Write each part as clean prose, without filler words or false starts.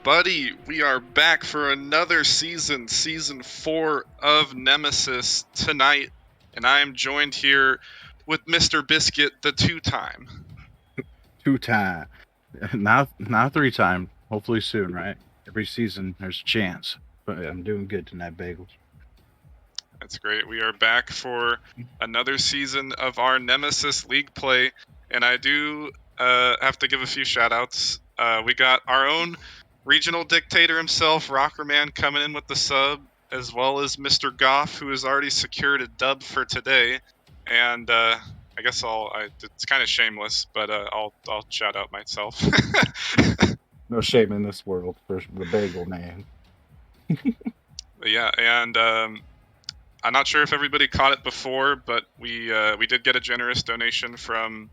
everybody. We are back for another season, season 4 of Nemesis tonight, and I am joined here with Mr. Biscuit, the two-time. Two-time. Now 3-time. Hopefully soon, right? Every season there's a chance. But I'm doing good tonight, Bagels. That's great. We are back for another season of our Nemesis League play, and I do have to give a few shout-outs. We got our own regional dictator himself, Rockerman, coming in with the sub, as well as Mr. Goff, who has already secured a dub for today. And I guess it's kind of shameless, but I'll shout out myself. No shame in this world for the Bagel man. Yeah, and I'm not sure if everybody caught it before, but we did get a generous donation from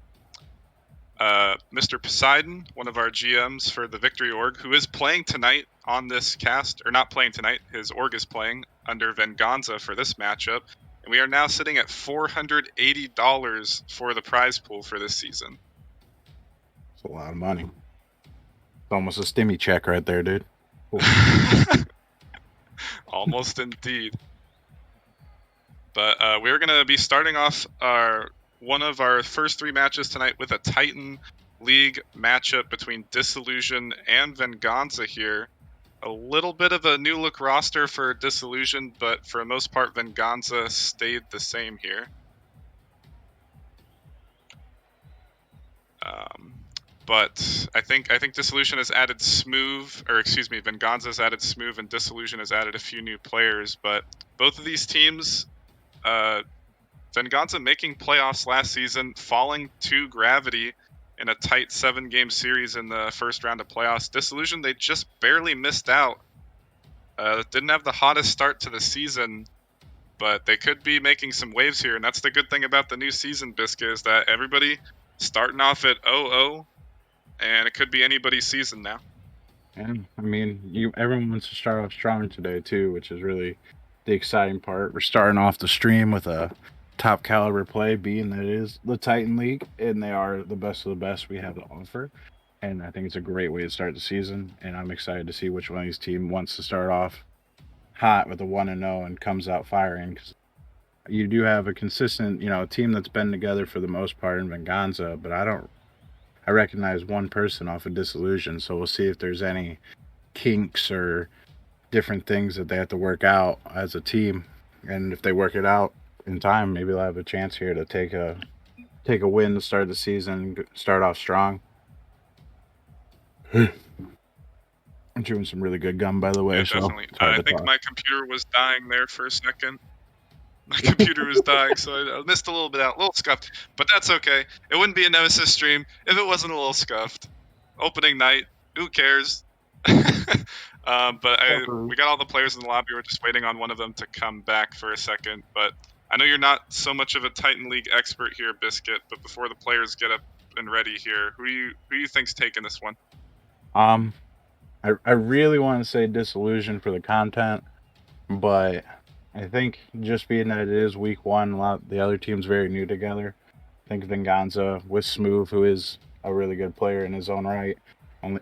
Mr. Poseidon, one of our GMs for the Victory Org, who is playing tonight on this cast, or not playing tonight, his org is playing under Venganza for this matchup, and we are now sitting at $480 for the prize pool for this season. It's a lot of money. It's almost a stimmy check right there, dude. Cool. Almost indeed. But we're going to be starting off one of our first 3 matches tonight with a Titan League matchup between Disillusion and Venganza here. A little bit of a new look roster for Disillusion, but for the most part, Venganza stayed the same here. But I think Disillusion has added Venganza has added Smooth, and Disillusion has added a few new players. But both of these teams, Venganza making playoffs last season, falling to Gravity in a tight 7-game series in the first round of playoffs. Disillusion, they just barely missed out. Didn't have the hottest start to the season, but they could be making some waves here. And that's the good thing about the new season, Biscuit, is that everybody starting off at 0-0, and it could be anybody's season now. And I mean, everyone wants to start off strong today too, which is really the exciting part. We're starting off the stream with a top caliber play, being that it is the Titan League, and they are the best of the best we have to offer. And I think it's a great way to start the season, and I'm excited to see which one of these teams wants to start off hot with a 1-0 and comes out firing. Cause you do have a consistent, team that's been together for the most part in Venganza, but I recognize one person off of Disillusion, so we'll see if there's any kinks or different things that they have to work out as a team. And if they work it out in time, maybe they'll have a chance here to take a win to start the season, start off strong. I'm chewing some really good gum, by the way. Yeah, definitely. I think my computer was dying there for a second. My computer was dying, so I missed a little bit out, a little scuffed. But that's okay. It wouldn't be a Nemesis stream if it wasn't a little scuffed. Opening night, who cares? We got all the players in the lobby. We're just waiting on one of them to come back for a second. But I know you're not so much of a Titan League expert here, Biscuit. But before the players get up and ready here, who you think's taking this one? I really want to say Disillusion for the content, but I think just being that it is week 1, the other teams very new together. I think Venganza with Smooth, who is a really good player in his own right,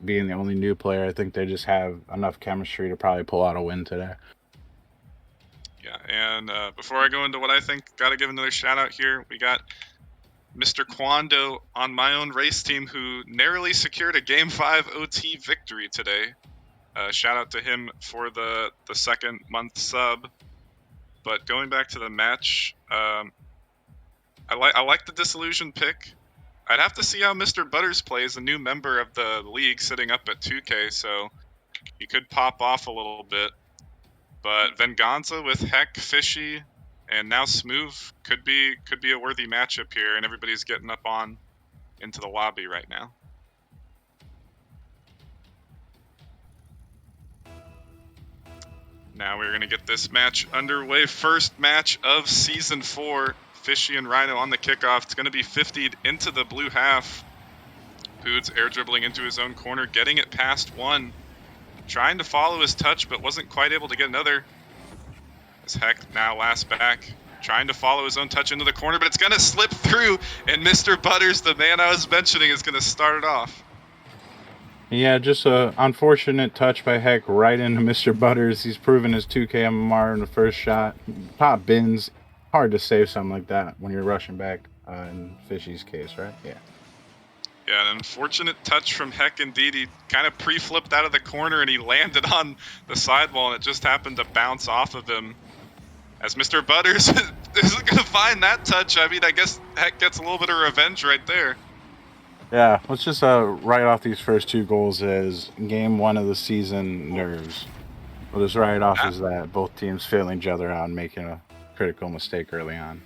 being the only new player, I think they just have enough chemistry to probably pull out a win today. Yeah, and before I go into what I think, got to give another shout out here. We got Mr. Kwando on my own race team, who narrowly secured a Game 5 OT victory today. Shout out to him for the second month sub. But going back to the match, I like the Disillusion pick. I'd have to see how Mr. Butters plays, a new member of the league sitting up at 2K, so he could pop off a little bit. But Venganza with Heck, Fishy, and now Smooth could be a worthy matchup here, and everybody's getting up on into the lobby right now. Now we're going to get this match underway. First match of Season 4. Fishy and Rhino on the kickoff. It's going to be 50'd into the blue half. Poods air dribbling into his own corner, getting it past one. Trying to follow his touch, but wasn't quite able to get another. As Heck now last back. Trying to follow his own touch into the corner, but it's going to slip through. And Mr. Butters, the man I was mentioning, is going to start it off. Yeah, just a unfortunate touch by Heck right into Mr. Butters. He's proven his 2K MMR in the first shot. Pop bins. Hard to save something like that when you're rushing back in Fishy's case, right? Yeah. Yeah, an unfortunate touch from Heck indeed. He kind of pre-flipped out of the corner and he landed on the sidewall and it just happened to bounce off of him. As Mr. Butters isn't going to find that touch, I mean, I guess Heck gets a little bit of revenge right there. Yeah, let's just write off these first two goals as game one of the season nerves. We'll just write it off Ah, as that. Both teams failing each other out and making a critical mistake early on.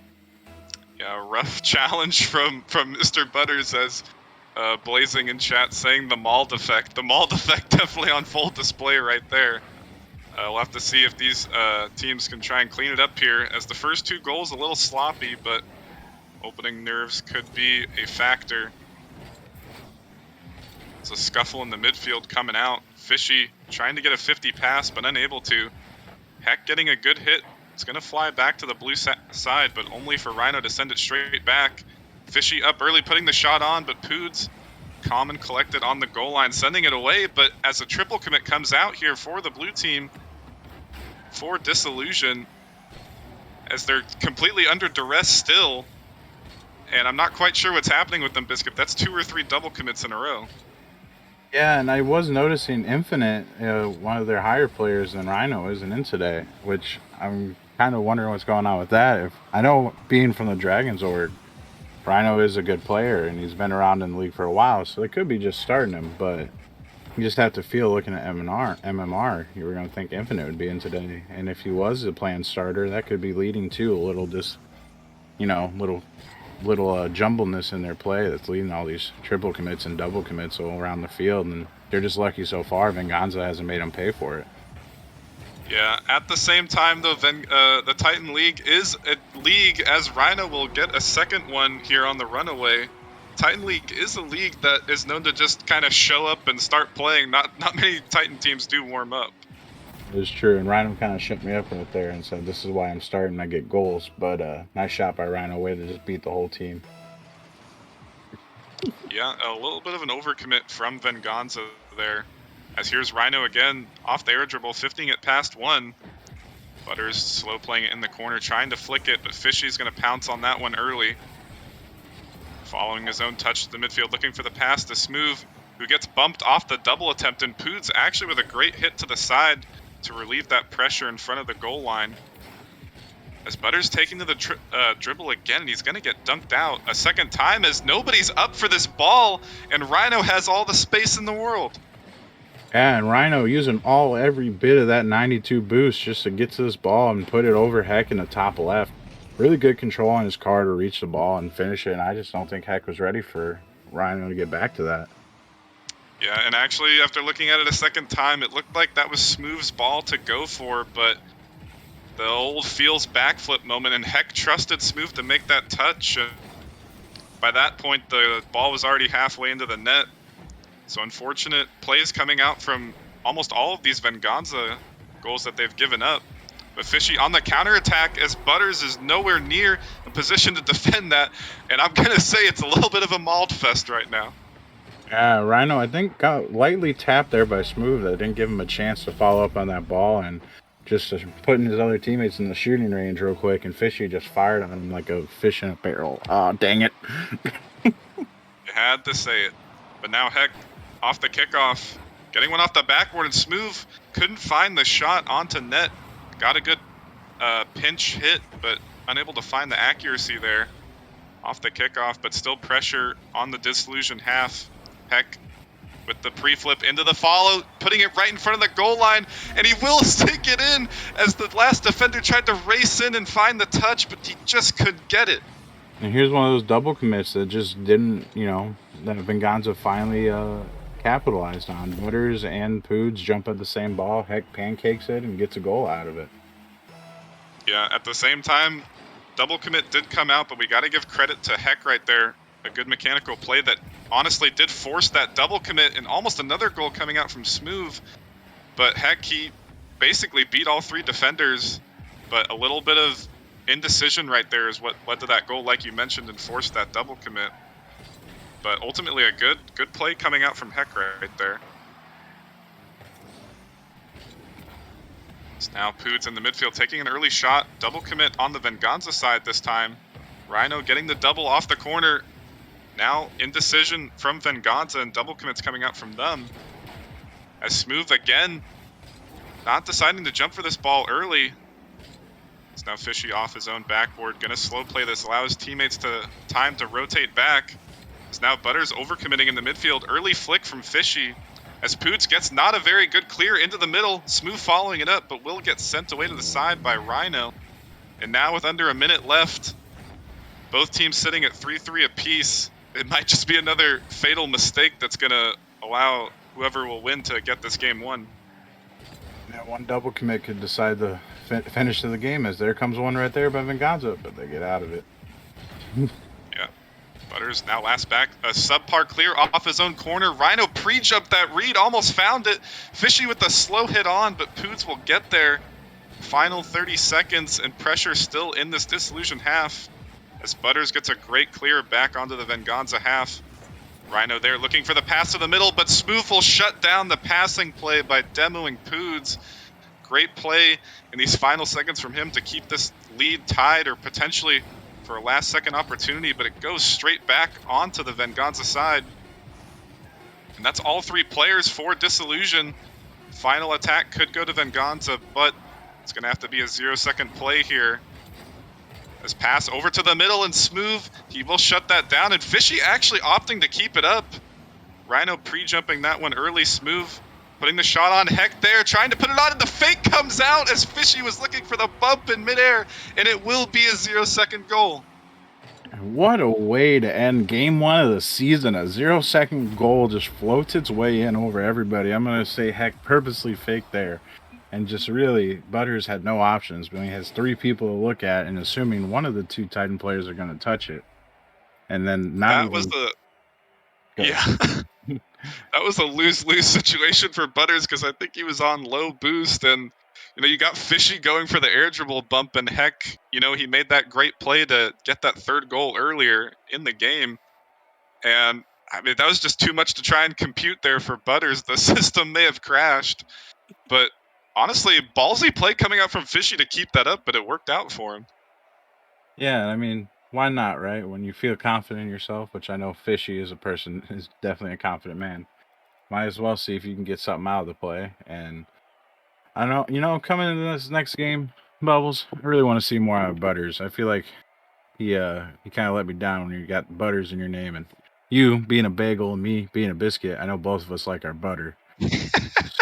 yeah, rough challenge from Mr. Butters as Blazing in chat saying the Maul defect. The Maul defect definitely on full display right there. We'll have to see if these teams can try and clean it up here, as the first two goals a little sloppy, but opening nerves could be a factor. It's a scuffle in the midfield coming out. Fishy trying to get a 50 pass, but unable to. Heck getting a good hit. It's going to fly back to the blue side, but only for Rhino to send it straight back. Fishy up early, putting the shot on, but Poods calm and collected on the goal line, sending it away. But as a triple commit comes out here for the blue team, for Disillusion, as they're completely under duress still, and I'm not quite sure what's happening with them, Biscuit. That's 2 or 3 double commits in a row. Yeah, and I was noticing Infinite, one of their higher players than Rhino, isn't in today, which I'm kind of wondering what's going on with that. If I know, being from the Dragons org, Rhino is a good player and he's been around in the league for a while, so they could be just starting him. But you just have to feel, looking at MMR, you were going to think Infinite would be in today, and if he was a planned starter, that could be leading to a little little jumbleness in their play that's leading all these triple commits and double commits all around the field, and they're just lucky so far. Venganza hasn't made them pay for it. Yeah, at the same time, though, the Titan League is a league, as Rhino will get a second one here on the runaway. Titan League is a league that is known to just kind of show up and start playing. Not many Titan teams do warm up. It is true, and Rhino kind of shook me up right there and said, "This is why I'm starting. I get goals." But nice shot by Rhino, way to just beat the whole team. Yeah, a little bit of an overcommit from Venganza there. As here's Rhino again, off the air dribble, 50ing it past one. Butters slow playing it in the corner, trying to flick it, but Fishy's going to pounce on that one early. Following his own touch to the midfield, looking for the pass to Smooth, who gets bumped off the double attempt, and Poods actually with a great hit to the side to relieve that pressure in front of the goal line. As Butters taking to the dribble again, and he's going to get dunked out a second time as nobody's up for this ball, and Rhino has all the space in the world. Yeah, and Rhino using every bit of that 92 boost just to get to this ball and put it over Heck in the top left. Really good control on his car to reach the ball and finish it, and I just don't think Heck was ready for Rhino to get back to that. Yeah, and actually, after looking at it a second time, it looked like that was Smooth's ball to go for, but the old feels backflip moment, and Heck trusted Smooth to make that touch. And by that point, the ball was already halfway into the net. So unfortunate plays coming out from almost all of these Venganza goals that they've given up. But Fishy on the counterattack as Butters is nowhere near a position to defend that. And I'm going to say it's a little bit of a mauled fest right now. Yeah, Rhino, I think, got lightly tapped there by Smooth. That didn't give him a chance to follow up on that ball, and just putting his other teammates in the shooting range real quick, and Fishy just fired on him like a fish in a barrel. Oh, dang it. You had to say it. But now Heck off the kickoff, getting one off the backboard, and Smooth couldn't find the shot onto net. Got a good pinch hit, but unable to find the accuracy there off the kickoff, but still pressure on the Disillusion half. Heck with the pre-flip into the follow, putting it right in front of the goal line, and he will stick it in as the last defender tried to race in and find the touch, but he just couldn't get it. And here's one of those double commits that just didn't, that Venganza finally capitalized on. Butters and Poods jump at the same ball. Heck pancakes it and gets a goal out of it. Yeah, at the same time, double commit did come out, but we got to give credit to Heck right there. A good mechanical play that honestly did force that double commit and almost another goal coming out from Smooth. But Heck, he basically beat all three defenders, but a little bit of indecision right there is what led to that goal, like you mentioned, and forced that double commit. But ultimately a good play coming out from Heck right there. So now Poods in the midfield taking an early shot. Double commit on the Venganza side this time. Rhino getting the double off the corner. Now indecision from Venganza and double commits coming out from them. As Smooth again, not deciding to jump for this ball early. It's now Fishy off his own backboard. Gonna slow play this, allow his teammates time to rotate back. It's now Butters overcommitting in the midfield. Early flick from Fishy. As Poots gets not a very good clear into the middle. Smooth following it up, but will get sent away to the side by Rhino. And now with under a minute left, both teams sitting at 3-3 apiece. It might just be another fatal mistake that's going to allow whoever will win to get this game won. That one double commit could decide the finish of the game, as there comes one right there by Venganza, but they get out of it. Yeah. Butters now last back. A subpar clear off his own corner. Rhino pre-jumped that read, almost found it. Fishy with a slow hit on, but Poods will get there. Final 30 seconds and pressure still in this Disillusion half. As Butters gets a great clear back onto the Venganza half. Rhino there looking for the pass to the middle, but Smooth will shut down the passing play by demoing Poods. Great play in these final seconds from him to keep this lead tied or potentially for a last second opportunity, but it goes straight back onto the Venganza side. And that's all three players for Disillusion. Final attack could go to Venganza, but it's going to have to be a 0-second play here. As pass over to the middle and Smooth, he will shut that down, and Fishy actually opting to keep it up. Rhino pre-jumping that one early. Smooth putting the shot on. Heck there, trying to put it on, and the fake comes out as Fishy was looking for the bump in midair, and it will be a 0-second goal. What a way to end game one of the season. A 0-second goal just floats its way in over everybody. I'm going to say Heck purposely faked there. And just really, Butters had no options, but he has three people to look at, and assuming one of the two Titan players are going to touch it. And then That was a lose-lose situation for Butters, because I think he was on low boost, and you got Fishy going for the air dribble bump, and Heck, he made that great play to get that third goal earlier in the game. And I mean, that was just too much to try and compute there for Butters. The system may have crashed, but honestly, ballsy play coming out from Fishy to keep that up, but it worked out for him. Yeah, I mean, why not, right? When you feel confident in yourself, which I know Fishy is definitely a confident man, might as well see if you can get something out of the play. And I know, coming into this next game, Bubbles, I really want to see more out of Butters. I feel like he kind of let me down when you got Butters in your name, and you being a bagel and me being a biscuit, I know both of us like our butter.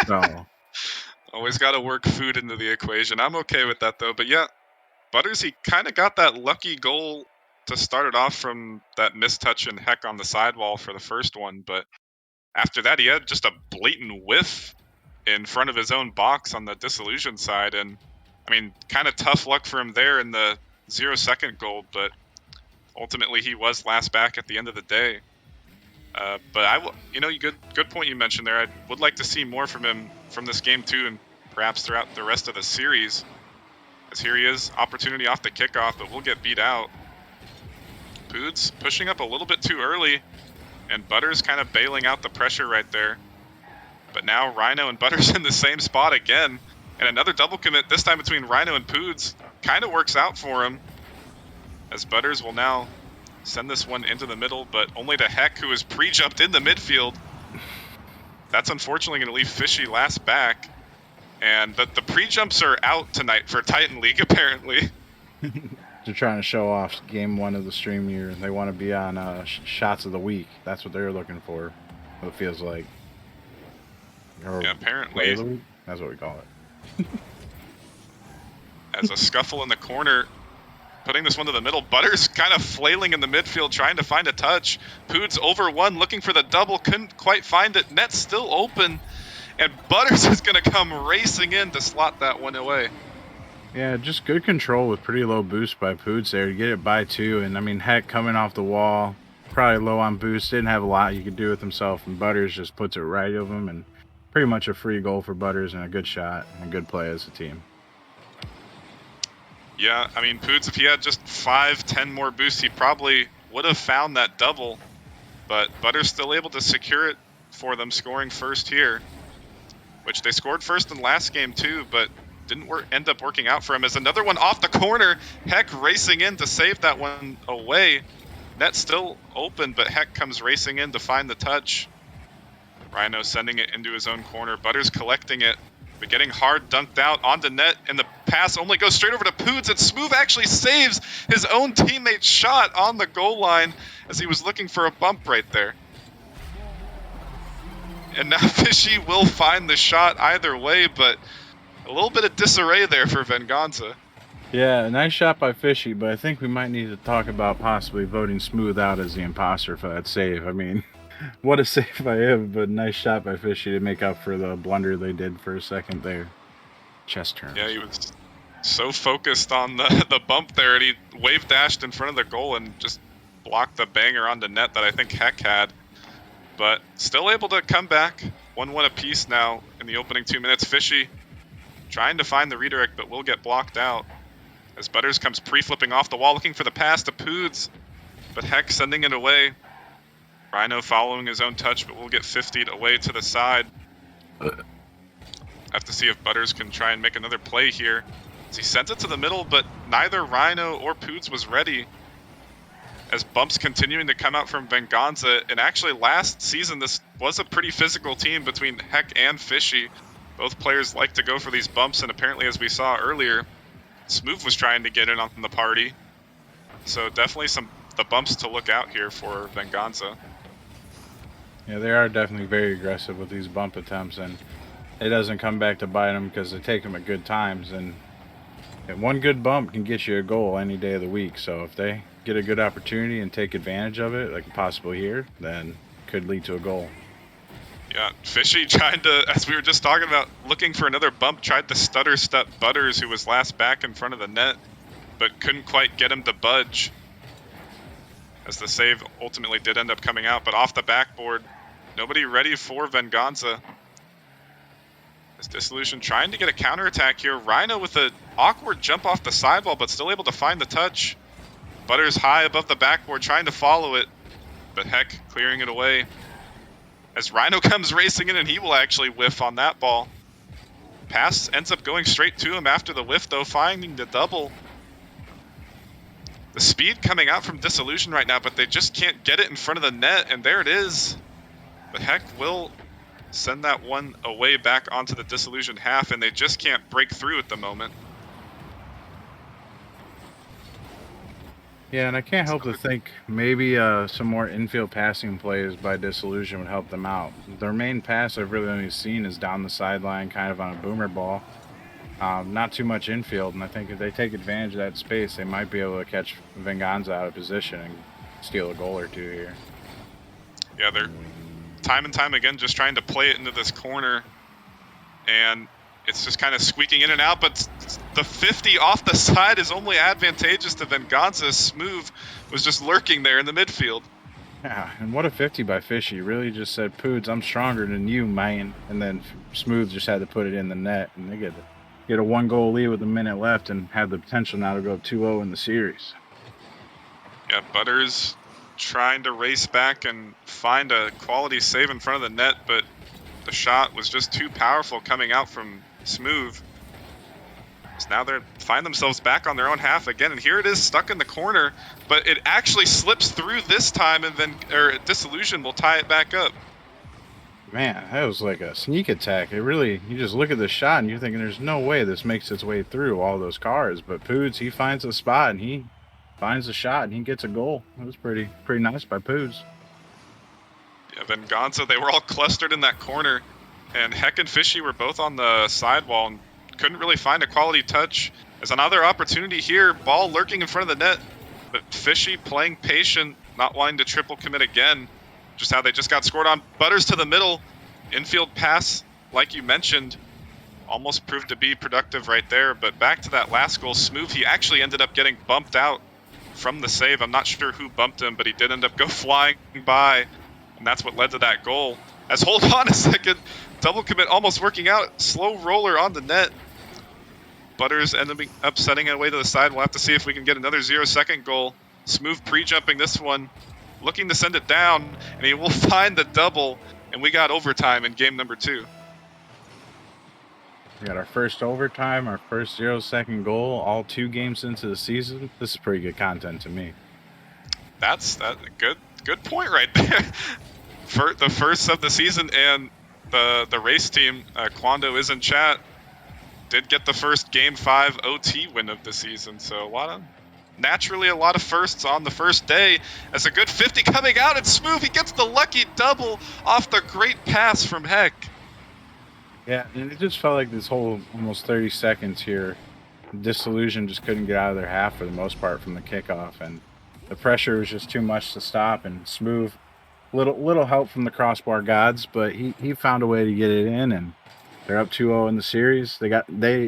So Always got to work food into the equation. I'm okay with that, though. But yeah, Butters, he kind of got that lucky goal to start it off from that mistouch and Heck on the sidewall for the first one. But after that, he had just a blatant whiff in front of his own box on the Disillusion side. And, I mean, kind of tough luck for him there in the 0-second goal. But ultimately, he was last back at the end of the day. But good point you mentioned there. I would like to see more from him from this game too, and perhaps throughout the rest of the series. As here he is, opportunity off the kickoff, but we'll get beat out. Poods pushing up a little bit too early, and Butters kind of bailing out the pressure right there. But now Rhino and Butters in the same spot again, and another double commit, this time between Rhino and Poods, kind of works out for him. As Butters will now send this one into the middle, but only to Heck, who is pre-jumped in the midfield. That's unfortunately going to leave Fishy last back. And the pre-jumps are out tonight for Titan League, apparently. They're trying to show off game one of the stream year. They want to be on shots of the week. That's what they're looking for, it feels like. Or yeah, apparently. That's what we call it. As a scuffle in the corner, putting this one to the middle. Butters kind of flailing in the midfield, trying to find a touch. Poods over one, looking for the double, couldn't quite find it. Net's still open, and Butters is going to come racing in to slot that one away. Yeah, just good control with pretty low boost by Poods there to get it by two. And I mean, Heck coming off the wall, probably low on boost, didn't have a lot you could do with himself, and Butters just puts it right of him, and pretty much a free goal for Butters and a good shot and a good play as a team. Yeah, I mean, Poods, if he had just 5-10 more boosts, he probably would have found that double. But Butters still able to secure it for them, scoring first here. Which they scored first in last game too, but didn't end up working out for him. As another one off the corner, Heck racing in to save that one away. Net still open, but Heck comes racing in to find the touch. Rhino sending it into his own corner. Butters collecting it, but getting hard dunked out onto net, and the pass only goes straight over to Poods, and Smooth actually saves his own teammate's shot on the goal line as he was looking for a bump right there. And now Fishy will find the shot either way, but a little bit of disarray there for Venganza. Yeah, nice shot by Fishy, but I think we might need to talk about possibly voting Smooth out as the imposter for that save. I mean, what a save by him, but nice shot by Fishy to make up for the blunder they did for a second there. Chest turns. Yeah, he was so focused on the bump there, and he wave dashed in front of the goal and just blocked the banger onto net that I think Heck had. But still able to come back. 1-1 apiece now in the opening 2 minutes. Fishy trying to find the redirect, but will get blocked out. As Butters comes pre-flipping off the wall, looking for the pass to Poods, but Heck sending it away. Rhino following his own touch, but will get 50'd away to the side. Have to see if Butters can try and make another play here. As he sends it to the middle, but neither Rhino or Poods was ready. As bumps continuing to come out from Venganza, and actually last season this was a pretty physical team between Heck and Fishy. Both players like to go for these bumps, and apparently, as we saw earlier, Smooth was trying to get in on the party. So definitely the bumps to look out here for Venganza. Yeah, they are definitely very aggressive with these bump attempts, and it doesn't come back to bite them because they take them at good times. And one good bump can get you a goal any day of the week. So if they get a good opportunity and take advantage of it, like possibly here, then could lead to a goal. Yeah, Fishy trying to, as we were just talking about, looking for another bump, tried to stutter step Butters, who was last back in front of the net, but couldn't quite get him to budge. As the save ultimately did end up coming out, but off the backboard, nobody ready for Venganza. As Dissolution trying to get a counterattack here. Rhino with an awkward jump off the sidewall, but still able to find the touch. Butters high above the backboard trying to follow it, but Heck clearing it away. As Rhino comes racing in, and he will actually whiff on that ball. Pass ends up going straight to him after the whiff, though, finding the double. The speed coming out from Dissolution right now, but they just can't get it in front of the net, and there it is. But Heck will send that one away back onto the Dissolution half, and they just can't break through at the moment. Yeah, and I can't help to think maybe some more infield passing plays by Dissolution would help them out. Their main pass I've really only seen is down the sideline, kind of on a boomer ball. Not too much infield, and I think if they take advantage of that space, they might be able to catch Venganza out of position and steal a goal or two here. Yeah, they're time and time again just trying to play it into this corner, and it's just kind of squeaking in and out, but the 50 off the side is only advantageous to Venganza. Smooth was just lurking there in the midfield. Yeah, and what a 50 by Fishy. Really just said, Poods, I'm stronger than you, man. And then Smooth just had to put it in the net, and they get a 1-goal lead with a minute left and have the potential now to go 2-0 in the series. Yeah, Butters trying to race back and find a quality save in front of the net, but the shot was just too powerful coming out from Smooth. So now they find themselves back on their own half again, and here it is stuck in the corner, but it actually slips through this time, and then Dissolution will tie it back up. Man, that was like a sneak attack. You just look at the shot and you're thinking there's no way this makes its way through all those cars. But Poods, he finds a spot and he finds a shot and he gets a goal. It was pretty nice by Poods. Yeah, Venganza, they were all clustered in that corner, and Heck and Fishy were both on the sidewall and couldn't really find a quality touch. As another opportunity here, ball lurking in front of the net, but Fishy playing patient, not wanting to triple commit again. Just how they just got scored on. Butters to the middle. Infield pass, like you mentioned, almost proved to be productive right there. But back to that last goal, Smooth, he actually ended up getting bumped out from the save. I'm not sure who bumped him, but he did end up go flying by, and that's what led to that goal. As hold on a second, double commit almost working out. Slow roller on the net. Butters ended up setting it away to the side. We'll have to see if we can get another 0-second goal. Smooth pre-jumping this one, looking to send it down, and he will find the double, and we got overtime in game number 2. We got our first overtime, our first 0-second goal, all 2 games into the season. This is pretty good content to me. That's good point right there. For the first of the season, and the race team, Quando is in chat, did get the first Game 5 OT win of the season. So naturally a lot of firsts on the first day. As a good 50 coming out, and Smooth, he gets the lucky double off the great pass from Heck. Yeah, and it just felt like this whole almost 30 seconds here, Disillusion just couldn't get out of their half for the most part from the kickoff, and the pressure was just too much to stop. And Smooth, little help from the crossbar gods, but he found a way to get it in, and they're up 2-0 in the series. They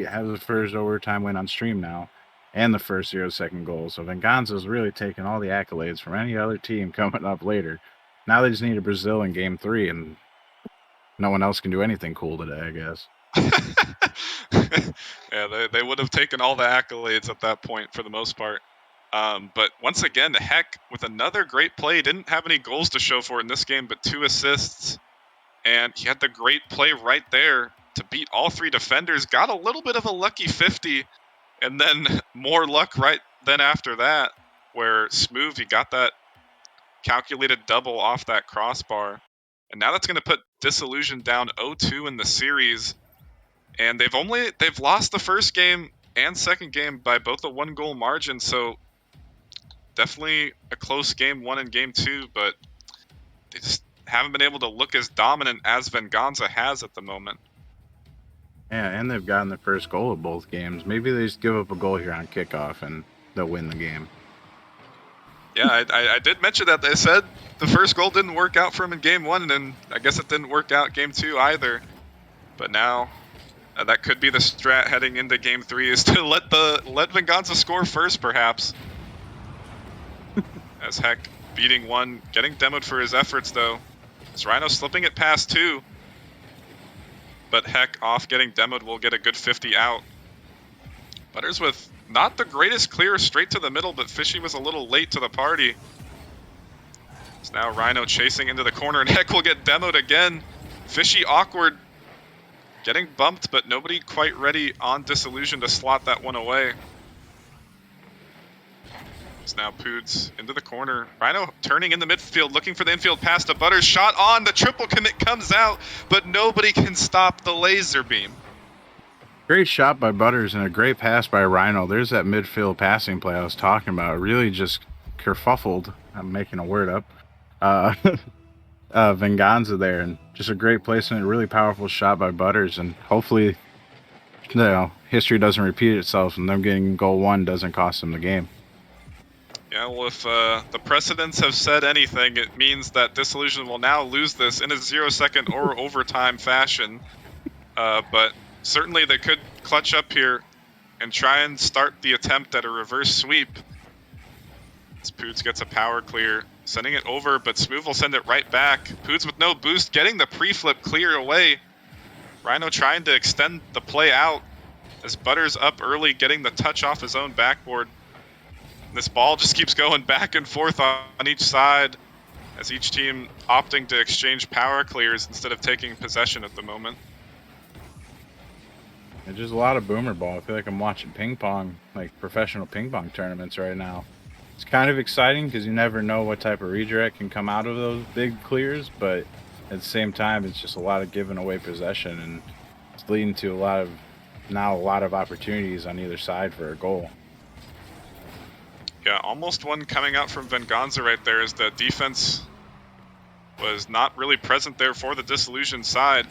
have the first overtime win on stream now, and the first 0-second goal. So Venganza's really taking all the accolades from any other team coming up later. Now they just need a Brazil in Game 3, and no one else can do anything cool today, I guess. Yeah, they would have taken all the accolades at that point for the most part. But once again, Heck with another great play. Didn't have any goals to show for it in this game, but 2 assists. And he had the great play right there to beat all 3 defenders. Got a little bit of a lucky 50, and then more luck right then after that, where Smooth, he got that calculated double off that crossbar. And now that's going to put Disillusion down 0-2 in the series. And they've lost the first game and second game by both a 1-goal margin, so definitely a close game 1 and game 2, but they just haven't been able to look as dominant as Venganza has at the moment. Yeah, and they've gotten the first goal of both games. Maybe they just give up a goal here on kickoff and they'll win the game. Yeah, I did mention that. They said the first goal didn't work out for him in game 1, and then I guess it didn't work out game 2 either. But now that could be the strat heading into game 3, is to let Venganza score first, perhaps. As Heck beating 1, getting demoed for his efforts though. As Rhino slipping it past 2. But Heck off getting demoed will get a good 50 out. Butters with not the greatest clear straight to the middle, but Fishy was a little late to the party. It's now Rhino chasing into the corner, and Heck will get demoed again. Fishy awkward, getting bumped, but nobody quite ready on Disillusion to slot that one away. It's now Poods into the corner. Rhino turning in the midfield, looking for the infield pass to Butters. Shot on, the triple commit comes out, but nobody can stop the laser beam. Great shot by Butters and a great pass by Rhino. There's that midfield passing play I was talking about. Really just kerfuffled. I'm making a word up. Venganza there, and just a great placement, a really powerful shot by Butters, and hopefully, history doesn't repeat itself and them getting goal 1 doesn't cost them the game. Yeah, well, if the precedents have said anything, it means that Disillusion will now lose this in a 0-second or overtime fashion. But certainly they could clutch up here and try and start the attempt at a reverse sweep. As Poods gets a power clear, sending it over, but Smooth will send it right back. Poods with no boost, getting the pre-flip clear away. Rhino trying to extend the play out as Butters up early, getting the touch off his own backboard. This ball just keeps going back and forth on each side, as each team opting to exchange power clears instead of taking possession at the moment. It's just a lot of boomer ball. I feel like I'm watching ping pong, like professional ping pong tournaments right now. It's kind of exciting because you never know what type of redirect can come out of those big clears, but at the same time, it's just a lot of giving away possession, and it's leading to a lot of opportunities on either side for a goal. Yeah, almost one coming out from Venganza right there, as the defense was not really present there for the Disillusion side.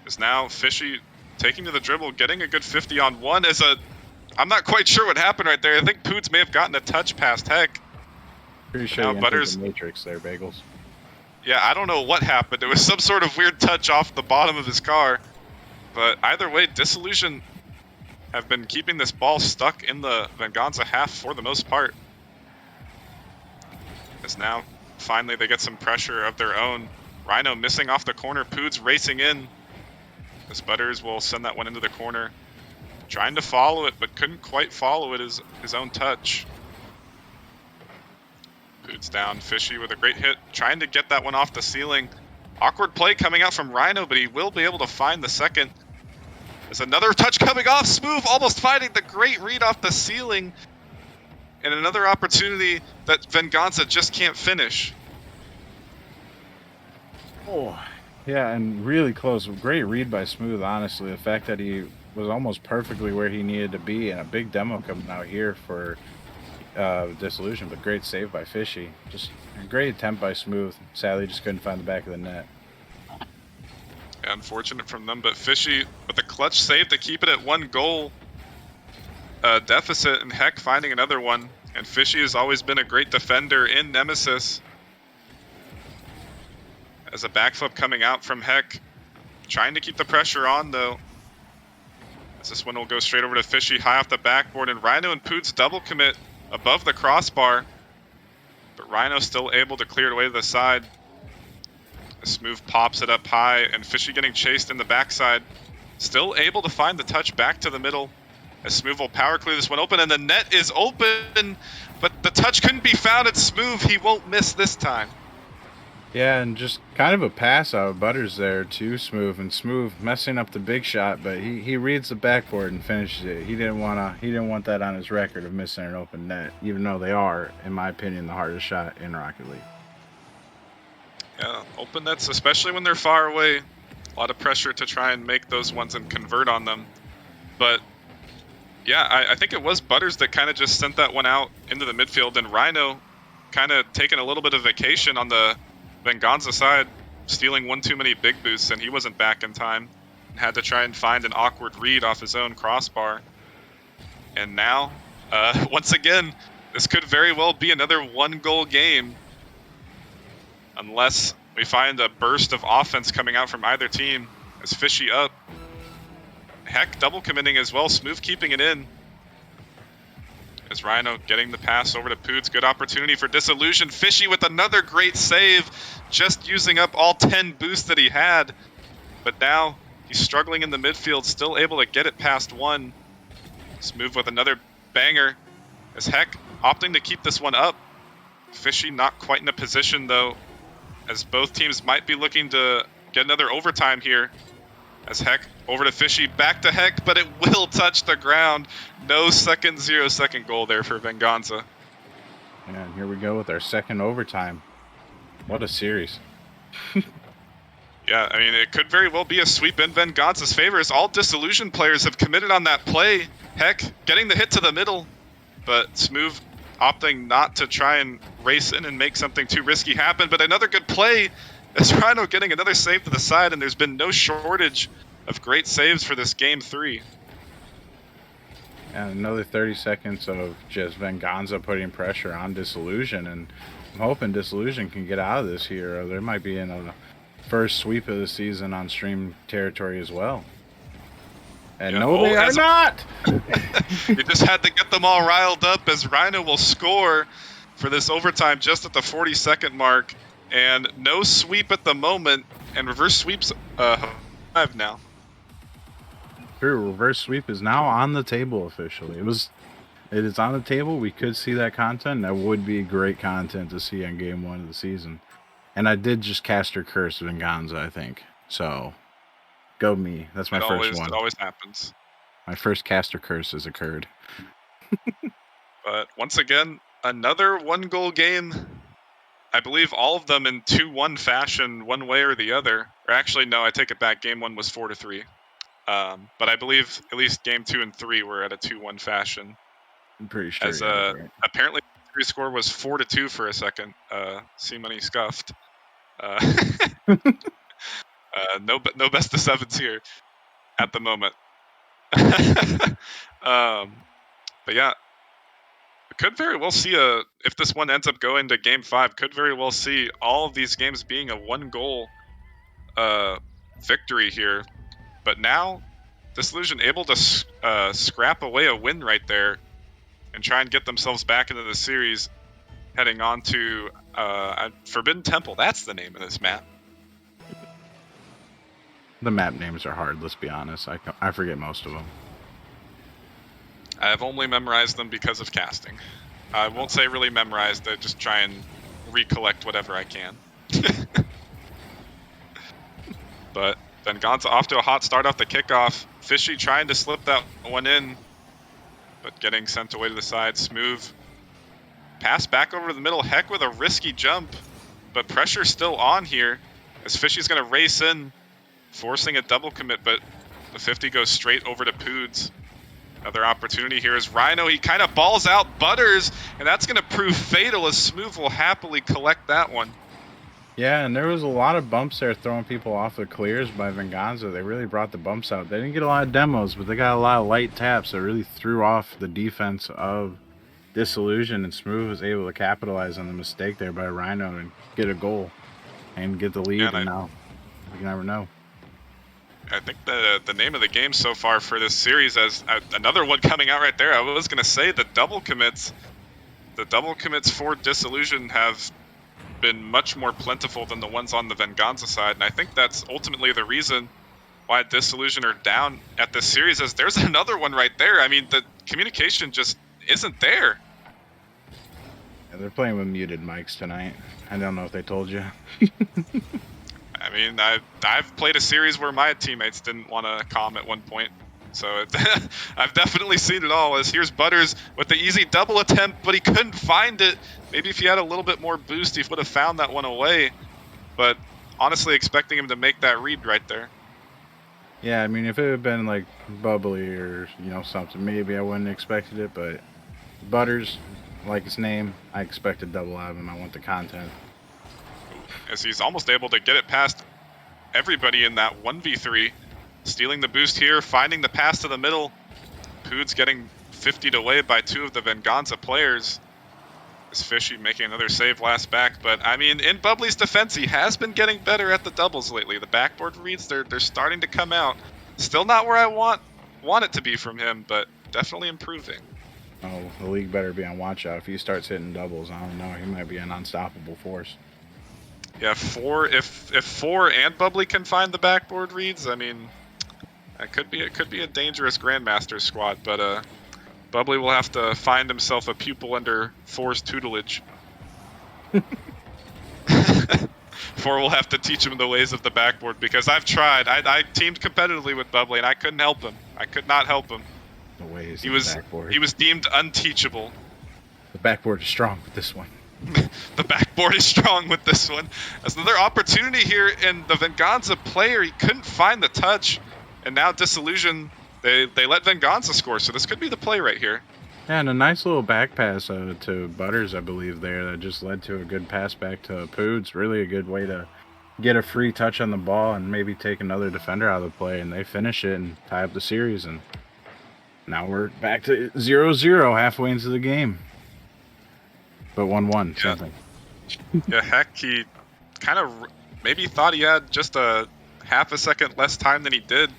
Is now Fishy taking to the dribble, getting a good 50 on 1 as I'm not quite sure what happened right there. I think Poods may have gotten a touch past Heck. Pretty sure you entered the Matrix there, Bagels. Yeah, I don't know what happened. It was some sort of weird touch off the bottom of his car. But either way, Disillusion have been keeping this ball stuck in the Venganza half for the most part. As now, finally, they get some pressure of their own. Rhino missing off the corner, Poods racing in. As Butters will send that one into the corner. Trying to follow it, but couldn't quite follow it his own touch. Poods down, Fishy with a great hit, trying to get that one off the ceiling. Awkward play coming out from Rhino, but he will be able to find the second. There's another touch coming off. Smooth almost finding the great read off the ceiling. And another opportunity that Venganza just can't finish. Oh, yeah, and really close. Great read by Smooth, honestly. The fact that he was almost perfectly where he needed to be, and a big demo coming out here for Disillusion, but great save by Fishy. Just a great attempt by Smooth. Sadly, just couldn't find the back of the net. Yeah, unfortunate from them, but Fishy with a clutch save to keep it at 1 goal deficit, and Heck finding another one. And Fishy has always been a great defender in Nemesis. As a backflip coming out from Heck, trying to keep the pressure on though. As this one will go straight over to Fishy, high off the backboard, and Rhino and Poots double commit above the crossbar. But Rhino still able to clear it away to the side. Smooth pops it up high, and Fishy getting chased in the backside. Still able to find the touch back to the middle. As Smooth will power clear this one open, and the net is open, but the touch couldn't be found. It's Smooth. He won't miss this time. Yeah, and just kind of a pass out of Butters there too, Smooth, and Smooth messing up the big shot, but he reads the backboard and finishes it. He didn't want that on his record of missing an open net, even though they are, in my opinion, the hardest shot in Rocket League. Yeah, open nets, especially when they're far away. A lot of pressure to try and make those ones and convert on them. But yeah, I think it was Butters that kind of just sent that one out into the midfield, and Rhino kind of taking a little bit of vacation on the Venganza side, stealing one too many big boosts, and he wasn't back in time. Had to try and find an awkward read off his own crossbar. And now, once again, this could very well be another 1-goal game. Unless we find a burst of offense coming out from either team. As Fishy up. Heck double committing as well, Smooth keeping it in. As Rhino getting the pass over to Poots, good opportunity for Disillusion. Fishy with another great save, just using up all 10 boosts that he had. But now he's struggling in the midfield, still able to get it past one. Smooth with another banger. As Heck opting to keep this one up. Fishy not quite in a position though, as both teams might be looking to get another overtime here. As Heck over to Fishy, back to Heck, but it will touch the ground. No 0-second goal there for Venganza. And here we go with our second overtime. What a series. Yeah, I mean, it could very well be a sweep in Venganza's favor, as all Disillusion players have committed on that play. Heck getting the hit to the middle, but Smooth opting not to try and race in and make something too risky happen. But another good play as Rhino getting another save to the side, and there's been no shortage of great saves for this game 3. And another 30 seconds of just Venganza putting pressure on Disillusion, and I'm hoping Disillusion can get out of this here, or there might be in a first sweep of the season on stream territory as well. And no, they are not! You just had to get them all riled up, as Rhino will score for this overtime just at the 40-second mark. And no sweep at the moment, and reverse sweeps 5 now. True, reverse sweep is now on the table officially. It is on the table. We could see that content. That would be great content to see on game 1 of the season. And I did just caster curse Venganza, I think. So, go me. That's my first one. It always happens. My first caster curse has occurred. But once again, another 1-goal game. I believe all of them in 2-1 fashion, one way or the other. Or actually, no, I take it back. Game 1 was 4-3. But I believe at least game 2 and 3 were at a 2-1 fashion. I'm pretty sure. As apparently the 3 score was 4-2 for a second. C-Money scuffed. No best of 7s here at the moment. But yeah, could very well see if this one ends up going to game 5, could very well see all of these games being a 1-goal victory here. But now, Disillusion able to scrap away a win right there and try and get themselves back into the series, heading on to Forbidden Temple. That's the name of this map. The map names are hard, let's be honest. I forget most of them. I've only memorized them because of casting. I won't say really memorized, I just try and recollect whatever I can. But Venganza off to a hot start off the kickoff. Fishy trying to slip that one in, but getting sent away to the side. Smooth. Pass back over to the middle. Heck with a risky jump, but pressure still on here as Fishy's going to race in, forcing a double commit, but the 50 goes straight over to Poods. Another opportunity here is Rhino. He kind of balls out Butters, and that's going to prove fatal as Smooth will happily collect that one. Yeah, and there was a lot of bumps there throwing people off the clears by Venganza. They really brought the bumps out. They didn't get a lot of demos, but they got a lot of light taps that really threw off the defense of Disillusion, and Smooth was able to capitalize on the mistake there by Rhino and get a goal and get the lead, and now you never know. I think the name of the game so far for this series, as another one coming out right there, I was going to say the double commits for Disillusion have been much more plentiful than the ones on the Venganza side, and I think that's ultimately the reason why Disillusion are down at this series, as there's another one right there. I mean, the communication just isn't there. Yeah, they're playing with muted mics tonight. I don't know if they told you. I mean, I've played a series where my teammates didn't want to comm at one point, so I've definitely seen it all. As here's Butters with the easy double attempt, but he couldn't find it. Maybe if he had a little bit more boost, he would have found that one away. But honestly, expecting him to make that read right there. Yeah, I mean, if it had been like Bubbly or something, maybe I wouldn't have expected it. But Butters, like his name, I expected double out of him. I want the content. As he's almost able to get it past everybody in that 1v3. Stealing the boost here, finding the pass to the middle. Poods getting 50'd away by two of the Venganza players. As Fishy making another save last back. But, I mean, in Bubbly's defense, he has been getting better at the doubles lately. The backboard reads, they're starting to come out. Still not where I want it to be from him, but definitely improving. Oh, the league better be on watch out. If he starts hitting doubles, I don't know. He might be an unstoppable force. Yeah, if four and Bubbly can find the backboard reads, I mean, it could be a dangerous Grandmaster squad, but Bubbly will have to find himself a pupil under Four's tutelage. Four will have to teach him the ways of the backboard, because I've tried. I teamed competitively with Bubbly and I couldn't help him. I could not help him. The ways he of was the backboard. He was deemed unteachable. The backboard is strong with this one. The backboard is strong with this one. There's another opportunity here, and the Venganza player, he couldn't find the touch, and now Disillusion, they let Venganza score, so this could be the play right here. Yeah, and a nice little back pass to Butters, I believe, there that just led to a good pass back to Poods. Really a good way to get a free touch on the ball and maybe take another defender out of the play, and they finish it and tie up the series, and now we're back to 0-0 halfway into the game. But 1-1, yeah. something. Yeah, heck, he kind of maybe thought he had just a half a second less time than he did.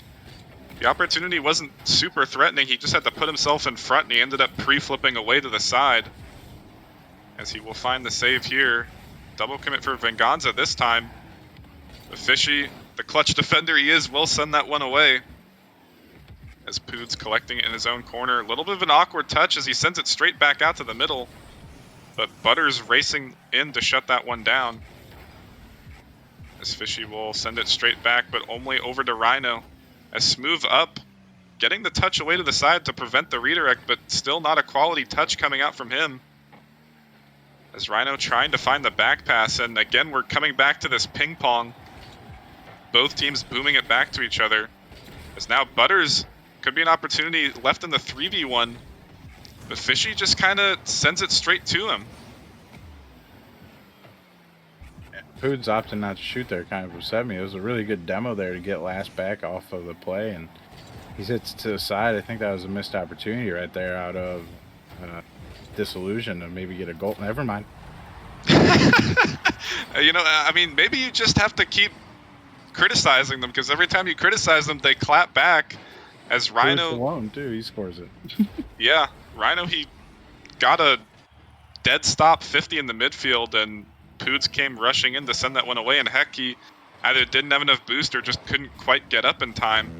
The opportunity wasn't super threatening. He just had to put himself in front, and he ended up pre-flipping away to the side. As he will find the save here. Double commit for Venganza this time. The Fishy, the clutch defender he is, will send that one away. As Poods collecting it in his own corner. A little bit of an awkward touch as he sends it straight back out to the middle. But Butters racing in to shut that one down. As Fishy will send it straight back, but only over to Rhino. As Smooth up, getting the touch away to the side to prevent the redirect, but still not a quality touch coming out from him. As Rhino trying to find the back pass, and again we're coming back to this ping pong. Both teams booming it back to each other. As now Butters could be an opportunity left in the 3v1. But Fishy just kind of sends it straight to him. Poods opting not to shoot there kind of upset me. It was a really good demo there to get last back off of the play, and he hits to the side. I think that was a missed opportunity right there out of Disillusion to maybe get a goal. Never mind. I mean, maybe you just have to keep criticizing them, because every time you criticize them, they clap back. As Rhino alone too, he scores it. Yeah, Rhino, he got a dead stop 50 in the midfield, and Poods came rushing in to send that one away, and heck, he either didn't have enough boost or just couldn't quite get up in time.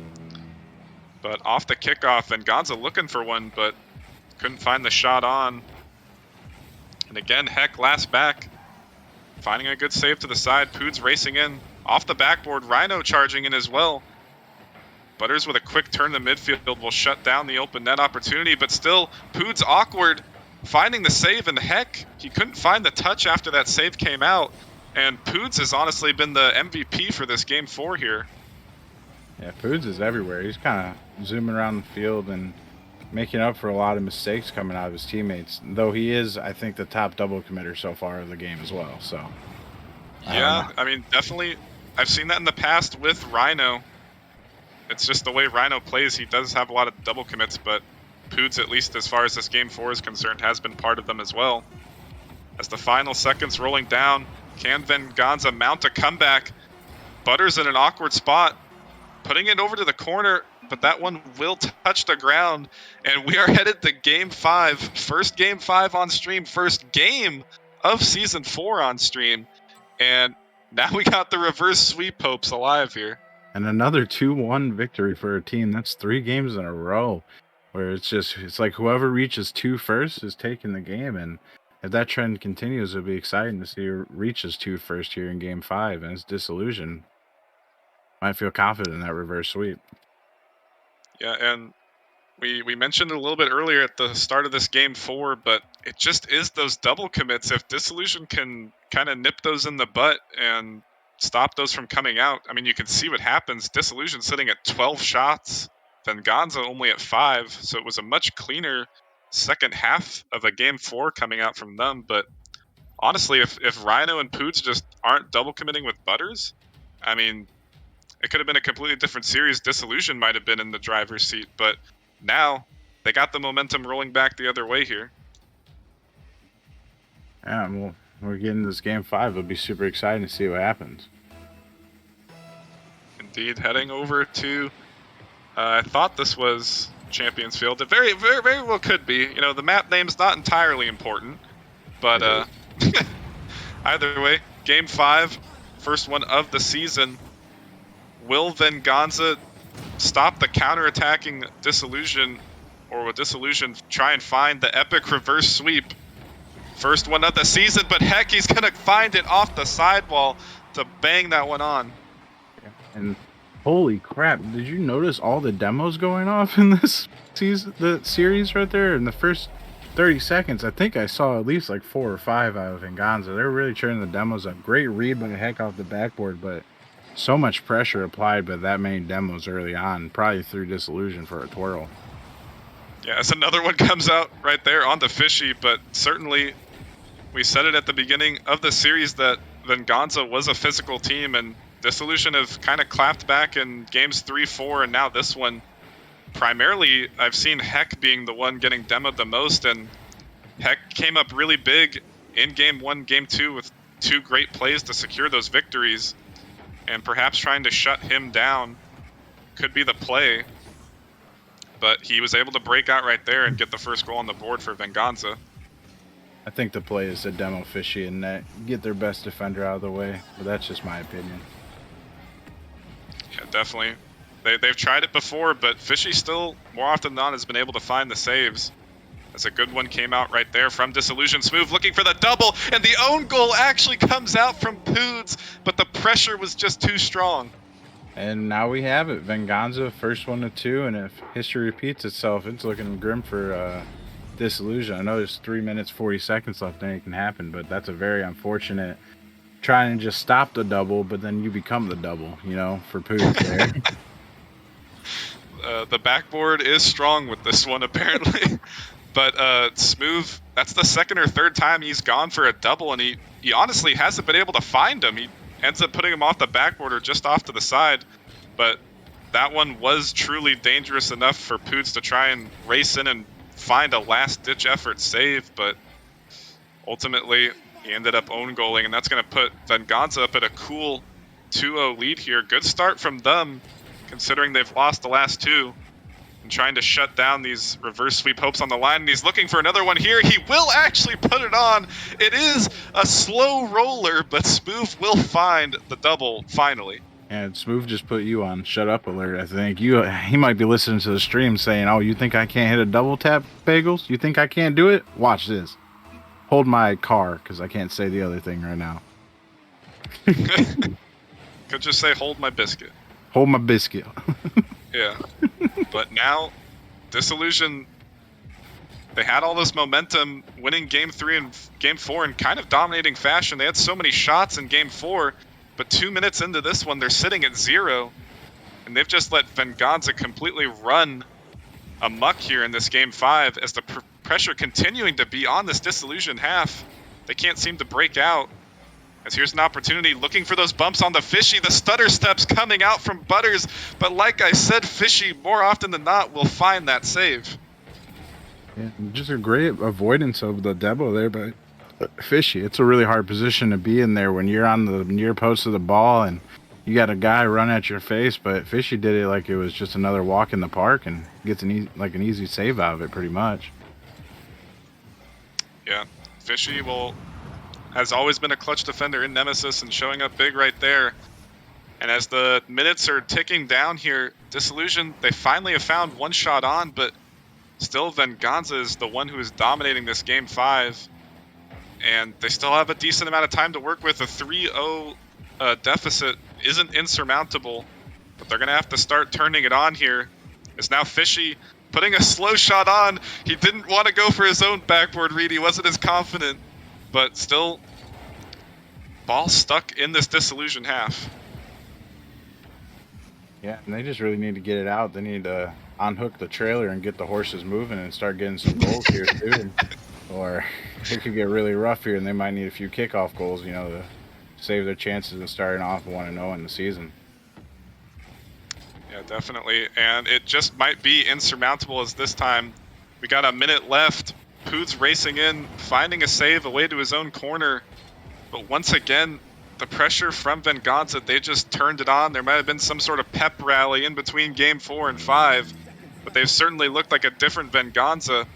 But off the kickoff, and Gonza looking for one, but couldn't find the shot on. And again, heck, last back, finding a good save to the side. Poods racing in off the backboard. Rhino charging in as well. Butters with a quick turn to midfield will shut down the open net opportunity, but still, Pood's awkward, finding the save, and heck, he couldn't find the touch after that save came out, and Poods has honestly been the MVP for this Game 4 here. Yeah, Foods is everywhere. He's kind of zooming around the field and making up for a lot of mistakes coming out of his teammates. Though he is, I think, the top double committer so far of the game as well. So I don't know. Yeah, I mean, definitely, I've seen that in the past with Rhino. It's just the way Rhino plays. He does have a lot of double commits, but Poods, at least as far as this Game 4 is concerned, has been part of them as well. As the final seconds rolling down, can Venganza mount a comeback? Butters in an awkward spot, putting it over to the corner, but that one will touch the ground, and we are headed to Game 5. First Game 5 on stream, first game of Season 4 on stream, and now we got the reverse sweep hopes alive here. And another 2-1 victory for a team. That's 3 games in a row where it's like whoever reaches 2 first is taking the game. And if that trend continues, it'll be exciting to see who reaches 2 first here in Game 5. And it's Disillusion. Might feel confident in that reverse sweep. Yeah, and we mentioned it a little bit earlier at the start of this Game 4, but it just is those double commits. If Disillusion can kind of nip those in the butt and stop those from coming out, I mean, you can see what happens. Disillusion sitting at 12 shots, Venganza only at 5, so it was a much cleaner second half of a Game 4 coming out from them. But honestly, if Rhino and Poots just aren't double committing with Butters, I mean, it could have been a completely different series. Disillusion might have been in the driver's seat, but now they got the momentum rolling back the other way here. Yeah, well, we're getting this Game 5. It'll be super exciting to see what happens. Indeed, heading over to, I thought this was Champions Field. It very well could be. You know, the map name's not entirely important, but either way, Game 5, first one of the season. Will Venganza stop the counter-attacking Disillusion, or will Disillusion try and find the epic reverse sweep? First one of the season, but heck, he's going to find it off the sidewall to bang that one on. And holy crap, did you notice all the demos going off in this season, the series right there? In the first 30 seconds, I think I saw at least like 4 or 5 out of Venganza. They're really turning the demos up. Great read by the heck off the backboard, but so much pressure applied by that many demos early on, probably through Disillusion for a twirl. Yeah, as another one comes out right there on the fishy, but certainly we said it at the beginning of the series that Venganza was a physical team, and Disillusion have kind of clapped back in games 3, 4, and now this one. Primarily, I've seen Heck being the one getting demoed the most, and Heck came up really big in Game 1, Game 2 with 2 great plays to secure those victories. And perhaps trying to shut him down could be the play. But he was able to break out right there and get the first goal on the board for Venganza. I think the play is to demo Fishy and net, get their best defender out of the way, but that's just my opinion. Yeah, definitely. They've tried it before, but Fishy still, more often than not, has been able to find the saves. As a good one came out right there from Disillusion. Smooth looking for the double, and the own goal actually comes out from Poods, but the pressure was just too strong. And now we have it. Venganza, first 1 to 2, and if history repeats itself, it's looking grim for Disillusion. I know there's 3 minutes, 40 seconds left, and it can happen, but that's a very unfortunate trying to just stop the double, but then you become the double, you know, for Poods there. The backboard is strong with this one, apparently. But Smooth, that's the second or third time he's gone for a double, and he honestly hasn't been able to find him. He ends up putting him off the backboard or just off to the side. But that one was truly dangerous enough for Poots to try and race in and find a last-ditch effort save. But ultimately, he ended up own goaling, and that's going to put Venganza up at a cool 2-0 lead here. Good start from them, considering they've lost the last 2. And trying to shut down these reverse sweep hopes on the line, and he's looking for another one here. He will actually put it on. It is a slow roller, but Smooth will find the double finally. And Smooth just put you on shut up alert, I think. He might be listening to the stream saying, oh, you think I can't hit a double tap, Bagels? You think I can't do it? Watch this. Hold my car, because I can't say the other thing right now. Could just say, hold my biscuit. Hold my biscuit. Yeah. But now, Disillusion, they had all this momentum, winning game 3 and game 4 in kind of dominating fashion. They had so many shots in game 4, but 2 minutes into this one, they're sitting at 0, and they've just let Venganza completely run amok here in this game 5 as the pressure continuing to be on this Disillusion half. They can't seem to break out. As here's an opportunity, looking for those bumps on the Fishy. The stutter steps coming out from Butters, but like I said, Fishy more often than not will find that save. Yeah, just a great avoidance of the Debo there, but Fishy. It's a really hard position to be in there when you're on the near post of the ball and you got a guy run at your face. But Fishy did it like it was just another walk in the park and gets an easy save out of it, pretty much. Yeah, Fishy has always been a clutch defender in Nemesis and showing up big right there. And as the minutes are ticking down here, Disillusion, they finally have found one shot on, but still Venganza is the one who is dominating this game 5. And they still have a decent amount of time to work with. A 3-0 deficit isn't insurmountable, but they're going to have to start turning it on here. As now Fishy putting a slow shot on. He didn't want to go for his own backboard read. He wasn't as confident, but still, ball stuck in this Disillusion half. Yeah, and they just really need to get it out. They need to unhook the trailer and get the horses moving and start getting some goals here too. Or it could get really rough here, and they might need a few kickoff goals, to save their chances of starting off 1-0 in the season. Yeah, definitely. And it just might be insurmountable as this time we got a minute left. Poods racing in, finding a save away to his own corner. But once again, the pressure from Venganza, they just turned it on. There might have been some sort of pep rally in between game 4 and 5, but they've certainly looked like a different Venganza.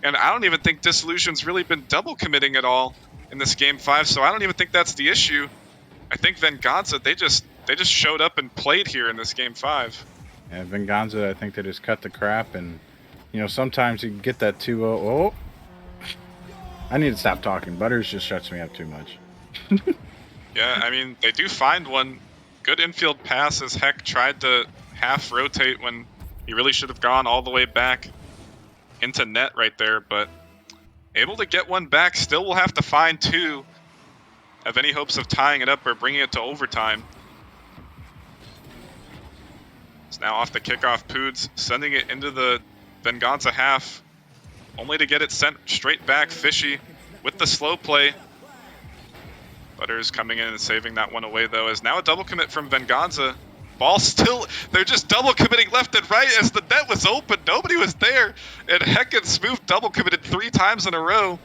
And I don't even think Disillusion's really been double committing at all in this game 5, so I don't even think that's the issue. I think Venganza, they just showed up and played here in this game 5. And Venganza, I think they just cut the crap, and sometimes you get that 2-0. Oh, I need to stop talking. Butters just shuts me up too much. Yeah, I mean, they do find one good infield pass as Heck tried to half rotate when he really should have gone all the way back into net right there, but able to get one back. Still will have to find 2. Have any hopes of tying it up or bringing it to overtime. It's now off the kickoff. Poods sending it into the Venganza half, only to get it sent straight back. Fishy with the slow play. Butters coming in and saving that one away, though, as now a double commit from Venganza. Ball still, they're just double committing left and right as the net was open. Nobody was there. And Heck and Smooth double committed 3 times in a row.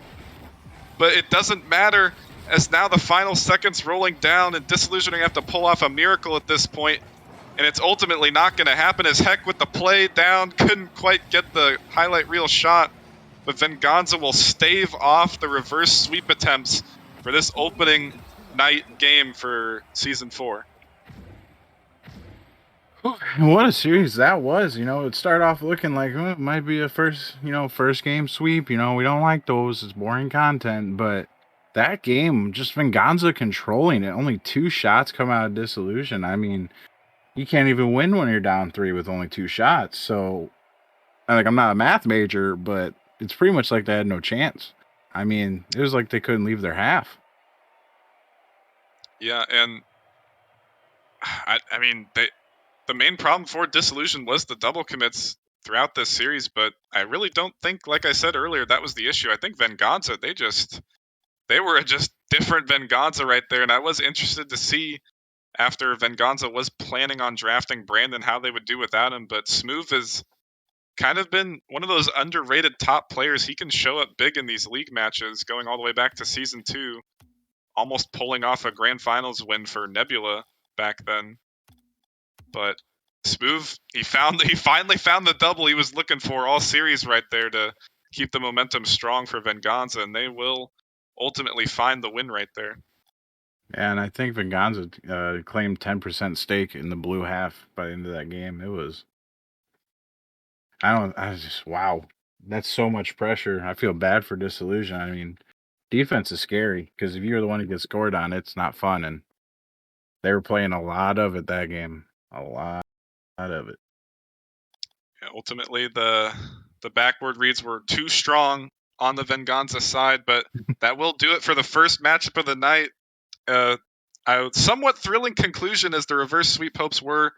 But it doesn't matter as now the final seconds rolling down and Disillusioning have to pull off a miracle at this point. And it's ultimately not going to happen as Heck with the play down couldn't quite get the highlight reel shot. But Venganza will stave off the reverse sweep attempts for this opening night game for Season 4. What a series that was. It started off looking like it might be a first game sweep. We don't like those. It's boring content. But that game, just Venganza controlling it. Only 2 shots come out of Disillusion. I mean, you can't even win when you're down 3 with only 2 shots. So, I'm not a math major, but it's pretty much like they had no chance. I mean, it was like they couldn't leave their half. Yeah, and I mean, the main problem for Disillusion was the double commits throughout this series, but I really don't think, like I said earlier, that was the issue. I think Venganza, they were just different Venganza right there, and I was interested to see after Venganza was planning on drafting Brandon how they would do without him, but Smooth has kind of been one of those underrated top players. He can show up big in these league matches, going all the way back to Season 2, almost pulling off a Grand Finals win for Nebula back then. But Smooth, he finally found the double he was looking for all series right there to keep the momentum strong for Venganza, and they will ultimately find the win right there. And I think Venganza claimed 10% stake in the blue half by the end of that game. It was, I was just, wow. That's so much pressure. I feel bad for Disillusion. I mean, defense is scary because if you're the one who gets scored on, it's not fun. And they were playing a lot of it that game. A lot of it. Ultimately, the backward reads were too strong on the Venganza side, but that will do it for the first matchup of the night. A somewhat thrilling conclusion as the reverse sweep hopes were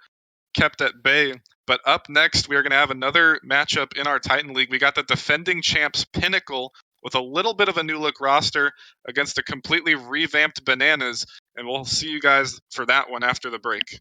kept at bay. But up next, we are going to have another matchup in our Titan League. We got the defending champs Pinnacle with a little bit of a new look roster against a completely revamped Bananas, and we'll see you guys for that one after the break.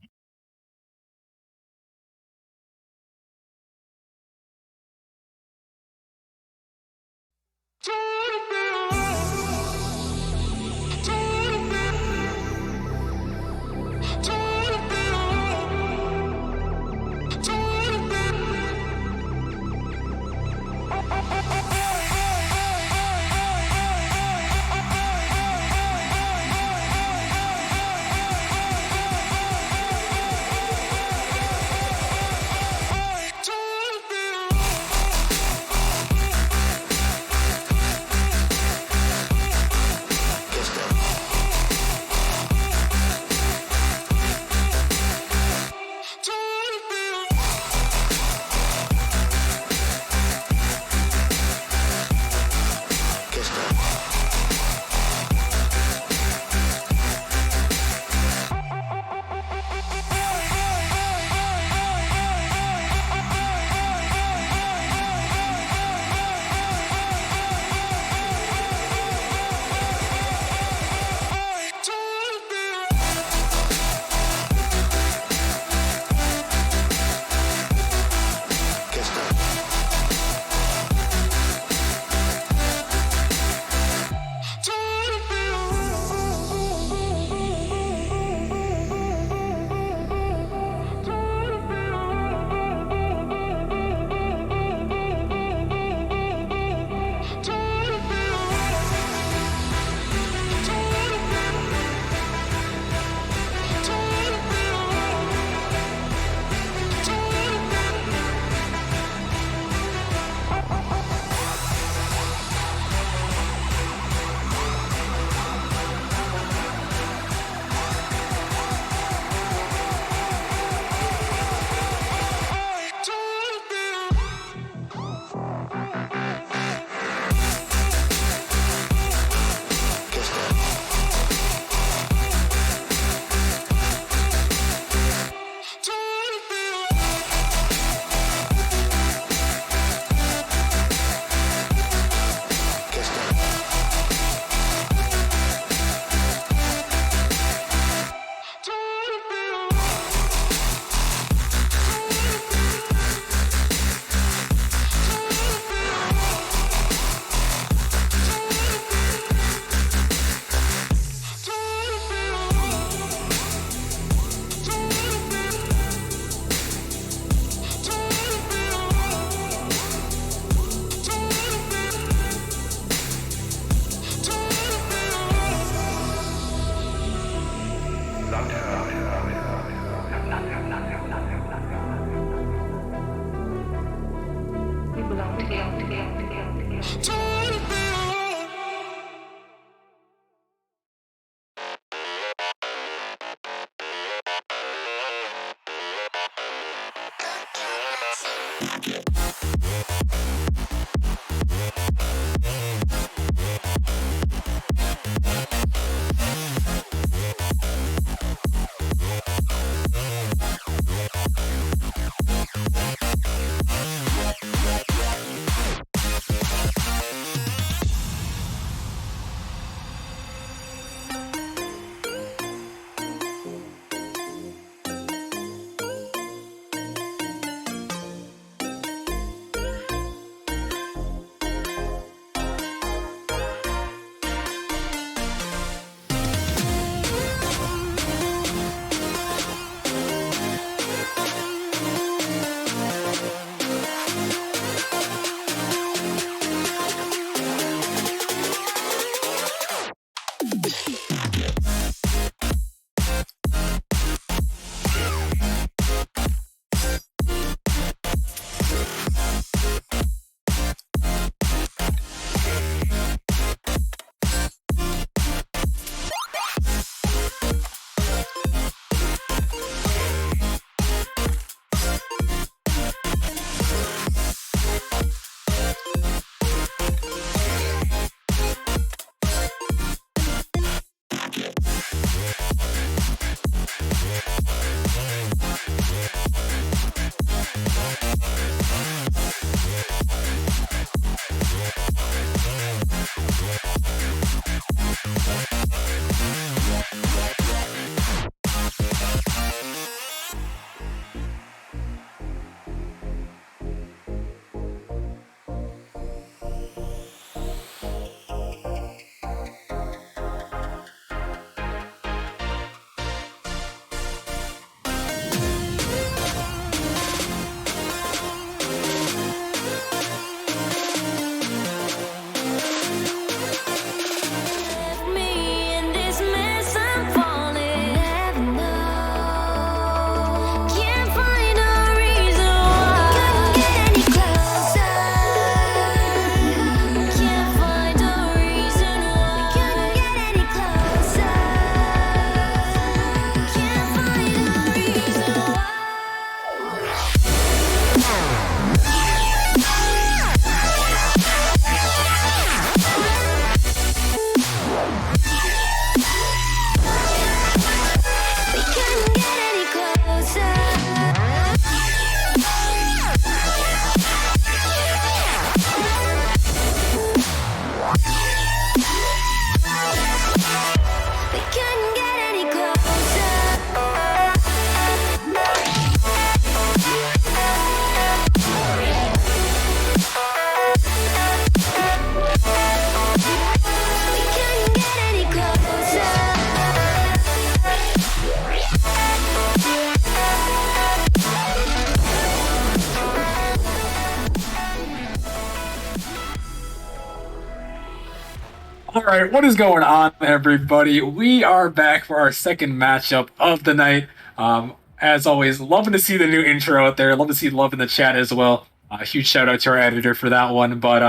All right, what is going on, everybody? We are back for our second matchup of the night. As always, loving to see the new intro out there. Love to see love in the chat as well. Huge shout out to our editor for that one. But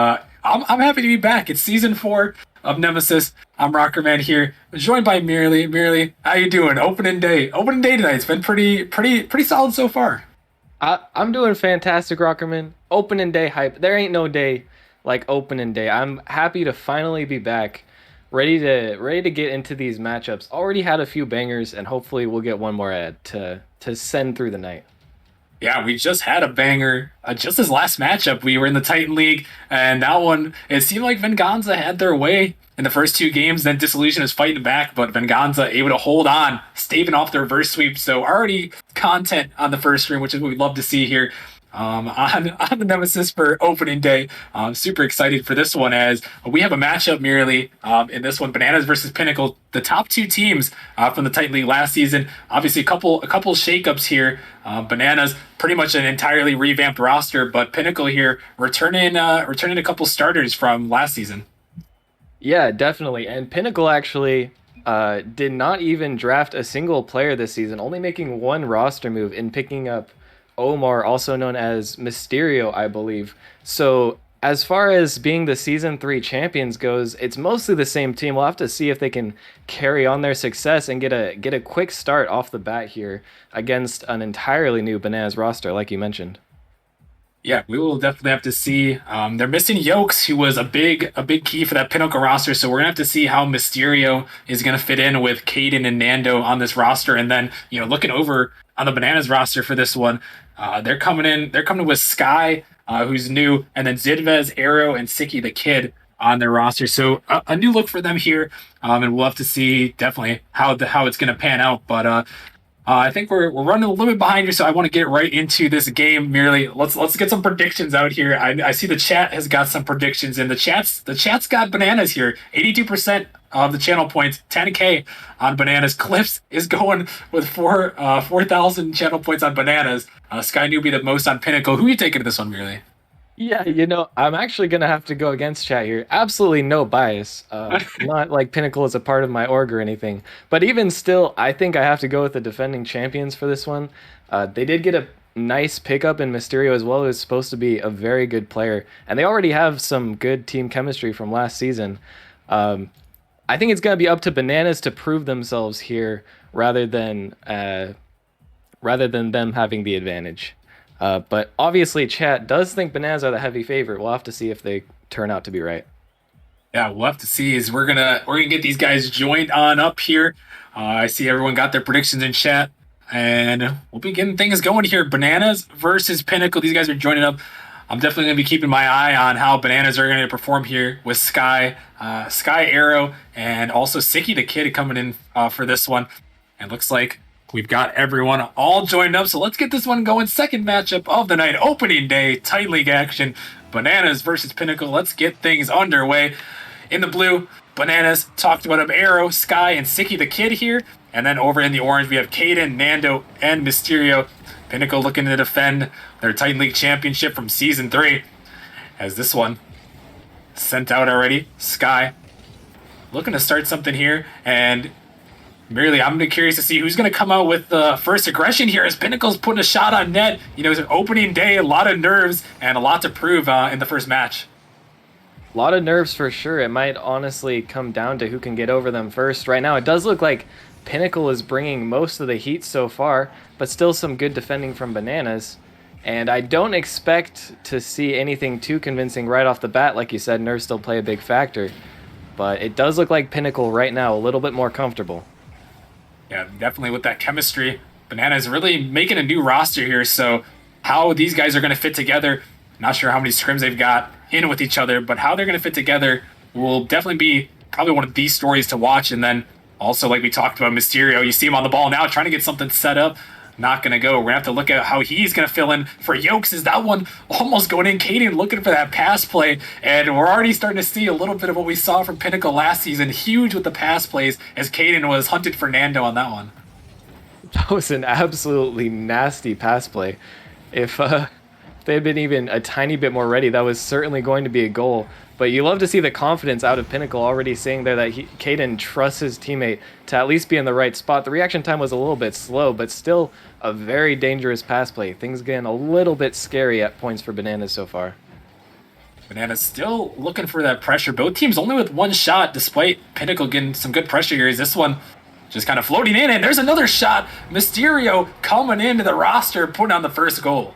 I'm happy to be back. It's season 4 of Nemesis. I'm Rockerman here, joined by Merely. Merely, how you doing? Opening day. Opening day tonight. It's been pretty solid so far. I'm doing fantastic, Rockerman. Opening day hype. There ain't no day like opening day. I'm happy to finally be back, ready to get into these matchups. Already had a few bangers, and hopefully we'll get one more ad to send through the night. Yeah, we just had a banger. Just this last matchup, we were in the Titan League, and that one, it seemed like Venganza had their way in the first two games. Then Disillusion is fighting back, but Venganza able to hold on, staving off the reverse sweep. So already content on the first stream, which is what we'd love to see here on the Nemesis for opening day. I'm super excited for this one as we have a matchup merely in this one, Bananas versus Pinnacle, the top two teams from the Titan League last season. Obviously, a couple shakeups here. Bananas pretty much an entirely revamped roster, but Pinnacle here returning a couple starters from last season. Yeah, definitely. And Pinnacle actually did not even draft a single player this season, only making one roster move in picking up Omar, also known as Mysterio, I believe. So as far as being the season 3 champions goes, it's mostly the same team. We'll have to see if they can carry on their success and get a quick start off the bat here against an entirely new Bananas roster, like you mentioned. Yeah, we will definitely have to see. They're missing Yokes, who was a big key for that Pinnacle roster. So we're gonna have to see how Mysterio is gonna fit in with Caden and Nando on this roster. And then looking over on the Bananas roster for this one, they're coming in. They're coming with Sky, who's new, and then Zidvez, Arrow, and Siki the Kid on their roster. So a new look for them here, and we'll have to see definitely how it's gonna pan out. But I think we're running a little bit behind here, so I want to get right into this game. Merely, let's get some predictions out here. I see the chat has got some predictions, and the chat's got Bananas here. 82% of the channel points, 10K on Bananas. Clips is going with 4,000 channel points on Bananas. Sky Newbie the most on Pinnacle. Who are you taking to this one, Merely? Yeah, I'm actually gonna have to go against chat here. Absolutely no bias. Not like Pinnacle is a part of my org or anything. But even still, I think I have to go with the defending champions for this one. They did get a nice pickup in Mysterio as well, who's supposed to be a very good player. And they already have some good team chemistry from last season. I think it's gonna be up to Bananas to prove themselves here rather than them having the advantage. But obviously, chat does think Bananas are the heavy favorite. We'll have to see if they turn out to be right. Yeah, we'll have to see. Is we're gonna get these guys joined on up here. I see everyone got their predictions in chat, and we'll be getting things going here. Bananas versus Pinnacle. These guys are joining up. I'm definitely gonna be keeping my eye on how Bananas are gonna perform here with Sky Arrow, and also Siki the Kid coming in for this one. And looks like we've got everyone all joined up, so let's get this one going. Second matchup of the night, opening day, Titan League action. Bananas versus Pinnacle. Let's get things underway. In the blue, Bananas talked about him, Arrow, Sky, and Siki the Kid here. And then over in the orange, we have Caden, Nando, and Mysterio. Pinnacle looking to defend their Titan League championship from Season 3. As this one sent out already, Sky looking to start something here. And merely, I'm curious to see who's going to come out with the first aggression here as Pinnacle's putting a shot on net. It's an opening day, a lot of nerves, and a lot to prove in the first match. A lot of nerves for sure. It might honestly come down to who can get over them first. Right now, it does look like Pinnacle is bringing most of the heat so far, but still some good defending from Bananas. And I don't expect to see anything too convincing right off the bat. Like you said, nerves still play a big factor. But it does look like Pinnacle right now a little bit more comfortable. Yeah, definitely with that chemistry. Bananas really making a new roster here, so how these guys are going to fit together, not sure how many scrims they've got in with each other, but how they're going to fit together will definitely be probably one of these stories to watch. And then also, like we talked about, Mysterio, you see him on the ball now trying to get something set up. Not going to go. We're going to have to look at how he's going to fill in for Yokes. Is that one almost going in? Caden looking for that pass play. And we're already starting to see a little bit of what we saw from Pinnacle last season. Huge with the pass plays as Caden was hunted for Nando on that one. That was an absolutely nasty pass play. If they had been even a tiny bit more ready, that was certainly going to be a goal. But you love to see the confidence out of Pinnacle already saying there that Caden trusts his teammate to at least be in the right spot. The reaction time was a little bit slow, but still a very dangerous pass play. Things getting a little bit scary at points for Bananas so far. Bananas still looking for that pressure. Both teams only with one shot, despite Pinnacle getting some good pressure here. Is this one just kind of floating in, and there's another shot. Mysterio coming into the roster, putting on the first goal.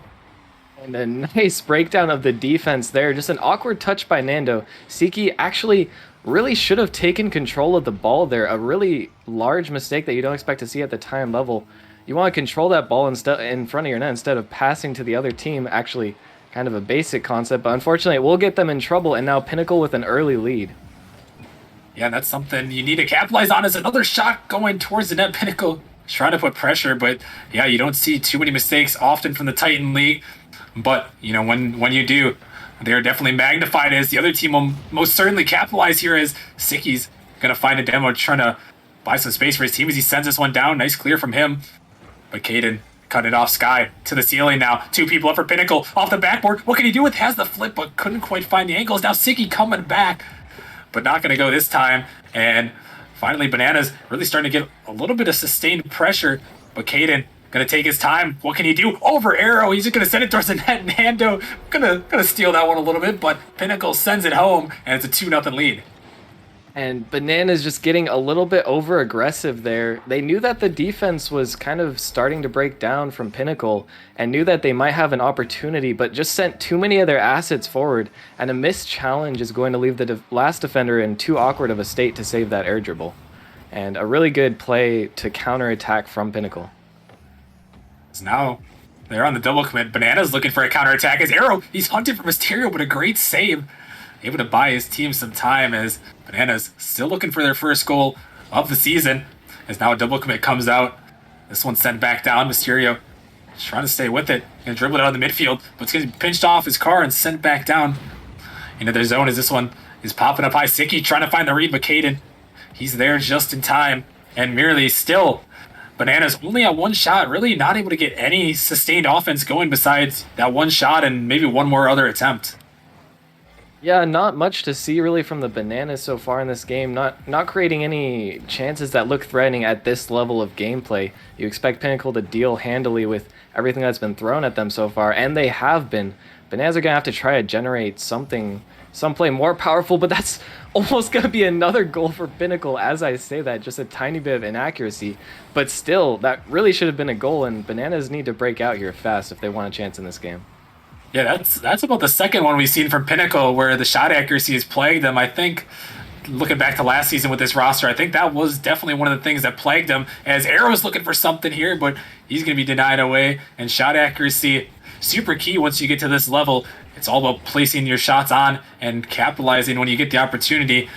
And a nice breakdown of the defense there. Just an awkward touch by Nando. Siki actually really should have taken control of the ball there. A really large mistake that you don't expect to see at the time level. You want to control that ball in front of your net instead of passing to the other team. Actually, kind of a basic concept, but unfortunately it will get them in trouble, and now Pinnacle with an early lead. Yeah, that's something you need to capitalize on. Is another shot going towards the net. Pinnacle trying to put pressure, but yeah, you don't see too many mistakes often from the Titan League. But, you know, when you do, they're definitely magnified, as the other team will most certainly capitalize here, as Siki's going to find a demo trying to buy some space for his team as he sends this one down. Nice clear from him. But Caden cutting it off Sky to the ceiling now. Two people up for Pinnacle off the backboard. What can he do with? Has the flip, but couldn't quite find the angles. Now Siki coming back, but not going to go this time. And finally, Bananas really starting to get a little bit of sustained pressure, but Caden gonna take his time. What can he do? Over arrow. He's just gonna send it towards the net. Nando gonna steal that one a little bit, but Pinnacle sends it home, and it's a 2-0 lead. And Bananas just getting a little bit over aggressive there. They knew that the defense was kind of starting to break down from Pinnacle and knew that they might have an opportunity, but just sent too many of their assets forward. And a missed challenge is going to leave the last defender in too awkward of a state to save that air dribble. And a really good play to counterattack from Pinnacle. So now they're on the double commit. Bananas looking for a counterattack. As Arrow, he's hunting for Mysterio, but a great save. Able to buy his team some time, as Bananas still looking for their first goal of the season. As now a double commit comes out. This one's sent back down. Mysterio just trying to stay with it. Gonna dribble it out of the midfield, but it's gonna be pinched off his car and sent back down into their zone, as this one is popping up high. Siki trying to find the read, but Caden, he's there just in time. And merely still, Bananas only at one shot, really not able to get any sustained offense going besides that one shot and maybe one more other attempt. Yeah, not much to see really from the Bananas so far in this game. Not creating any chances that look threatening at this level of gameplay. You expect Pinnacle to deal handily with everything that's been thrown at them so far, and they have been. Bananas are going to have to try to generate some play more powerful, but that's almost going to be another goal for Pinnacle as I say that. Just a tiny bit of inaccuracy. But still, that really should have been a goal, and Bananas need to break out here fast if they want a chance in this game. Yeah, that's about the second one we've seen from Pinnacle where the shot accuracy has plagued them. I think, looking back to last season with this roster, I think that was definitely one of the things that plagued them, as Arrow's looking for something here, but he's going to be denied away. And shot accuracy, super key once you get to this level. It's all about placing your shots on and capitalizing when you get the opportunity.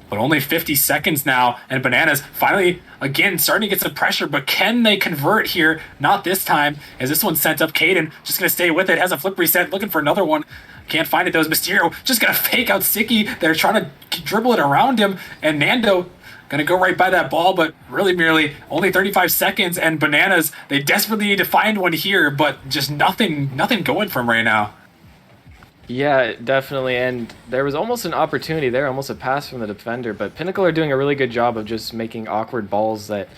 But only 50 seconds now, and Bananas finally, again, starting to get some pressure, but can they convert here? Not this time, as this one's sent up. Caden just going to stay with it, has a flip reset, looking for another one. Can't find it, though. Mysterio just going to fake out Siki. They're trying to dribble it around him, and Nando going to go right by that ball, but really merely only 35 seconds, and Bananas, they desperately need to find one here, but just nothing going from right now. Yeah, definitely, and there was almost an opportunity there, almost a pass from the defender, but Pinnacle are doing a really good job of just making awkward balls that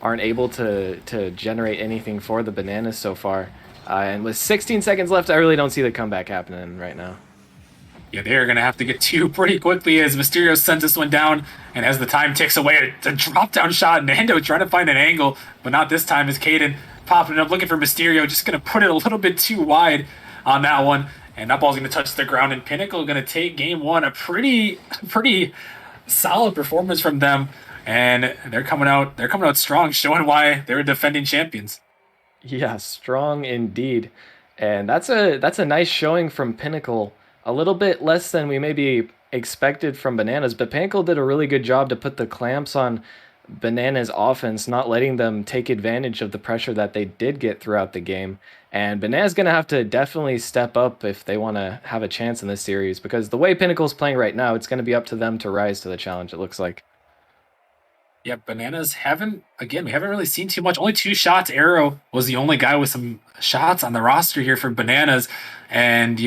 aren't able to generate anything for the Bananas so far. And with 16 seconds left, I really don't see the comeback happening right now. Yeah, they're going to have to get two pretty quickly, as Mysterio sends this one down, and as the time ticks away, it's a drop-down shot. Nando trying to find an angle, but not this time, as Caden popping it up, looking for Mysterio, just going to put it a little bit too wide on that one. And that ball's going to touch the ground, and Pinnacle going to take game one. A pretty solid performance from them, and they're coming out strong, showing why they're defending champions. Yeah, strong indeed. And that's a nice showing from Pinnacle. A little bit less than we maybe expected from Bananas, but Pinnacle did a really good job to put the clamps on Bananas' offense, not letting them take advantage of the pressure that they did get throughout the game. And Bananas going to have to definitely step up if they want to have a chance in this series, because the way Pinnacle's playing right now, it's going to be up to them to rise to the challenge, it looks like. Yeah, Bananas we haven't really seen too much. Only 2 shots. Arrow was the only guy with some shots on the roster here for Bananas. And,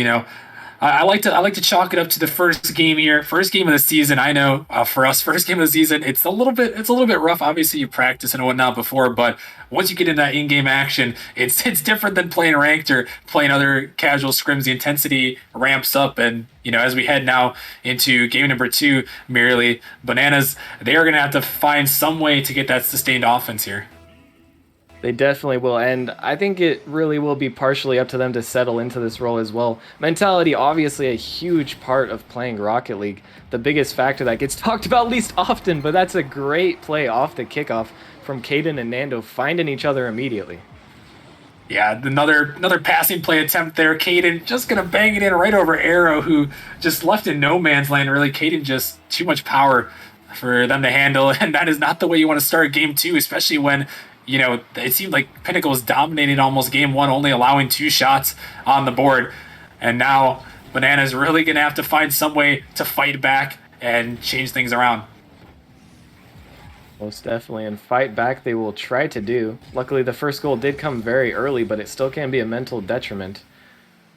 I like to chalk it up to the first game here, first game of the season. I know for us, first game of the season, it's a little bit rough. Obviously, you practice and whatnot before, but once you get into that in-game action, it's different than playing ranked or playing other casual scrims. The intensity ramps up, and as we head now into game number 2, merely Bananas, they are going to have to find some way to get that sustained offense here. They definitely will, and I think it really will be partially up to them to settle into this role as well. Mentality, obviously a huge part of playing Rocket League. The biggest factor that gets talked about least often, but that's a great play off the kickoff from Caden and Nando finding each other immediately. Yeah, another passing play attempt there. Caden just going to bang it in right over Arrow, who just left in no man's land, really. Caden just too much power for them to handle, and that is not the way you want to start game 2, especially when it seemed like Pinnacle was dominating almost game 1, only allowing 2 shots on the board. And now Banana's really going to have to find some way to fight back and change things around. Most definitely, and fight back they will try to do. Luckily, the first goal did come very early, but it still can be a mental detriment.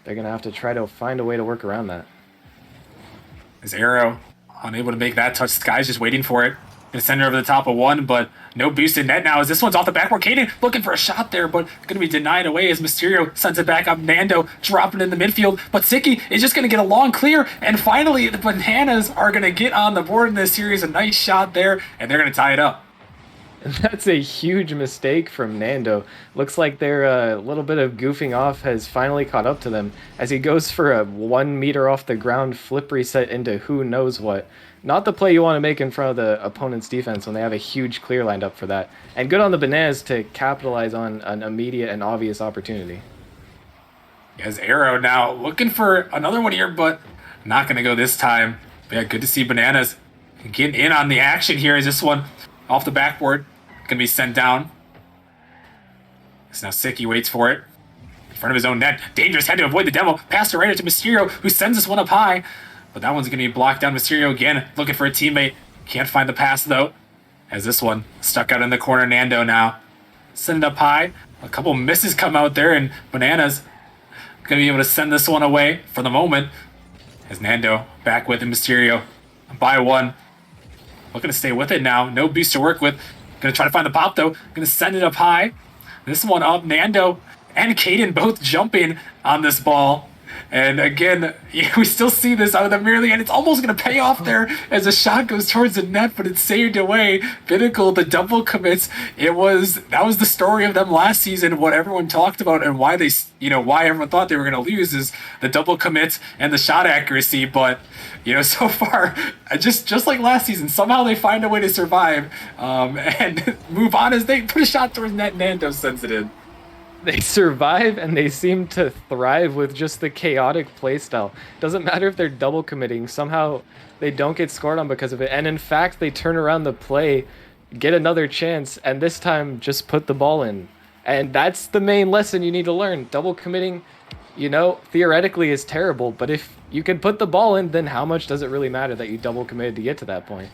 They're going to have to try to find a way to work around that. As Arrow unable to make that touch, Sky's just waiting for it. Gonna send her over the top of one, but no boosted net now as this one's off the backboard. Caden looking for a shot there, but gonna be denied away as Mysterio sends it back up. Nando dropping in the midfield, but Siki is just gonna get a long clear, and finally the Bananas are gonna get on the board in this series. A nice shot there, and they're gonna tie it up. That's a huge mistake from Nando. Looks like their little bit of goofing off has finally caught up to them as he goes for a 1 meter off the ground flip reset into who knows what. Not the play you want to make in front of the opponent's defense when they have a huge clear lined up for that. And good on the Bananas to capitalize on an immediate and obvious opportunity. As Arrow now looking for another one here, but not going to go this time. But yeah, good to see Bananas getting in on the action here as this one off the backboard. Going to be sent down. So now Siki waits for it. In front of his own net. Dangerous, had to avoid the demo. Pass it right to Mysterio, who sends this one up high. But that one's going to be blocked down. Mysterio again, looking for a teammate. Can't find the pass, though. As this one stuck out in the corner. Nando now. Send it up high. A couple misses come out there, and Bananas going to be able to send this one away for the moment. As Nando back with it. Mysterio by one. Looking to stay with it now. No boost to work with. Going to try to find the pop, though. Going to send it up high. This one up. Nando and Caden both jumping on this ball. And again, we still see this out of the Merely, and it's almost going to pay off there as a shot goes towards the net, but it's saved away. Pinnacle, the double commits. That was the story of them last season. What everyone talked about and why why everyone thought they were going to lose is the double commits and the shot accuracy. But so far, just like last season, somehow they find a way to survive and move on as they put a shot towards net. Nando sends it in. They survive and they seem to thrive with just the chaotic playstyle. Doesn't matter if they're double committing, somehow they don't get scored on because of it. And in fact, they turn around the play, get another chance, and this time just put the ball in. And that's the main lesson you need to learn. Double committing, theoretically is terrible, but if you can put the ball in, then how much does it really matter that you double committed to get to that point?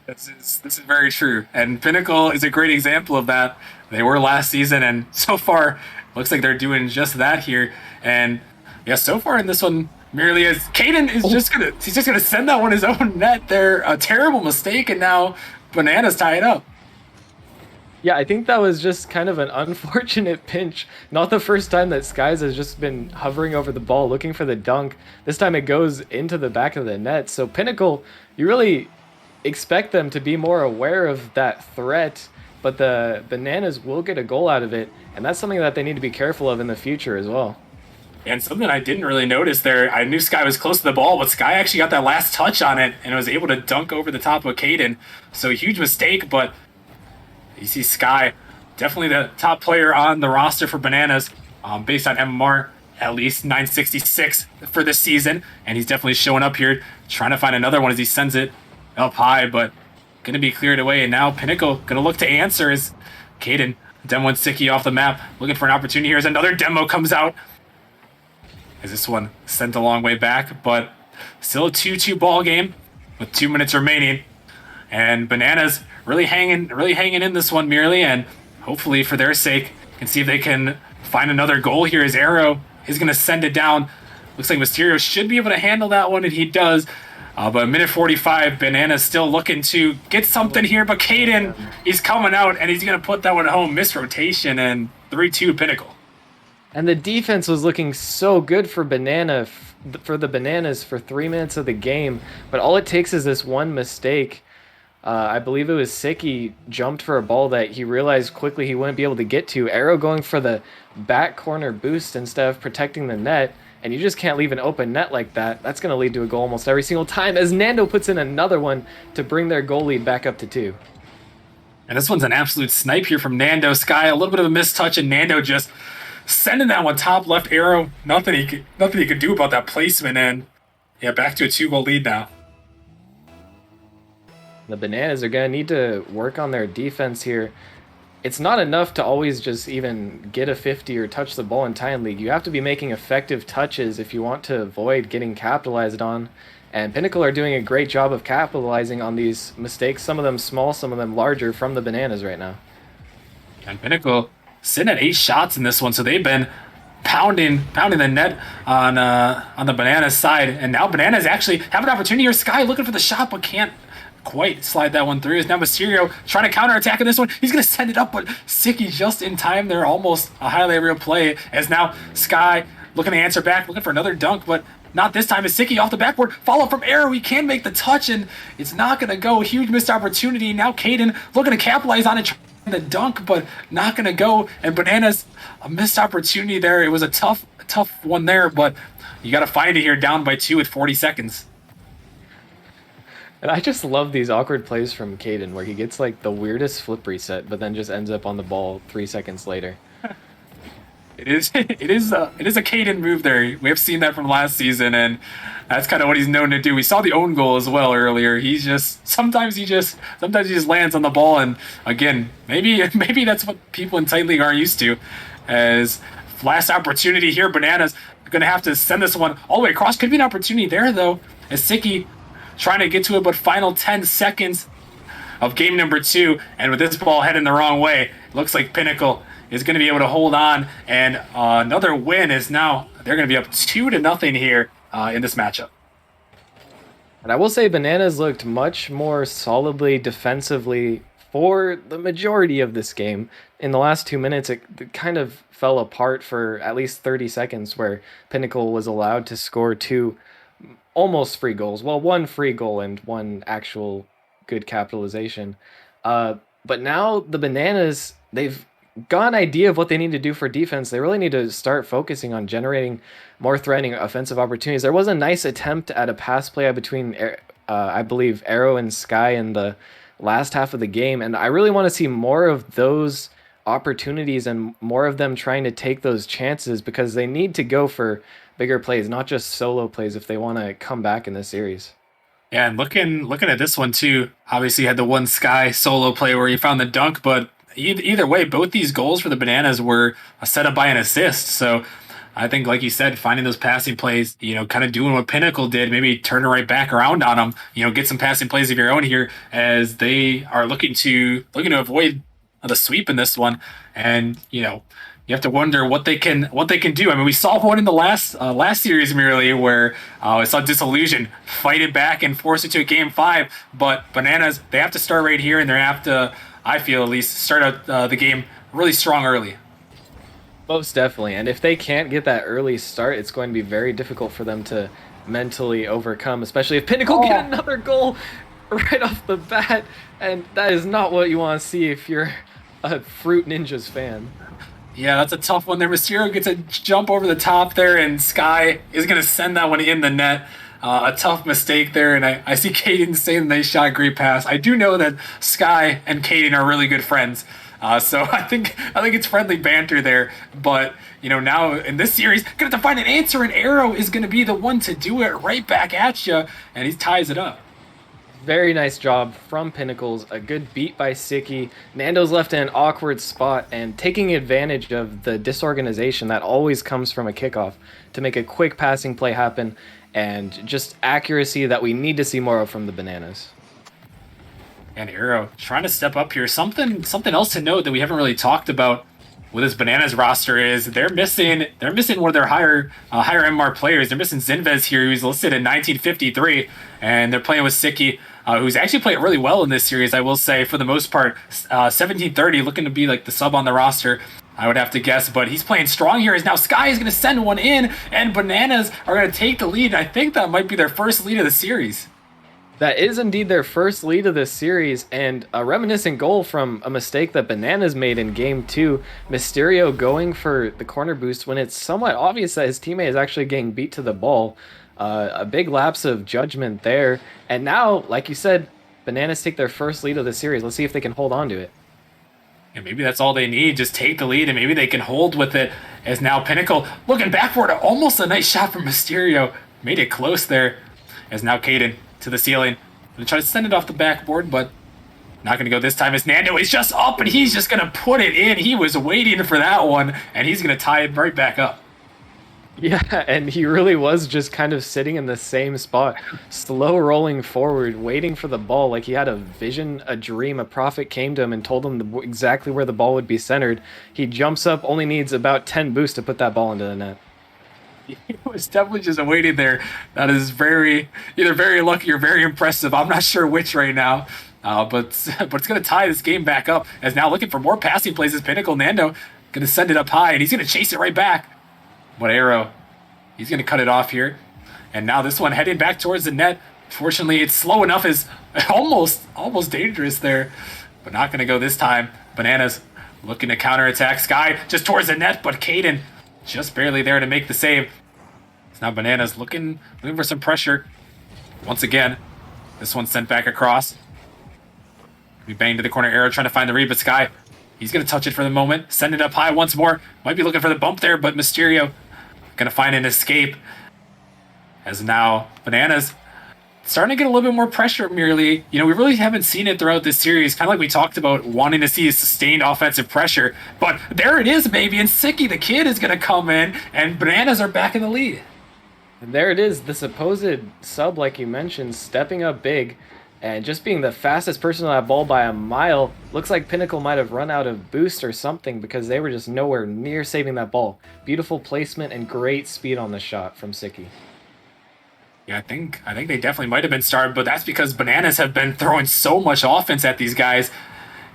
This is very true, and Pinnacle is a great example of that. They were last season, and so far, looks like they're doing just that here. And yeah, so far in this one, merely as Caden is just gonna send that one his own net there. A terrible mistake, and now Bananas tie it up. Yeah, I think that was just kind of an unfortunate pinch. Not the first time that Skies has just been hovering over the ball looking for the dunk. This time it goes into the back of the net. So Pinnacle, you really expect them to be more aware of that threat, but the Bananas will get a goal out of it, and that's something that they need to be careful of in the future as well. And something I didn't really notice there, I knew Sky was close to the ball, but Sky actually got that last touch on it and was able to dunk over the top of Caden. So a huge mistake, but you see Sky, definitely the top player on the roster for Bananas, based on MMR, at least 966 for this season, and he's definitely showing up here, trying to find another one as he sends it up high, but going to be cleared away. And now Pinnacle going to look to answer as Caden demoing Siki off the map, looking for an opportunity here as another demo comes out. As this one sent a long way back, but still a 2-2 ball game with 2 minutes remaining. And Bananas really hanging in this one merely, and hopefully for their sake can see if they can find another goal here as Arrow is going to send it down Looks like Mysterio should be able to handle that one, and he does. But minute 45, Banana's still looking to get something here, but Caden, he's coming out, and he's going to put that one home. Missed rotation, and 3-2 Pinnacle. And the defense was looking so good for for the Bananas for 3 minutes of the game, but all it takes is this one mistake. I believe it was Siki jumped for a ball that he realized quickly he wouldn't be able to get to. Arrow going for the back corner boost instead of protecting the net, and you just can't leave an open net like that. That's going to lead to a goal almost every single time, as Nando puts in another one to bring their goal lead back up to 2. And this one's an absolute snipe here from Nando. Sky, a little bit of a mistouch, and Nando just sending that one top left arrow. Nothing he could do about that placement, and yeah, back to a 2-goal lead now. The Bananas are going to need to work on their defense here. It's not enough to always just even get a 50 or touch the ball in Titan League. You have to be making effective touches if you want to avoid getting capitalized on. And Pinnacle are doing a great job of capitalizing on these mistakes, some of them small, some of them larger, from the Bananas right now. And Pinnacle sitting at 8 shots in this one, so they've been pounding the net on the Bananas side. And now Bananas actually have an opportunity here. Sky looking for the shot, but can't quite slide that one through. Is now Mysterio trying to counterattack in this one. He's going to send it up, but Siki just in time there. Almost a highlight reel play, as now Sky looking to answer back, looking for another dunk, but not this time. Is Siki off the backboard. Follow from Arrow. He can make the touch, and it's not going to go. Huge missed opportunity. Now Caden looking to capitalize on it, the dunk, but not going to go. And Bananas, a missed opportunity there. It was a tough one there, but you got to find it here, down by 2 with 40 seconds. And I just love these awkward plays from Caden, where he gets like the weirdest flip reset, but then just ends up on the ball 3 seconds later. It is a Caden move there. We have seen that from last season, and that's kind of what he's known to do. We saw the own goal as well earlier. Sometimes he just lands on the ball, and again, maybe that's what people in Titan League aren't used to. As last opportunity here, Bananas going to have to send this one all the way across. Could be an opportunity there though, as Siki trying to get to it, but final 10 seconds of game number 2, and with this ball heading the wrong way, looks like Pinnacle is going to be able to hold on, and another win is now, they're going to be up 2-0 here in this matchup. And I will say Bananas looked much more solidly defensively for the majority of this game. In the last 2 minutes, it kind of fell apart for at least 30 seconds, where Pinnacle was allowed to score 2 almost free goals. Well, 1 free goal and 1 actual good capitalization. But now the Bananas, they've got an idea of what they need to do for defense. They really need to start focusing on generating more threatening offensive opportunities. There was a nice attempt at a pass play between, I believe, Arrow and Sky in the last half of the game, and I really want to see more of those opportunities and more of them trying to take those chances, because they need to go for bigger plays, not just solo plays, if they want to come back in this series. Yeah, and looking at this one too, obviously you had the one Sky solo play where he found the dunk, but either way, both these goals for the Bananas were set up by an assist. So I think, like you said, finding those passing plays, kind of doing what Pinnacle did, maybe turning right back around on them, get some passing plays of your own here, as they are looking to avoid the sweep in this one. And you have to wonder what they can do. I mean, we saw one in the last series merely, where I saw Disillusion fight it back and force it to a game 5. But Bananas, they have to start right here, and they have to, I feel at least, start out the game really strong early. Most definitely. And if they can't get that early start, it's going to be very difficult for them to mentally overcome, especially if Pinnacle get another goal right off the bat. And that is not what you want to see if you're a Fruit Ninjas fan. Yeah, that's a tough one there. Mysterio gets a jump over the top there, and Sky is going to send that one in the net. A tough mistake there, and I see Caden saying they shot a great pass. I do know that Sky and Caden are really good friends, so I think it's friendly banter there. But now in this series, gonna have to find an answer, and Arrow is going to be the one to do it right back at you, and he ties it up. Very nice job from Pinnacles. A good beat by Siki. Nando's left in an awkward spot and taking advantage of the disorganization that always comes from a kickoff to make a quick passing play happen, and just accuracy that we need to see more of from the Bananas. And Arrow trying to step up here. Something else to note that we haven't really talked about with this Bananas roster is they're missing one of their higher MR players. They're missing Zinvez here, who's listed in 1953, and they're playing with Siki, who's actually played really well in this series, I will say, for the most part. 1730, looking to be like the sub on the roster, I would have to guess, but he's playing strong here. As now Sky is going to send one in, and Bananas are going to take the lead. I think that might be their first lead of the series. That is indeed their first lead of this series, and a reminiscent goal from a mistake that Bananas made in Game 2. Mysterio going for the corner boost when it's somewhat obvious that his teammate is actually getting beat to the ball. A big lapse of judgment there. And now, like you said, Bananas take their first lead of the series. Let's see if they can hold on to it. And maybe that's all they need. Just take the lead, and maybe they can hold with it. As now Pinnacle looking back for it. Almost a nice shot from Mysterio. Made it close there. As now Caden to the ceiling. Gonna try to send it off the backboard, but not gonna go this time. As Nando is just up, and he's just gonna put it in. He was waiting for that one, and he's gonna tie it right back up. Yeah, and he really was just kind of sitting in the same spot, slow rolling forward, waiting for the ball, like he had a vision, a dream. A prophet came to him and told him exactly where the ball would be centered. He jumps up, only needs about 10 boosts to put that ball into the net. He was definitely just waiting there. That is either very lucky or very impressive. I'm not sure which right now. But it's going to tie this game back up. As now looking for more passing plays as Pinnacle. Nando going to send it up high, and he's going to chase it right back. But Arrow, he's going to cut it off here. And now this one heading back towards the net. Fortunately, it's slow enough. Is almost dangerous there. But not going to go this time. Bananas looking to counterattack. Sky just towards the net, but Caden just barely there to make the save. It's now Bananas looking for some pressure. Once again, this one sent back across. We bang to the corner. Arrow trying to find the read, but Sky, he's going to touch it for the moment. Send it up high once more. Might be looking for the bump there, but Mysterio going to find an escape. As now Bananas starting to get a little bit more pressure, merely. We really haven't seen it throughout this series, kind of like we talked about, wanting to see a sustained offensive pressure. But there it is, baby, and Siki, the kid, is going to come in, and Bananas are back in the lead. And there it is, the supposed sub, like you mentioned, stepping up big and just being the fastest person on that ball by a mile. Looks like Pinnacle might have run out of boost or something, because they were just nowhere near saving that ball. Beautiful placement and great speed on the shot from Siki. Yeah, I think they definitely might have been started, but that's because Bananas have been throwing so much offense at these guys.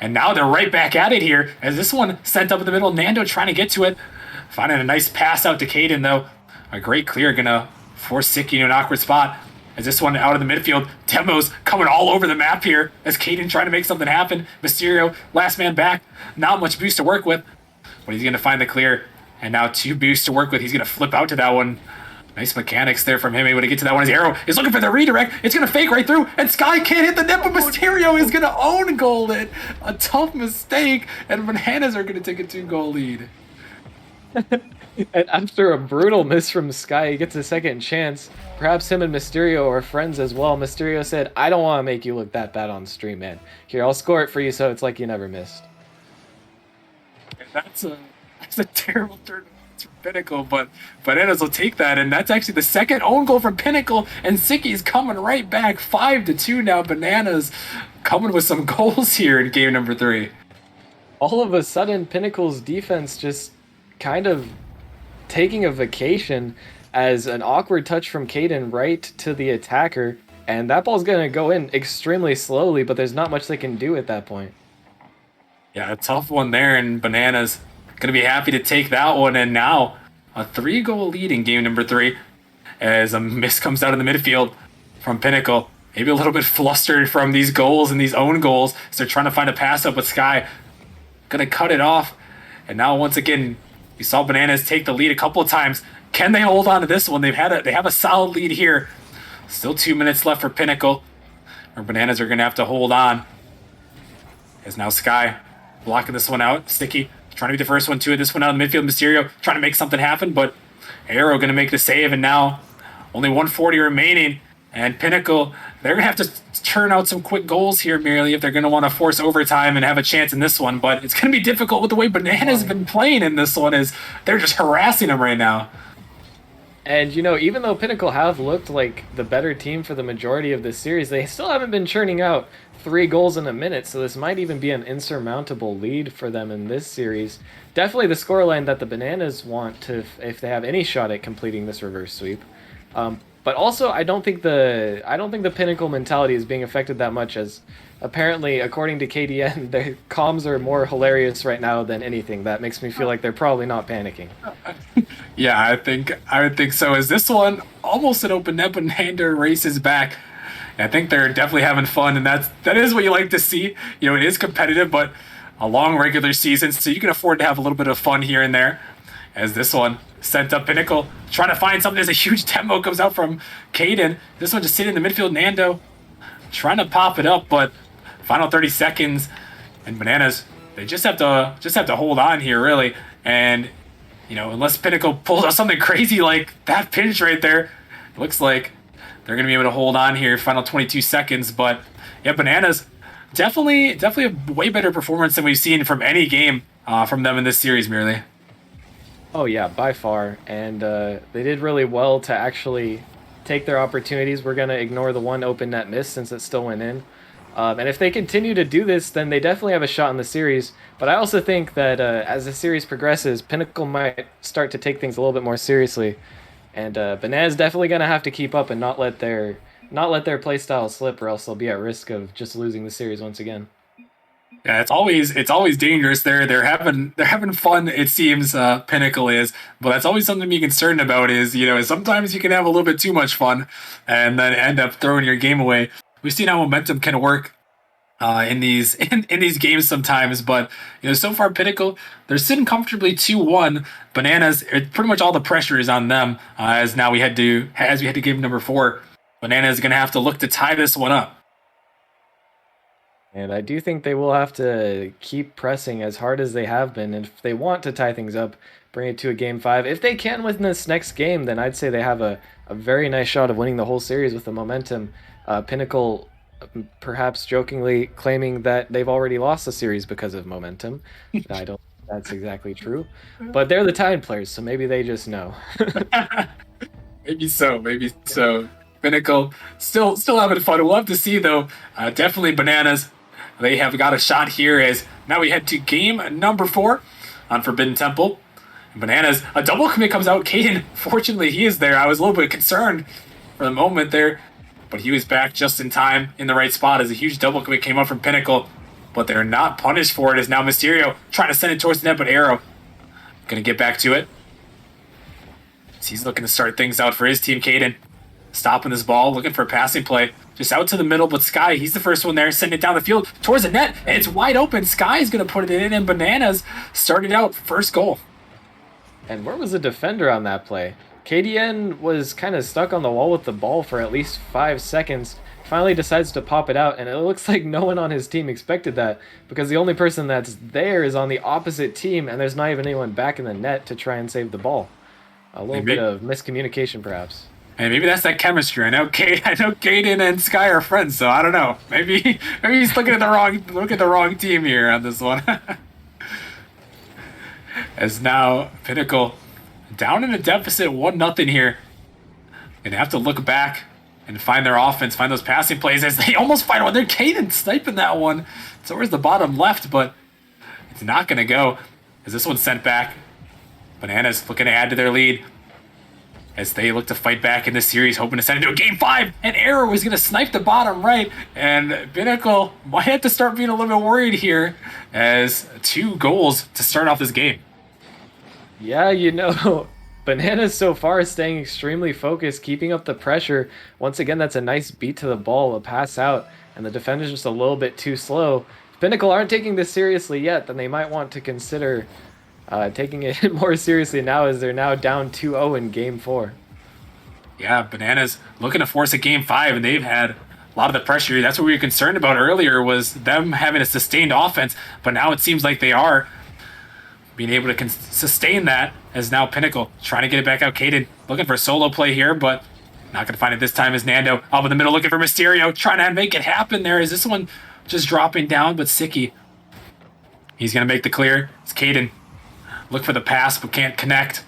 And now they're right back at it here, as this one sent up in the middle. Nando trying to get to it. Finding a nice pass out to Caden, though. A great clear, gonna force Siki into an awkward spot. As this one out of the midfield, Demo's coming all over the map here, as Caden trying to make something happen. Mysterio, last man back. Not much boost to work with, but he's gonna find the clear. And now 2 boosts to work with. He's gonna flip out to that one. Nice mechanics there from him, able to get to that one. His Arrow is looking for the redirect. It's going to fake right through, and Sky can't hit the net, but Mysterio is going to own goal it. A tough mistake, and Bananas are going to take a 2-goal lead. And after a brutal miss from Sky, he gets a second chance. Perhaps him and Mysterio are friends as well. Mysterio said, "I don't want to make you look that bad on stream, man. Here, I'll score it for you so it's like you never missed." And that's a terrible turn for Pinnacle, but Bananas will take that, and that's actually the second own goal from Pinnacle, and Siki's coming right back. 5-2 now. Bananas coming with some goals here in game number 3. All of a sudden, Pinnacle's defense just kind of taking a vacation, as an awkward touch from Caden right to the attacker, and that ball's going to go in extremely slowly, but there's not much they can do at that point. Yeah, a tough one there, and Bananas going to be happy to take that one, and now a 3-goal lead in game number 3, as a miss comes out of the midfield from Pinnacle. Maybe a little bit flustered from these goals and these own goals, so they're trying to find a pass up with Sky. Going to cut it off, and now once again, we saw Bananas take the lead a couple of times. Can they hold on to this one? They have a solid lead here. Still 2 minutes left for Pinnacle, or Bananas are going to have to hold on. As now Sky blocking this one out. Sticky trying to be the first one to it. This one out of the midfield. Mysterio trying to make something happen, but Arrow going to make the save, and now only 140 remaining. And Pinnacle, they're going to have to turn out some quick goals here, merely, if they're going to want to force overtime and have a chance in this one. But it's going to be difficult with the way Bananas have been playing in this one, as they're just harassing them right now. And you know, even though Pinnacle have looked like the better team for the majority of this series, they still haven't been churning out 3 goals in a minute. So this might even be an insurmountable lead for them in this series. Definitely the scoreline that the Bananas want to, if they have any shot at completing this reverse sweep. But also, I don't think the Pinnacle mentality is being affected that much, as apparently, according to KDN, their comms are more hilarious right now than anything. That makes me feel like they're probably not panicking. Yeah, I would think so. Is this one almost an open net, but Nander races back? I think they're definitely having fun, and that is what you like to see. You know, it is competitive, but a long regular season, so you can afford to have a little bit of fun here and there. As this one sent up Pinnacle, trying to find something. As a huge tempo comes out from Caden. This one just sitting in the midfield. Nando trying to pop it up, but final 30 seconds, and Bananas, they just have to hold on here, really. And you know, unless Pinnacle pulls out something crazy like that pinch right there, it looks like they're going to be able to hold on here. Final 22 seconds, but yeah, Bananas definitely a way better performance than we've seen from any game from them in this series, merely. Oh yeah, by far, and they did really well to actually take their opportunities. We're gonna ignore the one open net miss since it still went in, and if they continue to do this, then they definitely have a shot in the series. But I also think that as the series progresses, Pinnacle might start to take things a little bit more seriously, and Banana's definitely gonna have to keep up and not let their play style slip, or else they'll be at risk of just losing the series once again. Yeah, it's always dangerous. They're having fun. It seems Pinnacle is, but that's always something to be concerned about. Is sometimes you can have a little bit too much fun, and then end up throwing your game away. We've seen how momentum can work in these in these games sometimes, but so far Pinnacle, they're sitting comfortably 2-1. Bananas, pretty much all the pressure is on them as we had to game number 4. Bananas is going to have to look to tie this one up. And I do think they will have to keep pressing as hard as they have been. And if they want to tie things up, bring it to a game 5. If they can win this next game, then I'd say they have a very nice shot of winning the whole series with the momentum. Pinnacle, perhaps jokingly, claiming that they've already lost the series because of momentum. I don't think that's exactly true. But they're the Tide players, so maybe they just know. Maybe so. Maybe so. Pinnacle still having fun. We'll have to see though. Definitely Bananas. They have got a shot here as now we head to game number 4 on Forbidden Temple. And Bananas, a double commit comes out. Caden, fortunately, he is there. I was a little bit concerned for the moment there, but he was back just in time in the right spot as a huge double commit came up from Pinnacle. But they're not punished for it as now Mysterio trying to send it towards the net, but Arrow going to get back to it. So he's looking to start things out for his team. Caden stopping this ball, looking for a passing play. Just out to the middle, but Sky, he's the first one there, sending it down the field towards the net, and it's wide open. Sky's going to put it in, and Bananas started out first goal. And where was the defender on that play? KDN was kind of stuck on the wall with the ball for at least 5 seconds. Finally decides to pop it out, and it looks like no one on his team expected that, because the only person that's there is on the opposite team, and there's not even anyone back in the net to try and save the ball. A little bit of miscommunication, perhaps. And maybe that's that chemistry. I know Caden and Sky are friends, so I don't know. Maybe he's looking at the wrong team here on this one. As now Pinnacle down in a deficit 1-0 here. Gonna have to look back and find their offense, find those passing plays as they almost find one. They're Caden sniping that one. So where's the bottom left, but it's not gonna go as this one's sent back. Bananas looking to add to their lead as they look to fight back in this series, hoping to send it to a game 5. And Arrow is going to snipe the bottom right, and Pinnacle might have to start being a little bit worried here as 2 goals to start off this game. Yeah, Bananas so far is staying extremely focused, keeping up the pressure. Once again, that's a nice beat to the ball, a pass out, and the defender's just a little bit too slow. If Pinnacle aren't taking this seriously yet, then they might want to consider taking it more seriously now, as they're now down 2-0 in game 4. Yeah, Bananas looking to force a game 5, and they've had a lot of the pressure. That's what we were concerned about earlier, was them having a sustained offense, but now it seems like they are being able to sustain that, as now Pinnacle trying to get it back out. Caden looking for a solo play here, but not going to find it this time as Nando up in the middle looking for Mysterio, trying to make it happen there. Is this one just dropping down, but Sicky, he's going to make the clear. It's Caden. Look for the pass, but can't connect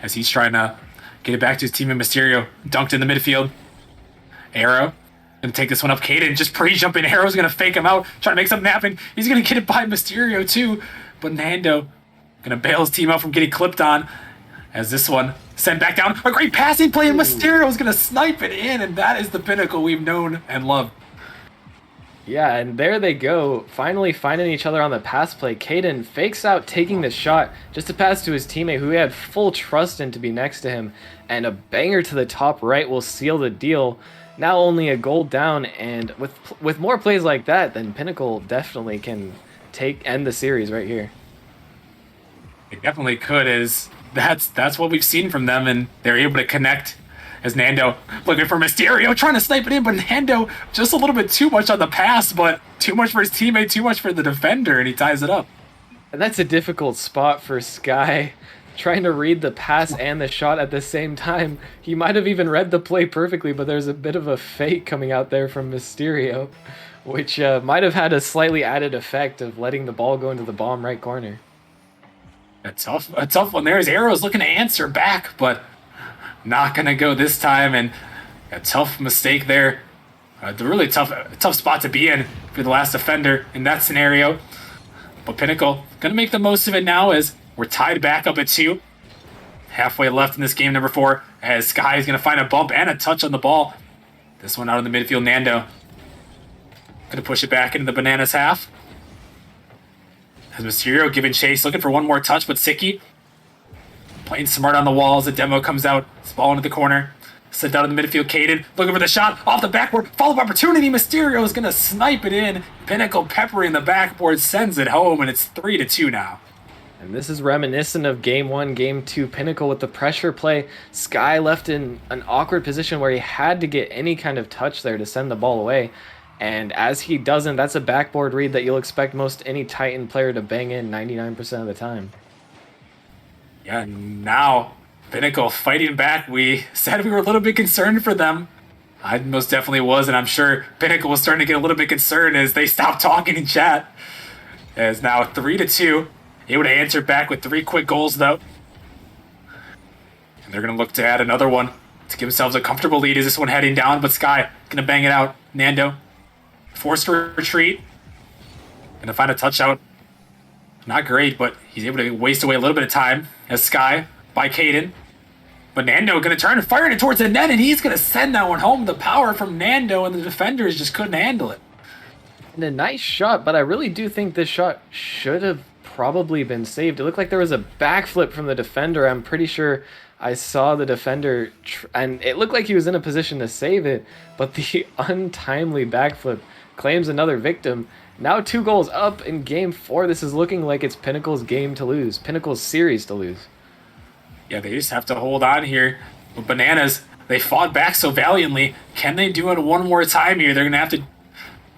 as he's trying to Get it back to his teammate Mysterio. Dunked in the midfield. Arrow. Gonna take this one up. Caden just pre-jumping. Arrow's gonna fake him out. Trying to make something happen. He's gonna get it by Mysterio too. But Nando gonna bail his team out from getting clipped on. As this one sent back down. A great passing play, and Mysterio's gonna snipe it in. And that is the Pinnacle we've known and loved. Yeah, and there they go, finally finding each other on the pass play. Caden fakes out taking the shot just to pass to his teammate who he had full trust in to be next to him, and a banger to the top right will seal the deal. Now only a goal down, and with more plays like that, then Pinnacle definitely can end the series right here. It definitely could, as that's what we've seen from them, and they're able to connect. As Nando looking for Mysterio, trying to snipe it in, but Nando just a little bit too much on the pass, but too much for his teammate, too much for the defender, and he ties it up. And that's a difficult spot for Sky, trying to read the pass and the shot at the same time. He might have even read the play perfectly, but there's a bit of a fake coming out there from Mysterio, which might have had a slightly added effect of letting the ball go into the bottom right corner. A tough one there. His Arrow's looking to answer back, but not gonna go this time, and a tough mistake there. The really tough spot to be in for the last defender in that scenario. But Pinnacle gonna make the most of it now as we're tied back up at 2. Halfway left in this game number 4, as Sky is gonna find a bump and a touch on the ball. This one out in the midfield, Nando gonna push it back into the Bananas half. As Mysterio giving chase, looking for one more touch, but Siki playing smart on the walls. The demo comes out. It's ball into the corner. Sent out in the midfield. Caden looking for the shot. Off the backboard. Follow-up opportunity. Mysterio is going to snipe it in. Pinnacle peppering the backboard. Sends it home. And it's 3-2 now. And this is reminiscent of Game 1, Game 2 Pinnacle with the pressure play. Sky left in an awkward position where he had to get any kind of touch there to send the ball away. And as he doesn't, that's a backboard read that you'll expect most any Titan player to bang in 99% of the time. Yeah, now Pinnacle fighting back. We said we were a little bit concerned for them. I most definitely was, and I'm sure Pinnacle was starting to get a little bit concerned as they stopped talking in chat. As now 3-2. Able to answer back with 3 quick goals, though. And they're going to look to add another one to give themselves a comfortable lead. Is this one heading down? But Sky going to bang it out. Nando forced to retreat. Going to find a touch out. Not great, but he's able to waste away a little bit of time as Sky by Caden. But Nando going to turn and fire it towards the net, and he's going to send that one home. The power from Nando, and the defenders just couldn't handle it. And a nice shot, but I really do think this shot should have probably been saved. It looked like there was a backflip from the defender. I'm pretty sure I saw the defender, and it looked like he was in a position to save it, but the untimely backflip claims another victim. Now 2 goals up in Game 4. This is looking like it's Pinnacle's game to lose. Pinnacle's series to lose. Yeah, they just have to hold on here. With Bananas, they fought back so valiantly. Can they do it one more time here? They're going to have to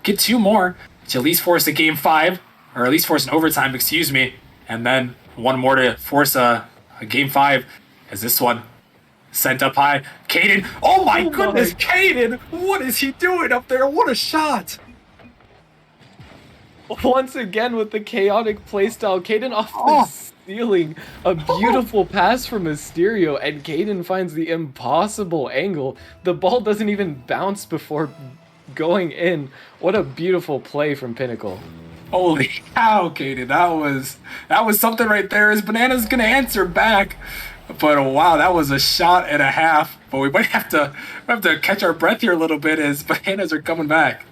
get 2 more to at least force a Game 5, or at least force an overtime, excuse me. And then 1 more to force a Game 5, as this one sent up high. Caden, oh my goodness, Caden! What is he doing up there? What a shot! Once again with the chaotic playstyle, Caden off the ceiling. A beautiful pass from Mysterio, and Caden finds the impossible angle. The ball doesn't even bounce before going in. What a beautiful play from Pinnacle. Holy cow, Caden. That was something right there. As Banana's gonna answer back. But wow, that was a shot and a half. But we might have to catch our breath here a little bit as Bananas are coming back.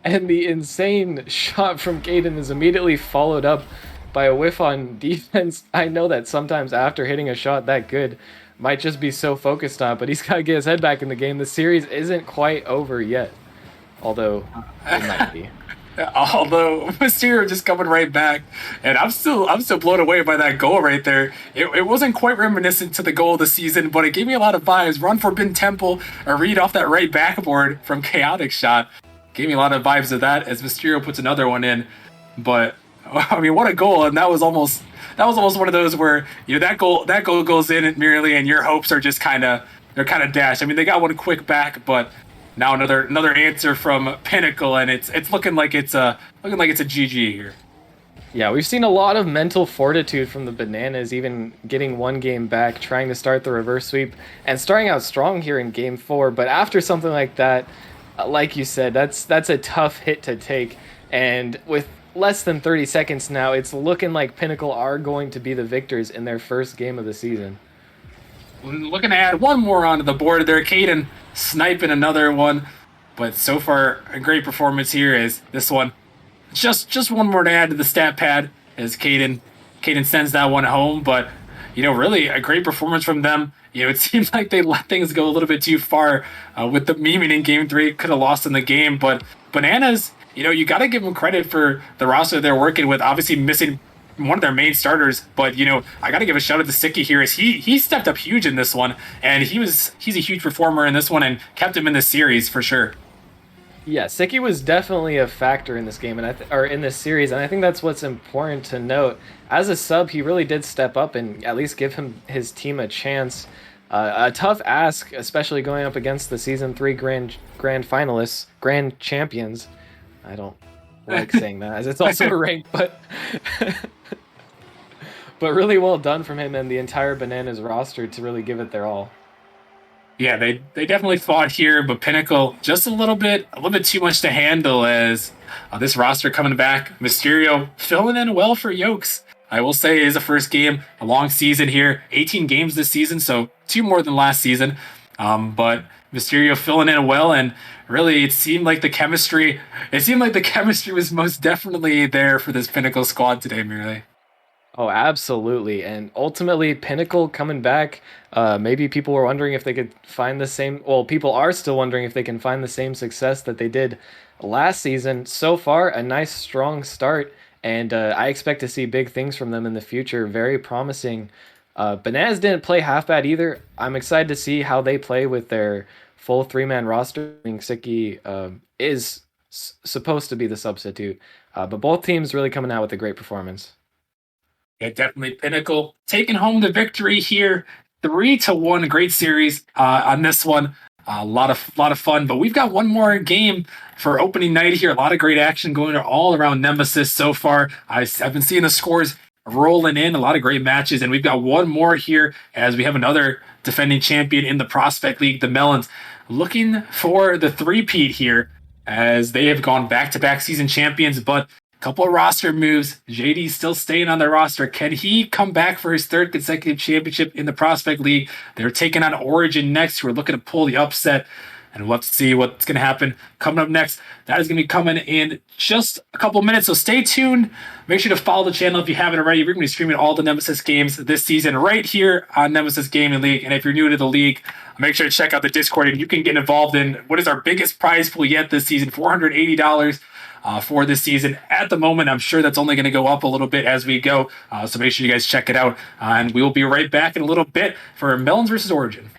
And the insane shot from Caden is immediately followed up by a whiff on defense. I know that sometimes after hitting a shot that good, might just be so focused on it, but he's got to get his head back in the game. The series isn't quite over yet, although it might be. Although Mysterio just coming right back, and I'm still blown away by that goal right there. It wasn't quite reminiscent to the goal of the season, but it gave me a lot of vibes. Run for Ben Temple, a read off that right backboard from Chaotic shot. Gave me a lot of vibes of that as Mysterio puts another one in. But I mean, what a goal! And that was almost one of those where that goal goes in merely, and your hopes are just kind of dashed. I mean, they got one quick back, but now another answer from Pinnacle, and it's looking like it's a GG here. Yeah, we've seen a lot of mental fortitude from the Bananas, even getting one game back, trying to start the reverse sweep, and starting out strong here in game 4. But after something like that, like you said, that's a tough hit to take. And with less than 30 seconds now, it's looking like Pinnacle are going to be the victors in their first game of the season. Looking to add one more onto the board there. Caden sniping another one. But so far, a great performance here is this one. Just one more to add to the stat pad as Caden sends that one home. But, really a great performance from them. It seems like they let things go a little bit too far with the memeing in Game 3. Could have lost in the game. But Bananas, you got to give them credit for the roster they're working with. Obviously missing one of their main starters, but I got to give a shout out to Sicky here as he stepped up huge in this one, and he's a huge performer in this one and kept him in the series for sure. Yeah, Sicky was definitely a factor in this game or in this series, and I think that's what's important to note. As a sub, he really did step up and at least give his team a chance. A tough ask, especially going up against the Season 3 grand finalists, grand champions. I don't like saying that, as it's also ranked, but but really well done from him and the entire Bananas roster to really give it their all. Yeah, they definitely fought here, but Pinnacle just a little bit too much to handle as this roster coming back. Mysterio filling in well for Yokes. I will say it is a first game, a long season here, 18 games this season, so 2 more than last season. But Mysterio filling in well, and really it seemed like the chemistry was most definitely there for this Pinnacle squad today, merely. Oh, absolutely. And ultimately, Pinnacle coming back, maybe people were wondering if they could find the same... Well, people are still wondering if they can find the same success that they did last season. So far, a nice, strong start, and I expect to see big things from them in the future. Very promising. Bananas didn't play half bad either. I'm excited to see how they play with their full 3-man roster. Sicky is supposed to be the substitute, but both teams really coming out with a great performance. Yeah, definitely Pinnacle taking home the victory here, 3-1. Great series on this one. A lot of fun, but we've got one more game for opening night here. A lot of great action going all around Nemesis so far. I've been seeing the scores rolling in, a lot of great matches, and we've got one more here as we have another defending champion in the Prospect League, the Melons, looking for the three-peat here as they have gone back-to-back season champions, but couple of roster moves. JD's still staying on the roster. Can he come back for his 3rd consecutive championship in the Prospect League? They're taking on Origin next, who are looking to pull the upset. And we'll have to see what's going to happen coming up next. That is going to be coming in just a couple minutes, so stay tuned. Make sure to follow the channel if you haven't already. We're going to be streaming all the Nemesis games this season right here on Nemesis Gaming League. And if you're new to the league, make sure to check out the Discord, and you can get involved in what is our biggest prize pool yet this season, $480. For this season. At the moment, I'm sure that's only going to go up a little bit as we go, so make sure you guys check it out, and we will be right back in a little bit for Melons versus Origin.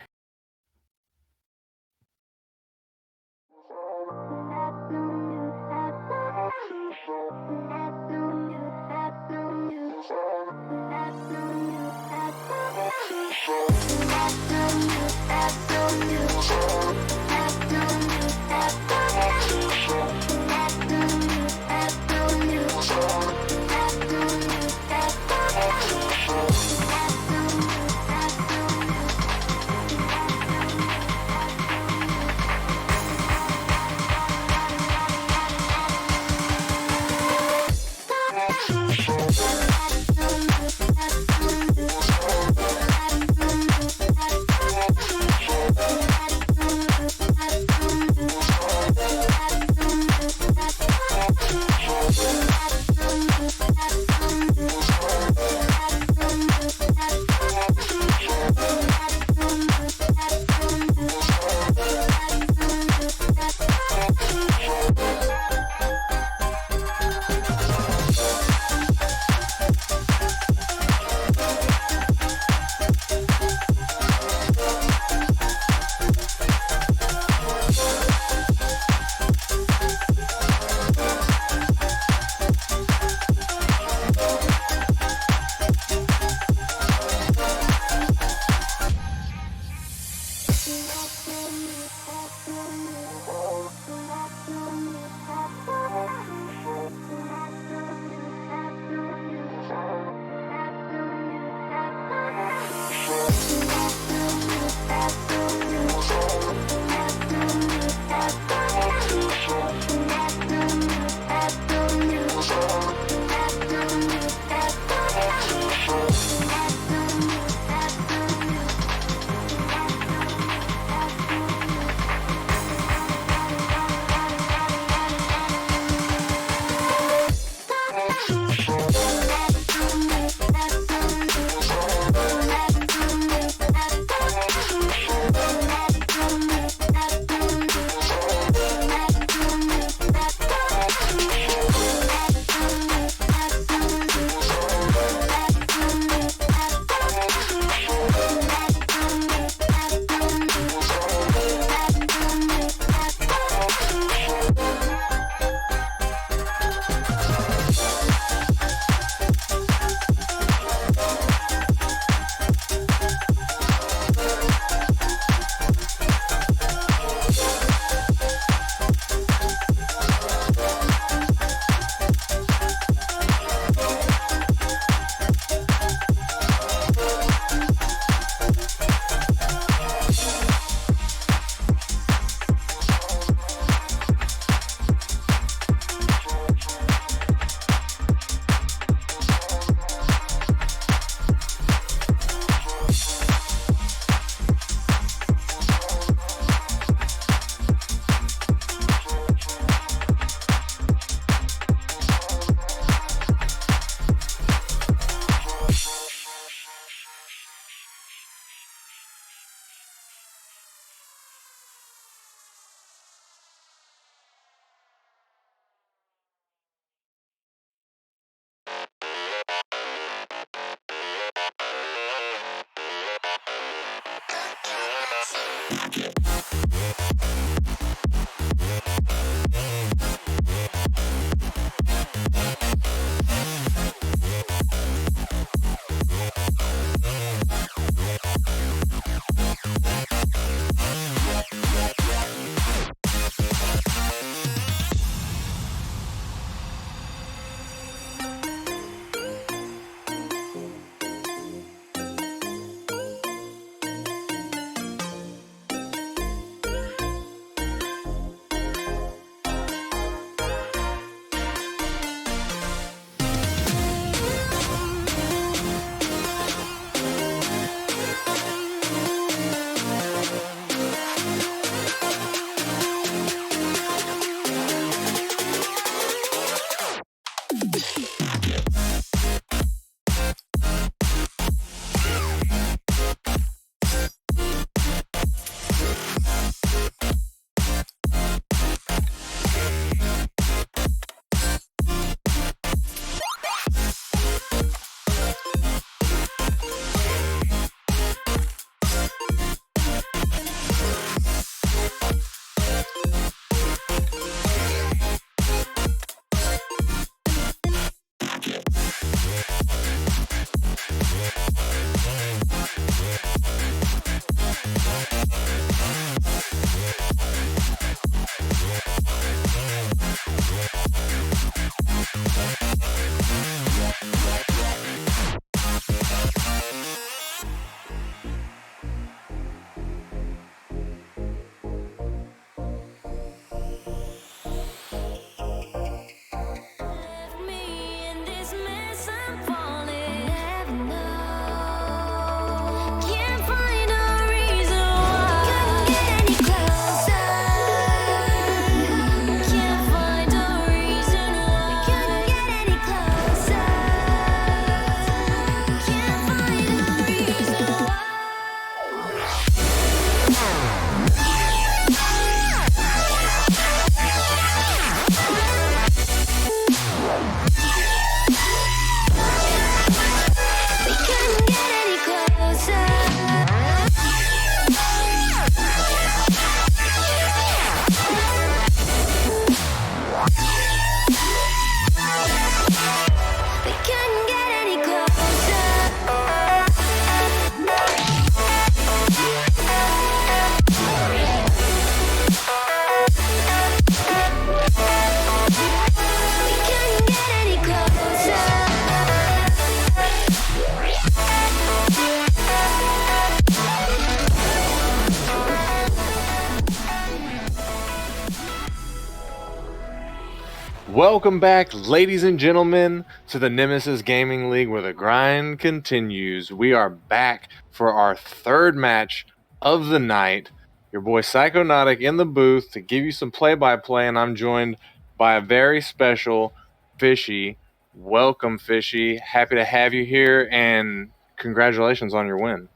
Welcome back, ladies and gentlemen, to the Nemesis Gaming League, where the grind continues. We are back for our third match of the night. Your boy Psychonautic in the booth to give you some play-by-play, and I'm joined by a very special Fishy. Welcome, Fishy. Happy to have you here, and congratulations on your win.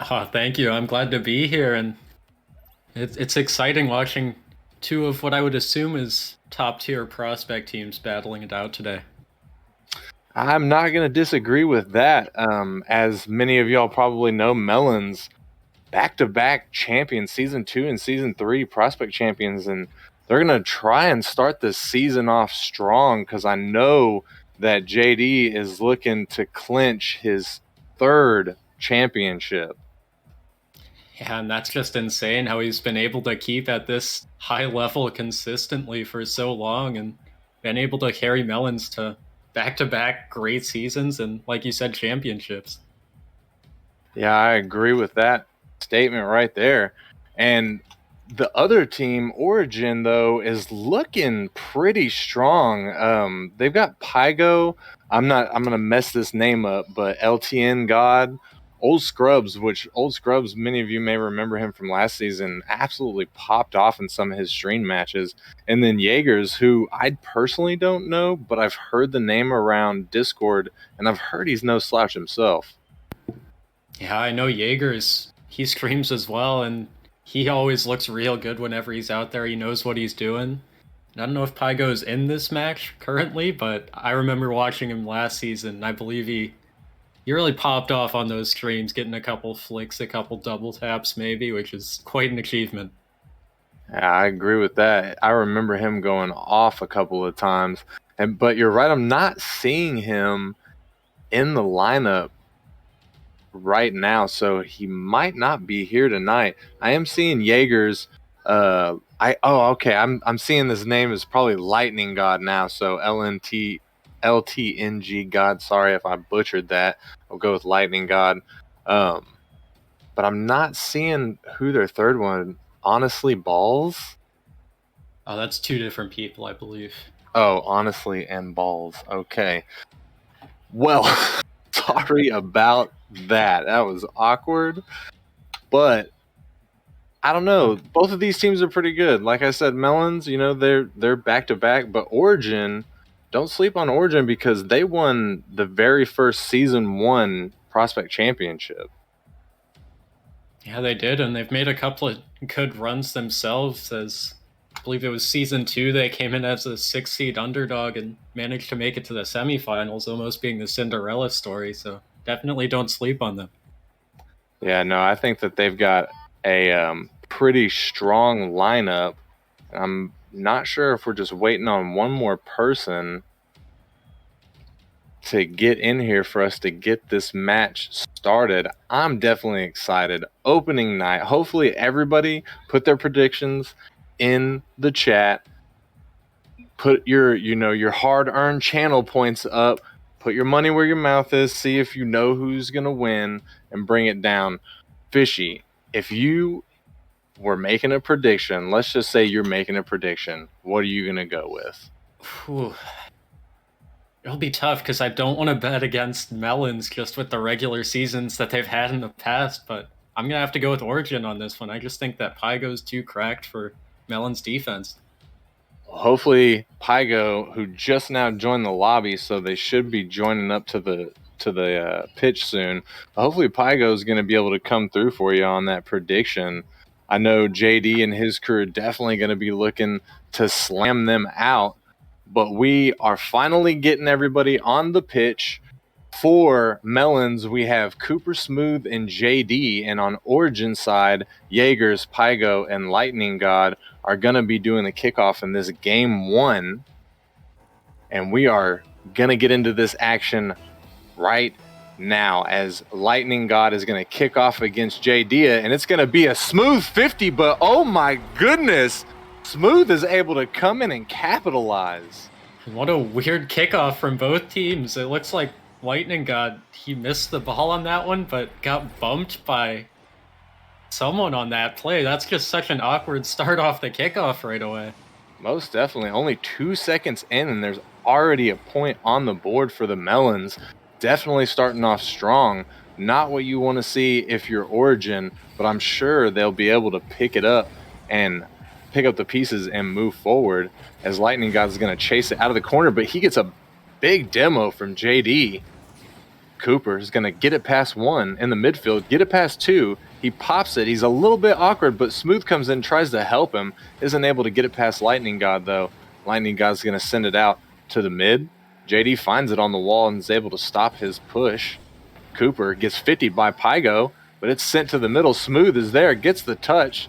Oh, thank you. I'm glad to be here, and it's exciting watching two of what I would assume is top-tier prospect teams battling it out today. I'm not going to disagree with that. As many of y'all probably know, Melons back-to-back champions, Season 2 and Season 3 prospect champions, and they're going to try and start this season off strong because I know that JD is looking to clinch his third championship. Yeah, and that's just insane how he's been able to keep at this high level consistently for so long and been able to carry Melons to back-to-back great seasons and, like you said, championships. Yeah, I agree with that statement right there. And the other team, Origin, though, is looking pretty strong. They've got Pygo. I'm gonna mess this name up, but LTN God, Old Scrubs, which Old Scrubs, many of you may remember him from last season, absolutely popped off in some of his stream matches. And then Jaegers, who I personally don't know, but I've heard the name around Discord, and I've heard he's no slouch himself. Yeah, I know Jaegers. He streams as well, and he always looks real good whenever he's out there. He knows what he's doing. I don't know if Pygo's in this match currently, but I remember watching him last season. I believe he You really popped off on those streams, getting a couple flicks, a couple double taps maybe, which is quite an achievement. Yeah, I agree with that. I remember him going off a couple of times. But you're right, I'm not seeing him in the lineup right now, so he might not be here tonight. I am seeing Jaeger's okay, I'm seeing this name is probably Lightning God now, so LTNG God. Sorry if I butchered that. I'll go with Lightning God. But I'm not seeing who their third one. Honestly, Balls. Oh, that's two different people, I believe. Oh, honestly, and Balls. Okay. Well, sorry about that. That was awkward. But I don't know. Both of these teams are pretty good. Like I said, Melons, they're back to back, but Origin, don't sleep on Origin because they won the very first season 1 prospect championship. Yeah, they did, and they've made a couple of good runs themselves. As I believe it was season 2, they came in as a 6-seed underdog and managed to make it to the semifinals, almost being the Cinderella story. So definitely don't sleep on them. Yeah, no, I think that they've got a pretty strong lineup. I'm not sure if we're just waiting on one more person to get in here for us to get this match started. I'm definitely excited. Opening night. Hopefully everybody put their predictions in the chat. Put your hard-earned channel points up. Put your money where your mouth is. See if you know who's going to win and bring it down. Fishy, if you were making a prediction, let's just say you're making a prediction, what are you going to go with? Whew. It'll be tough because I don't want to bet against Melons just with the regular seasons that they've had in the past, but I'm going to have to go with Origin on this one. I just think that Pygo's too cracked for Melons' defense. Hopefully Pygo, who just now joined the lobby, so they should be joining up to the pitch soon. Hopefully Pygo is going to be able to come through for you on that prediction. I know JD and his crew are definitely going to be looking to slam them out, but we are finally getting everybody on the pitch. For Melons, we have Cooper Smooth and JD, and on Origin side, Jaegers, Pygo, and Lightning God are going to be doing the kickoff in this game 1, and we are going to get into this action right now as Lightning God is going to kick off against JD, and it's going to be a smooth 50, but oh my goodness, Smooth is able to come in and capitalize. What a weird kickoff from both teams. It looks like Lightning God, he missed the ball on that one, but got bumped by someone on that play. That's just such an awkward start off the kickoff right away. Most definitely. Only 2 seconds in, and there's already a point on the board for the Melons. Definitely starting off strong. Not what you want to see if you're Origin, but I'm sure they'll be able to pick it up and pick up the pieces and move forward as Lightning God is going to chase it out of the corner, but he gets a big demo from JD. Cooper is going to get it past 1 in the midfield, get it past 2. He pops it. He's a little bit awkward, but Smooth comes in, tries to help him. Isn't able to get it past Lightning God, though. Lightning God's going to send it out to the mid. JD finds it on the wall and is able to stop his push. Cooper gets 50 by Pygo, but it's sent to the middle. Smooth is there, gets the touch.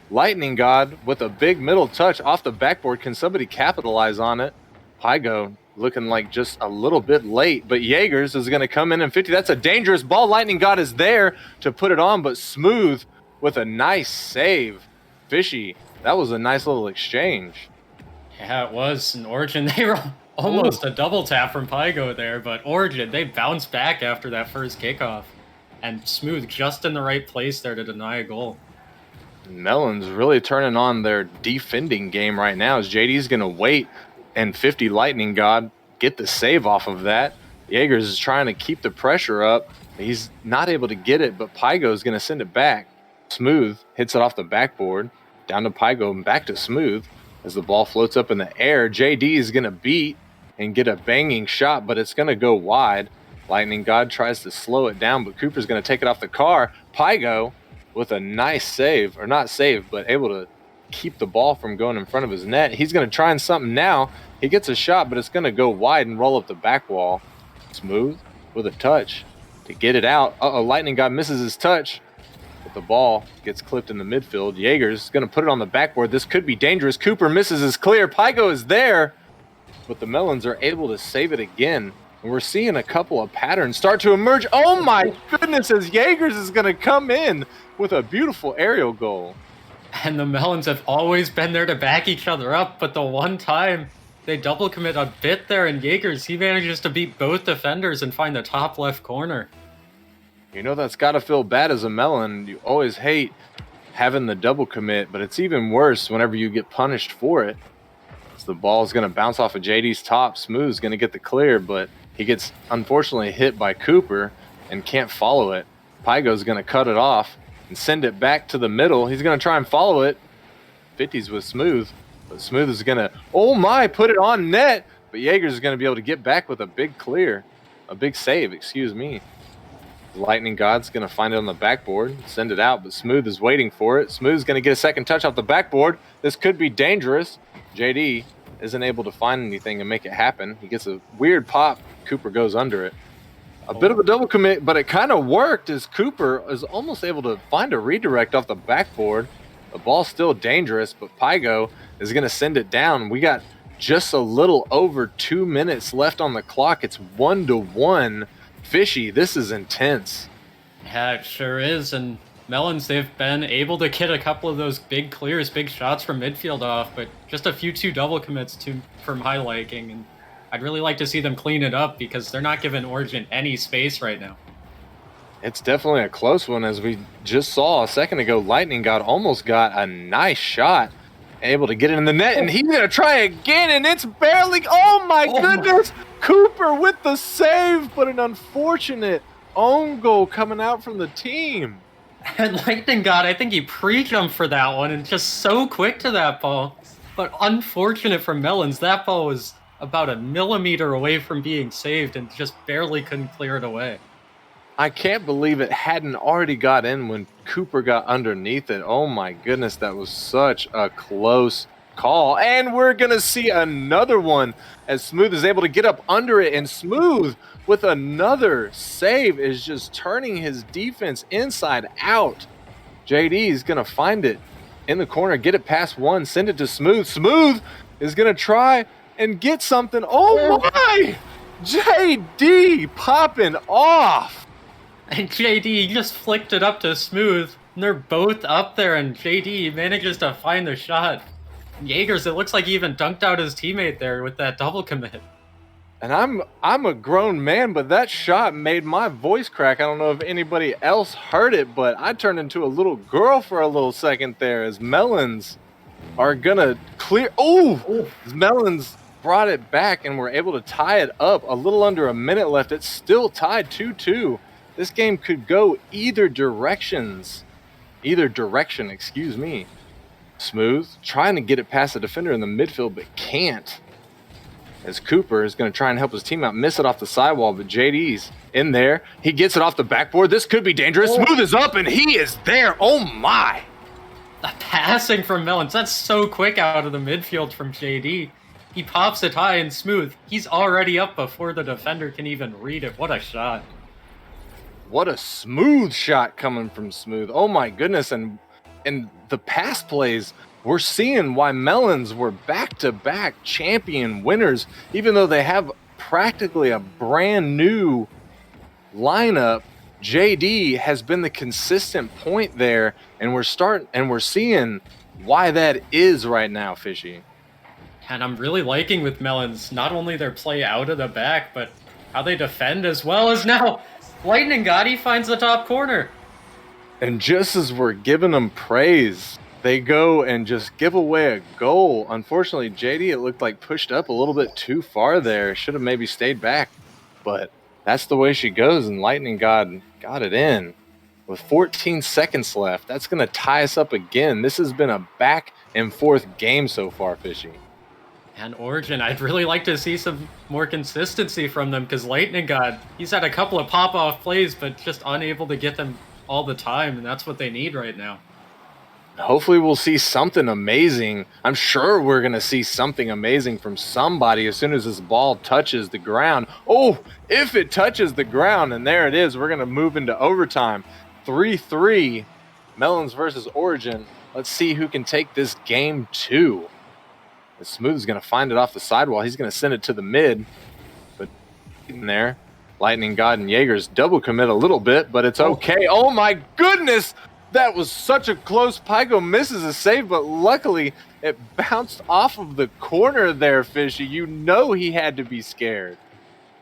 Lightning God with a big middle touch off the backboard. Can somebody capitalize on it? Pygo looking like just a little bit late, but Jaegers is going to come in and 50. That's a dangerous ball. Lightning God is there to put it on, but Smooth with a nice save. Fishy, that was a nice little exchange. Yeah, it was. In Origin, they were almost a double tap from Pygo there, but Origin, they bounced back after that first kickoff. And Smooth just in the right place there to deny a goal. Melons really turning on their defending game right now as JD's going to wait and 50 Lightning God get the save off of that. Jaegers is trying to keep the pressure up. He's not able to get it, but Pygo is going to send it back. Smooth hits it off the backboard, down to Pygo and back to Smooth as the ball floats up in the air. JD is going to beat and get a banging shot, but it's going to go wide. Lightning God tries to slow it down, but Cooper's going to take it off the car. Pygo with a nice save, or not save, but able to keep the ball from going in front of his net. He's going to try and something now. He gets a shot, but it's going to go wide and roll up the back wall. Smooth with a touch. to get it out. Lightning God misses his touch, but the ball gets clipped in the midfield. Jaeger's going to put it on the backboard. This could be dangerous. Cooper misses his clear. Pygo is there, but the Melons are able to save it again. And we're seeing a couple of patterns start to emerge. Oh my goodness, as Jaegers is going to come in with a beautiful aerial goal. And the Melons have always been there to back each other up, but the one time they double commit a bit there, and Jaegers, he manages to beat both defenders and find the top left corner. You know that's got to feel bad as a Melon. You always hate having the double commit, but it's even worse whenever you get punished for it. So the ball's going to bounce off of JD's top. Smooth's going to get the clear, but he gets unfortunately hit by Cooper and can't follow it. Pygo's going to cut it off and send it back to the middle. He's going to try and follow it. 50s with Smooth, but Smooth is going to, oh my, put it on net. But Jaegers is going to be able to get back with a big save, excuse me. Lightning God's going to find it on the backboard, send it out, but Smooth is waiting for it. Smooth's going to get a second touch off the backboard. This could be dangerous. JD isn't able to find anything and make it happen. He gets a weird pop. Cooper goes under it. A bit of a double commit, but it kind of worked as Cooper is almost able to find a redirect off the backboard. The ball's still dangerous, but Pygo is going to send it down. We got just a little over 2 minutes left on the clock. It's 1-1. Fishy, this is intense. Yeah, it sure is. And Melons, they've been able to get a couple of those big clears, big shots from midfield off, but just a few 2 double commits for my liking. And I'd really like to see them clean it up because they're not giving Origin any space right now. It's definitely a close one. As we just saw a second ago, Lightning God almost got a nice shot, able to get it in the net, and he's going to try again, and it's barely, oh my goodness! Cooper with the save, but an unfortunate own goal coming out from the team. And Lightning God, I think he pre-jumped for that one and just so quick to that ball. But unfortunate for Melons, that ball was about a millimeter away from being saved and just barely couldn't clear it away. I can't believe it hadn't already got in when Cooper got underneath it. Oh my goodness, that was such a close call. And we're going to see another one as Smooth is able to get up under it, and Smooth with another save is just turning his defense inside out. JD is going to find it in the corner, get it past one, send it to Smooth. Smooth is going to try and get something. Oh my! JD popping off. And JD just flicked it up to Smooth, and they're both up there, and JD manages to find the shot. Jaegers, it looks like he even dunked out his teammate there with that double commit. And I'm a grown man, but that shot made my voice crack. I don't know if anybody else heard it, but I turned into a little girl for a little second there as Melons are gonna clear. Oh, Melons brought it back and were able to tie it up. A little under a minute left. It's still tied 2-2. This game could go either direction, excuse me. Smooth, trying to get it past the defender in the midfield, but can't. As Cooper is going to try and help his team out, miss it off the sidewall, but JD's in there. He gets it off the backboard. This could be dangerous. Smooth is up, and he is there. Oh, my. The passing from Melons, that's so quick out of the midfield from JD. He pops it high and Smooth. He's already up before the defender can even read it. What a shot. What a smooth shot coming from Smooth. Oh, my goodness. And the pass plays, we're seeing why Melons were back-to-back champion winners, even though they have practically a brand new lineup. JD has been the consistent point there, and we're seeing why that is right now, Fishy. And I'm really liking with Melons not only their play out of the back, but how they defend as well as now Lightning God, he finds the top corner. And just as we're giving them praise, they go and just give away a goal. Unfortunately, JD, it looked like pushed up a little bit too far there. Should have maybe stayed back. But that's the way she goes, and Lightning God got it in. With 14 seconds left, that's going to tie us up again. This has been a back and forth game so far, Fishy. And Origin, I'd really like to see some more consistency from them, because Lightning God, he's had a couple of pop-off plays, but just unable to get them all the time, and that's what they need right now. hopefully we'll see something amazing. I'm sure we're going to see something amazing from somebody as soon as this ball touches the ground. Oh, if it touches the ground, and there it is, we're going to move into overtime. 3-3, Melons versus Origin. Let's see who can take this game 2. Smooth is going to find it off the sidewall. He's going to send it to the mid, but in there, Lightning God and Jaegers double commit a little bit, but it's okay. Oh my goodness! That was such a close. Pygo misses a save, but luckily it bounced off of the corner there, Fishy. You know he had to be scared.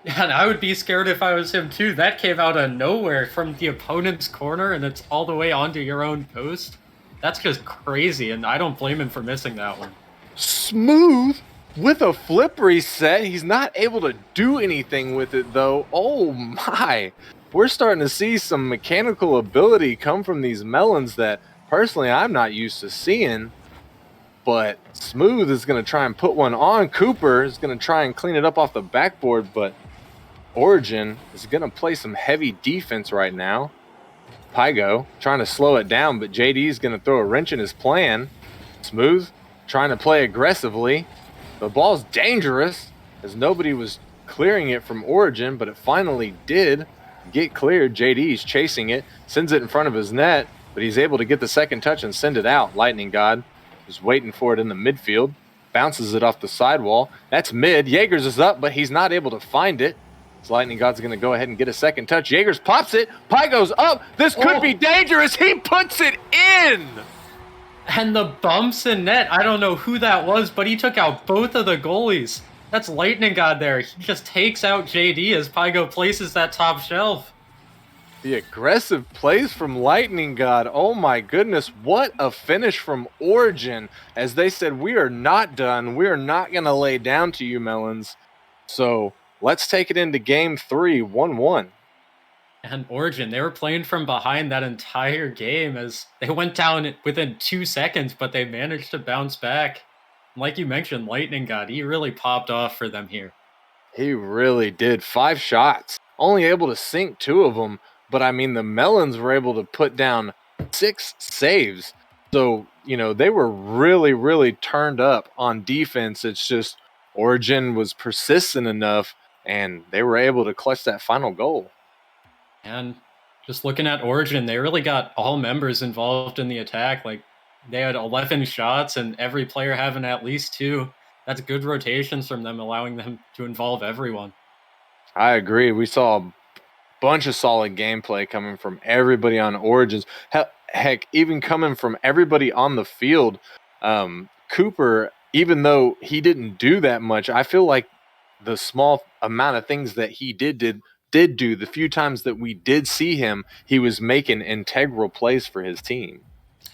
And I would be scared if I was him too. That came out of nowhere from the opponent's corner, and it's all the way onto your own post. That's just crazy, and I don't blame him for missing that one. Smooth with a flip reset. He's not able to do anything with it, though. Oh my. We're starting to see some mechanical ability come from these Melons that, personally, I'm not used to seeing. But Smooth is going to try and put one on. Cooper is going to try and clean it up off the backboard, but Origin is going to play some heavy defense right now. Pygo trying to slow it down, but JD is going to throw a wrench in his plan. Smooth trying to play aggressively. The ball's dangerous as nobody was clearing it from Origin, but it finally did get cleared. JD's chasing it, sends it in front of his net, but he's able to get the second touch and send it out. Lightning God is waiting for it in the midfield, bounces it off the sidewall. That's mid. Jaegers is up, but he's not able to find it. So Lightning God's going to go ahead and get a second touch. Jaegers pops it. Pygo's up. This could be dangerous. He puts it in. And the bumps in net, I don't know who that was, but he took out both of the goalies. That's Lightning God there. He just takes out JD as Pygo places that top shelf. The aggressive plays from Lightning God. Oh my goodness, what a finish from Origin. As they said, we are not done. We are not going to lay down to you, Melons. So let's take it into game 3, 1-1. And Origin, they were playing from behind that entire game as they went down within 2 seconds, but they managed to bounce back. Like you mentioned, Lightning God, he really popped off for them here. He really did. 5 shots, only able to sink 2 of them. But, I mean, the Melons were able to put down 6 saves. So, you know, they were really, really turned up on defense. It's just Origin was persistent enough, and they were able to clutch that final goal. And just looking at Origin, they really got all members involved in the attack. Like, they had 11 shots, and every player having at least 2. That's good rotations from them, allowing them to involve everyone. I agree. We saw a bunch of solid gameplay coming from everybody on Origins. Heck, even coming from everybody on the field. Cooper, even though he didn't do that much, I feel like the small amount of things that he did do, the few times that we did see him, he was making integral plays for his team.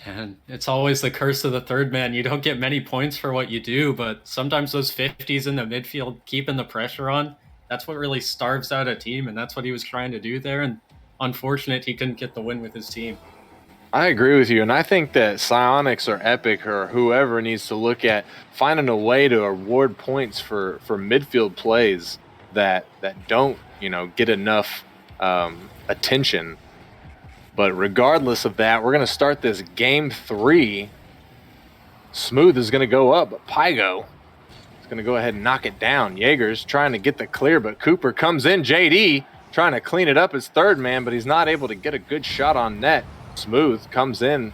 And it's always the curse of the third man. You don't get many points for what you do, but sometimes those 50s in the midfield, keeping the pressure on, that's what really starves out a team, and that's what he was trying to do there. And unfortunate he couldn't get the win with his team. I agree with you, and I think that Psionics or Epic or whoever needs to look at finding a way to award points for midfield plays that don't, get enough attention. But regardless of that, we're going to start this game 3. Smooth is going to go up, but Pygo is going to go ahead and knock it down. Jaegers trying to get the clear, but Cooper comes in. JD trying to clean it up as third man, but he's not able to get a good shot on net. Smooth comes in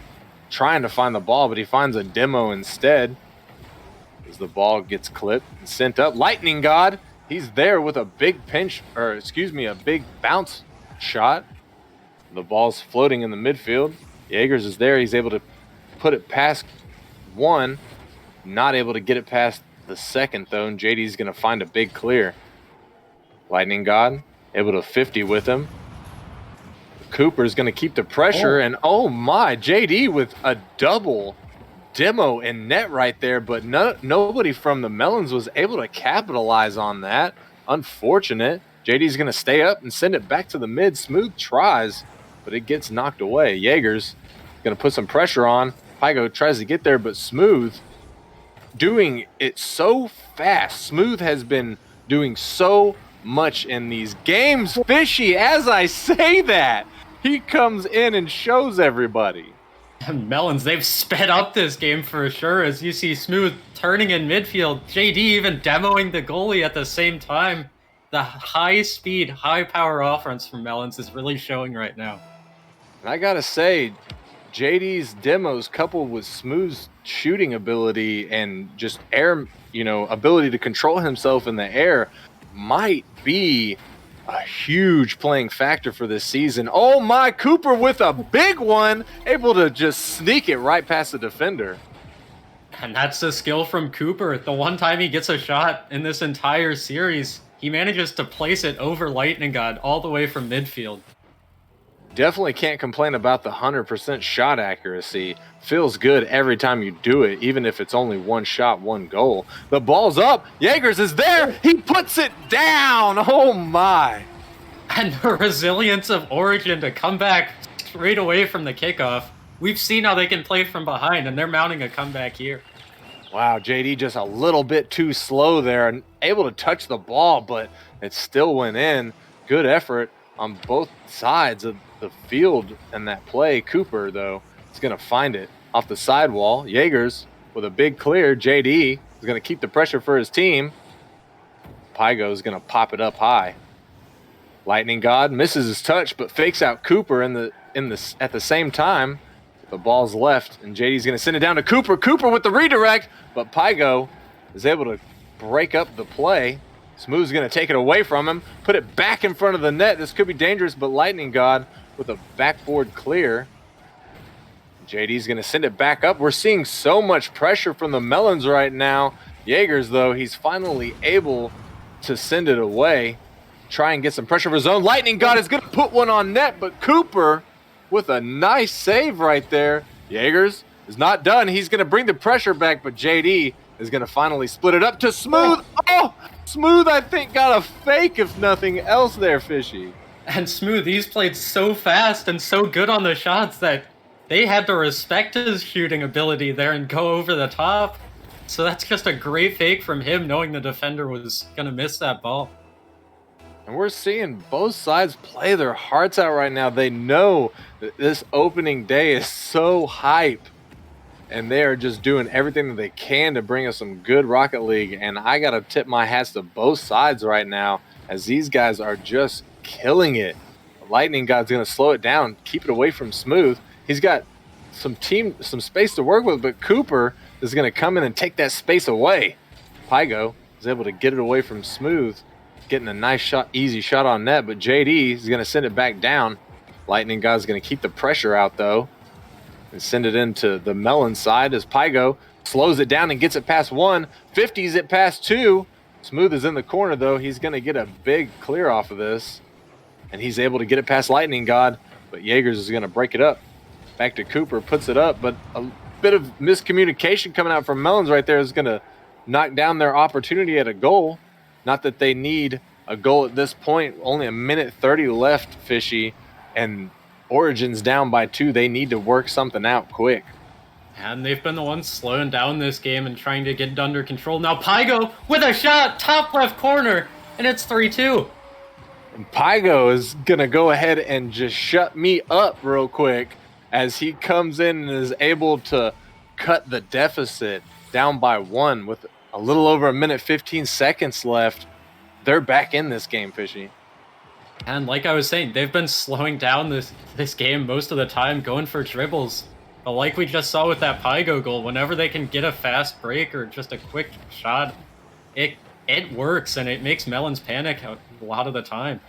trying to find the ball, but he finds a demo instead as the ball gets clipped and sent up. Lightning God, he's there with a big a big bounce shot. The ball's floating in the midfield. Jaegers is there. He's able to put it past one. Not able to get it past the second, though, and JD's going to find a big clear. Lightning God able to 50 with him. Cooper's going to keep the pressure, and oh my, JD with a double demo and net right there, but nobody from the Melons was able to capitalize on that. Unfortunate. JD's going to stay up and send it back to the mid. Smooth tries, but it gets knocked away. Jaegers going to put some pressure on. Pygo tries to get there, but Smooth doing it so fast. Smooth has been doing so much in these games. Fishy, as I say that, he comes in and shows everybody. And Melons, they've sped up this game for sure, as you see Smooth turning in midfield. JD even demoing the goalie at the same time. The high speed, high power offense from Melons is really showing right now. And I gotta say, JD's demos coupled with Smooth's shooting ability and just air, ability to control himself in the air might be a huge playing factor for this season. Oh my, Cooper with a big one, able to just sneak it right past the defender. And that's the skill from Cooper. The one time he gets a shot in this entire series, he manages to place it over Lightning God all the way from midfield. Definitely can't complain about the 100% shot accuracy. Feels good every time you do it, even if it's only one shot, one goal. The ball's up. Jaegers is there. He puts it down. Oh, my. And the resilience of Origin to come back straight away from the kickoff. We've seen how they can play from behind, and they're mounting a comeback here. Wow, JD just a little bit too slow there and able to touch the ball, but it still went in. Good effort on both sides of the field in that play. Cooper, though, is going to find it off the sidewall. Jaegers with a big clear. JD is going to keep the pressure for his team. Pygo is going to pop it up high. Lightning God misses his touch, but fakes out Cooper at the same time. The ball's left, and JD's going to send it down to Cooper. Cooper with the redirect, but Pygo is able to break up the play. Smooth's going to take it away from him, put it back in front of the net. This could be dangerous, but Lightning God with a backboard clear. JD's going to send it back up. We're seeing so much pressure from the Melons right now. Jaegers, though, he's finally able to send it away, try and get some pressure of his own. Lightning God is going to put one on net, but Cooper with a nice save right there. Jaegers is not done. He's going to bring the pressure back, but JD is going to finally split it up to Smooth. Oh, Smooth, I think, got a fake, if nothing else there, Fishy. And Smooth, he's played so fast and so good on the shots that they had to respect his shooting ability there and go over the top. So that's just a great fake from him, knowing the defender was going to miss that ball. And we're seeing both sides play their hearts out right now. They know that this opening day is so hype. And they are just doing everything that they can to bring us some good Rocket League. And I got to tip my hats to both sides right now, as these guys are just killing it. Lightning God's going to slow it down, keep it away from Smooth. He's got some space to work with, but Cooper is going to come in and take that space away. Pygo is able to get it away from Smooth, getting a nice shot, easy shot on net, but JD is going to send it back down. Lightning God's going to keep the pressure out, though, and send it into the Melon side as Pygo slows it down and gets it past one. 50s it past two. Smooth is in the corner, though. He's going to get a big clear off of this, and he's able to get it past Lightning God, but Jaegers is going to break it up. Back to Cooper, puts it up, but a bit of miscommunication coming out from Melons right there is going to knock down their opportunity at a goal. Not that they need a goal at this point. Only a minute 30 left, Fishy, and Origin's down by 2. They need to work something out quick. And they've been the ones slowing down this game and trying to get it under control. Now Pygo with a shot, top left corner, and it's 3-2. And Pygo is going to go ahead and just shut me up real quick as he comes in and is able to cut the deficit down by 1 with a little over a minute 15 seconds left. They're back in this game, Fishy. And like I was saying, they've been slowing down this game most of the time, going for dribbles. But like we just saw with that Pygo goal, whenever they can get a fast break or just a quick shot, it works, and it makes Melons panic a lot of the time.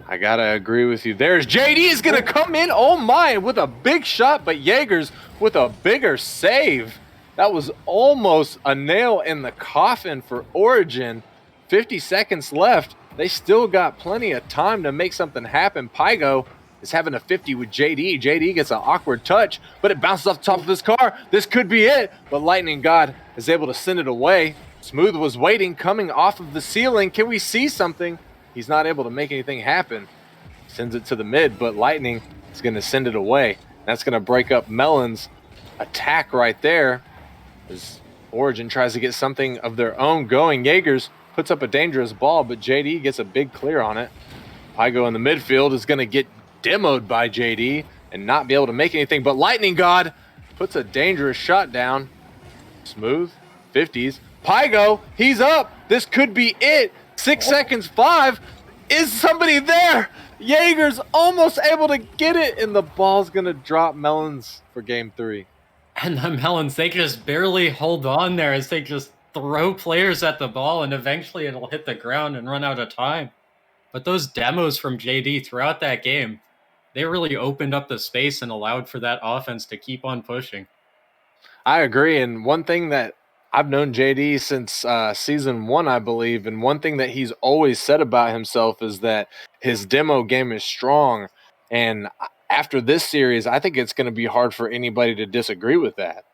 I gotta agree with you. There's JD is gonna come in, oh my, with a big shot, but Jaegers with a bigger save. That was almost a nail in the coffin for Origin. 50 seconds left. They still got plenty of time to make something happen. Pygo is having a 50 with JD. JD gets an awkward touch, but it bounces off the top of his car. This could be it, but Lightning God is able to send it away. Smooth was waiting, coming off of the ceiling. Can we see something? He's not able to make anything happen. Sends it to the mid, but Lightning is going to send it away. That's going to break up Melon's attack right there as Origin tries to get something of their own going. Jaegers puts up a dangerous ball, but JD gets a big clear on it. Pygo in the midfield is going to get demoed by JD, and not be able to make anything. But Lightning God puts a dangerous shot down. Smooth, 50s. Pygo, he's up. This could be it. 6 seconds, 5. Is somebody there? Jaeger's almost able to get it, and the ball's going to drop Melons for game 3. And the Melons, they just barely hold on there as they just throw players at the ball, and eventually it'll hit the ground and run out of time. But those demos from JD throughout that game, they really opened up the space and allowed for that offense to keep on pushing. I agree, and one thing that I've known JD since season 1, I believe, and one thing that he's always said about himself is that his demo game is strong, and after this series, I think it's going to be hard for anybody to disagree with that.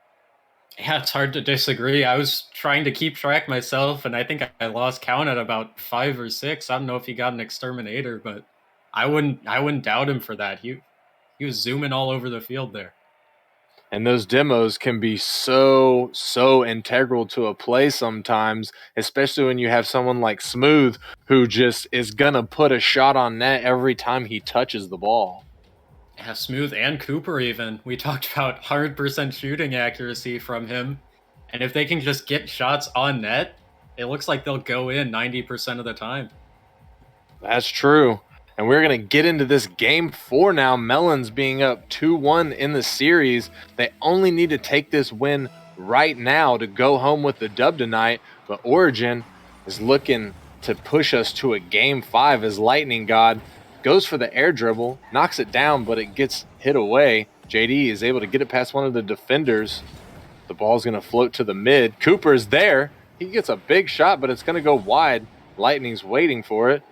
Yeah, it's hard to disagree. I was trying to keep track myself, and I think I lost count at about 5 or 6. I don't know if he got an exterminator, but I wouldn't doubt him for that. He was zooming all over the field there. And those demos can be so integral to a play sometimes, especially when you have someone like Smooth who just is going to put a shot on net every time he touches the ball. Yeah, Smooth and Cooper even. We talked about 100% shooting accuracy from him. And if they can just get shots on net, it looks like they'll go in 90% of the time. That's true. And we're going to get into this game 4 now. Melons being up 2-1 in the series. They only need to take this win right now to go home with the dub tonight. But Origin is looking to push us to a game 5 as Lightning God goes for the air dribble, knocks it down, but it gets hit away. JD is able to get it past one of the defenders. The ball's going to float to the mid. Cooper's there. He gets a big shot, but it's going to go wide. Lightning's waiting for it.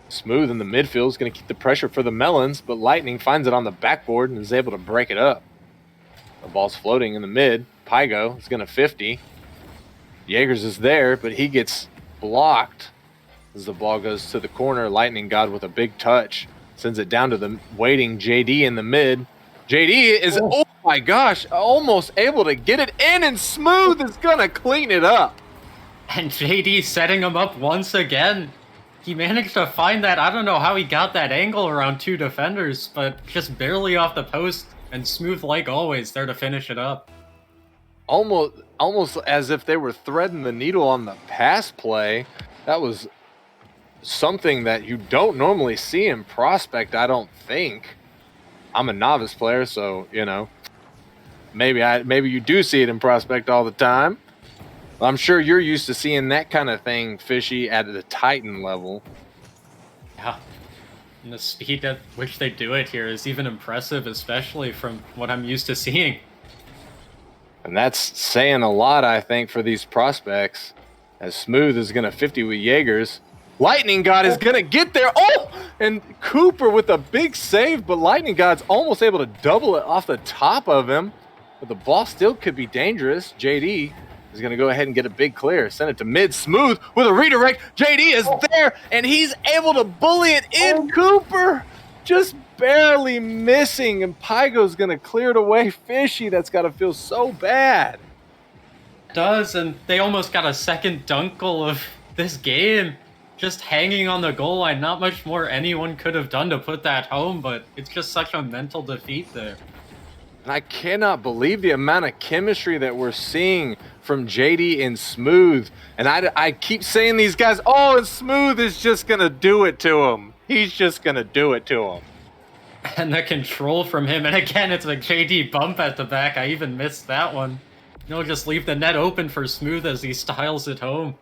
Smooth in the midfield is going to keep the pressure for the Melons, but Lightning finds it on the backboard and is able to break it up. The ball's floating in the mid. Pygo is going to 50. Jaegers is there, but he gets blocked as the ball goes to the corner. Lightning God with a big touch sends it down to the waiting JD in the mid. JD is, oh my gosh, almost able to get it in, and Smooth is going to clean it up. And JD setting him up once again. He managed to find that. I don't know how he got that angle around 2 defenders, but just barely off the post, and Smooth, like always, there to finish it up. Almost as if they were threading the needle on the pass play. That was something that you don't normally see in Prospect, I don't think. I'm a novice player, so, you know, maybe you do see it in Prospect all the time. I'm sure you're used to seeing that kind of thing, Fishy, at the Titan level. Yeah. And the speed at which they do it here is even impressive, especially from what I'm used to seeing. And that's saying a lot, I think, for these prospects. As Smooth is going to 50 with Jaegers. Lightning God is going to get there. Oh! And Cooper with a big save, but Lightning God's almost able to double it off the top of him. But the ball still could be dangerous. JD is going to go ahead and get a big clear. Send it to mid. Smooth with a redirect. JD is there, and he's able to bully it in. Cooper just barely missing, and Pygo's going to clear it away. Fishy, that's got to feel so bad. It does, and they almost got a second dunkle of this game. Just hanging on the goal line. Not much more anyone could have done to put that home, but it's just such a mental defeat there. And I cannot believe the amount of chemistry that we're seeing from JD and Smooth. And I keep saying these guys, oh, and Smooth is just going to do it to him. He's just going to do it to him. And the control from him. And again, it's a JD bump at the back. I even missed that one. He'll just leave the net open for Smooth as he styles it home.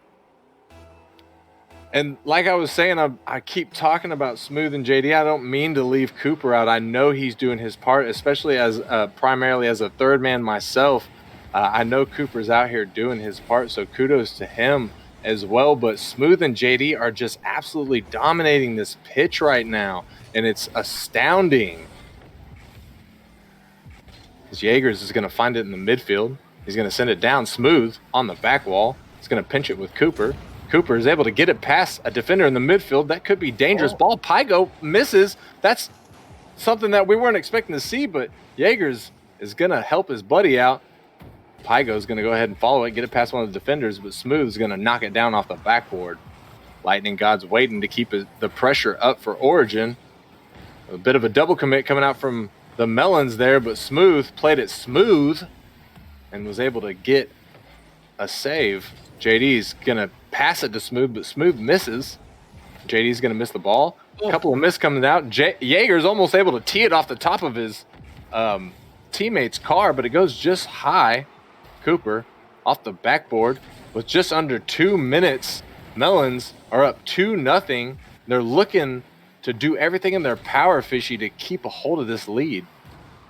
And like I was saying, I keep talking about Smooth and JD. I don't mean to leave Cooper out. I know he's doing his part, especially as primarily as a third man myself. I know Cooper's out here doing his part, so kudos to him as well. But Smooth and JD are just absolutely dominating this pitch right now, and it's astounding. Jaegers is going to find it in the midfield. He's going to send it down. Smooth on the back wall. He's going to pinch it with Cooper. Cooper is able to get it past a defender in the midfield. That could be dangerous. Ball. Pygo misses. That's something that we weren't expecting to see, but Jaegers is going to help his buddy out. Pygo is going to go ahead and follow it, get it past one of the defenders, but Smooth is going to knock it down off the backboard. Lightning God's waiting to keep the pressure up for Origin. A bit of a double commit coming out from the Melons there, but Smooth played it smooth and was able to get a save. JD's going to pass it to Smooth, but Smooth misses. JD's going to miss the ball. A couple of miss coming out. Jaeger's almost able to tee it off the top of his teammate's car, but it goes just high. Cooper off the backboard with just under 2 minutes. Melons are up 2-0. They're looking to do everything in their power, Fishy, to keep a hold of this lead.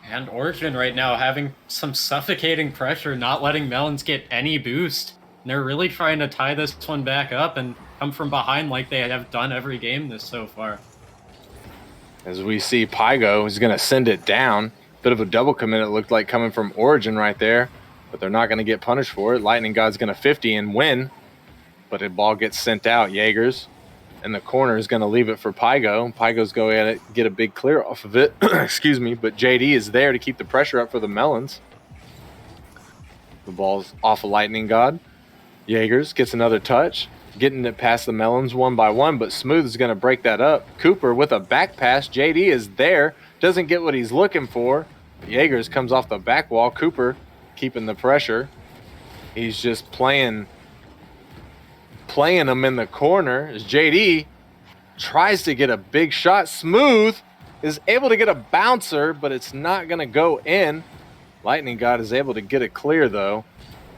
And Origin right now having some suffocating pressure, not letting Melons get any boost. And they're really trying to tie this one back up and come from behind like they have done every game this so far. As we see Pygo is going to send it down. Bit of a double commit, it looked like, coming from Origin right there. But they're not going to get punished for it. Lightning God's going to 50 and win. But the ball gets sent out. Jaegers in the corner is going to leave it for Pygo. Pygo's going at it, get a big clear off of it. Excuse me. But JD is there to keep the pressure up for the Melons. The ball's off of Lightning God. Jaegers gets another touch. Getting it past the Melons one by one, but Smooth is going to break that up. Cooper with a back pass. JD is there. Doesn't get what he's looking for. Jaegers comes off the back wall. Cooper keeping the pressure. He's just playing him in the corner as JD tries to get a big shot. Smooth is able to get a bouncer, but it's not going to go in. Lightning God is able to get it clear, though.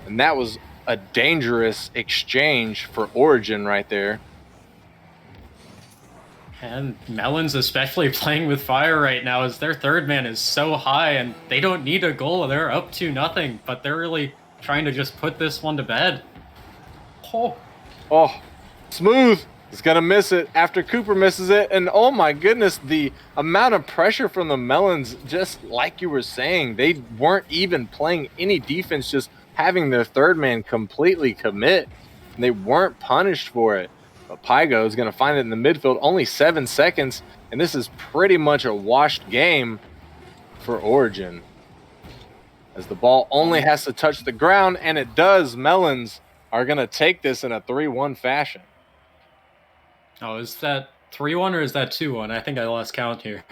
And that was a dangerous exchange for Origin right there. And Melons especially playing with fire right now as their third man is so high and they don't need a goal. They're up 2-0, but they're really trying to just put this one to bed. Oh, Smooth is going to miss it after Cooper misses it. And oh my goodness, the amount of pressure from the Melons, just like you were saying, they weren't even playing any defense, just having their third man completely commit. And they weren't punished for it. But Pygo is going to find it in the midfield. Only 7 seconds. And this is pretty much a washed game for Origin. As the ball only has to touch the ground, and it does. Melons are going to take this in a 3-1 fashion. Oh, is that 3-1 or is that 2-1? I think I lost count here.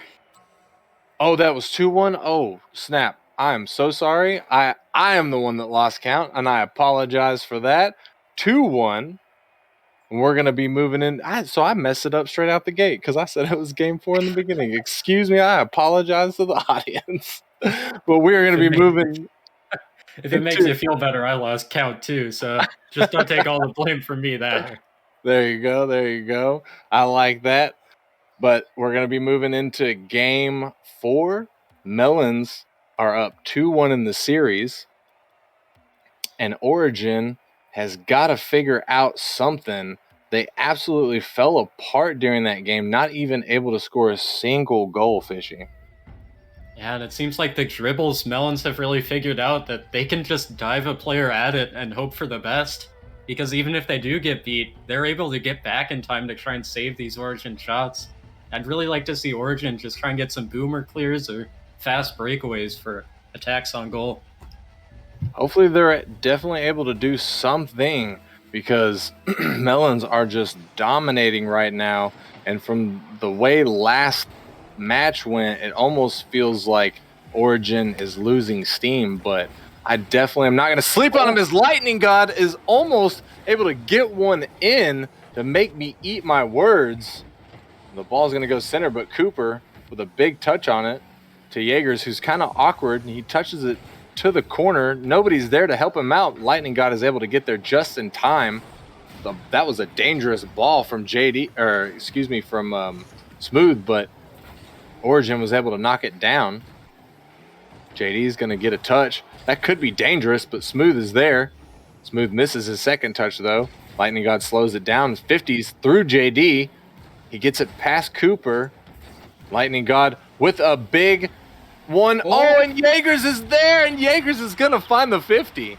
Oh, that was 2-1? Oh, snap. I am so sorry. I am the one that lost count, and I apologize for that. 2-1. And we're going to be moving in. So I messed it up straight out the gate because I said it was game 4 in the beginning. Excuse me. I apologize to the audience. But we're going to be moving. If it makes you feel better, I lost count too. So just don't take all the blame from me there. There you go. There you go. I like that. But we're going to be moving into game 4. Melons are up 2-1 in the series. And Origin has got to figure out something. They absolutely fell apart during that game, not even able to score a single goal, Fishy. Yeah, and it seems like the dribbles Melons have really figured out that they can just dive a player at it and hope for the best. Because even if they do get beat, they're able to get back in time to try and save these Origin shots. I'd really like to see Origin just try and get some boomer clears or fast breakaways for attacks on goal. Hopefully they're definitely able to do something because Melons are just dominating right now. And from the way last match went, it almost feels like Origin is losing steam. But I definitely am not going to sleep on him as Lightning God is almost able to get one in to make me eat my words. The ball's going to go center, but Cooper with a big touch on it to Jaegers, who's kind of awkward, and he touches it to the corner. Nobody's there to help him out. Lightning God is able to get there just in time. That was a dangerous ball from from Smooth, but Origin was able to knock it down. JD's going to get a touch. That could be dangerous, but Smooth is there. Smooth misses his second touch, though. Lightning God slows it down. 50s through JD. He gets it past Cooper. Lightning God with a big one. Oh, and Jaegers is there, and Jaegers is going to find the 50.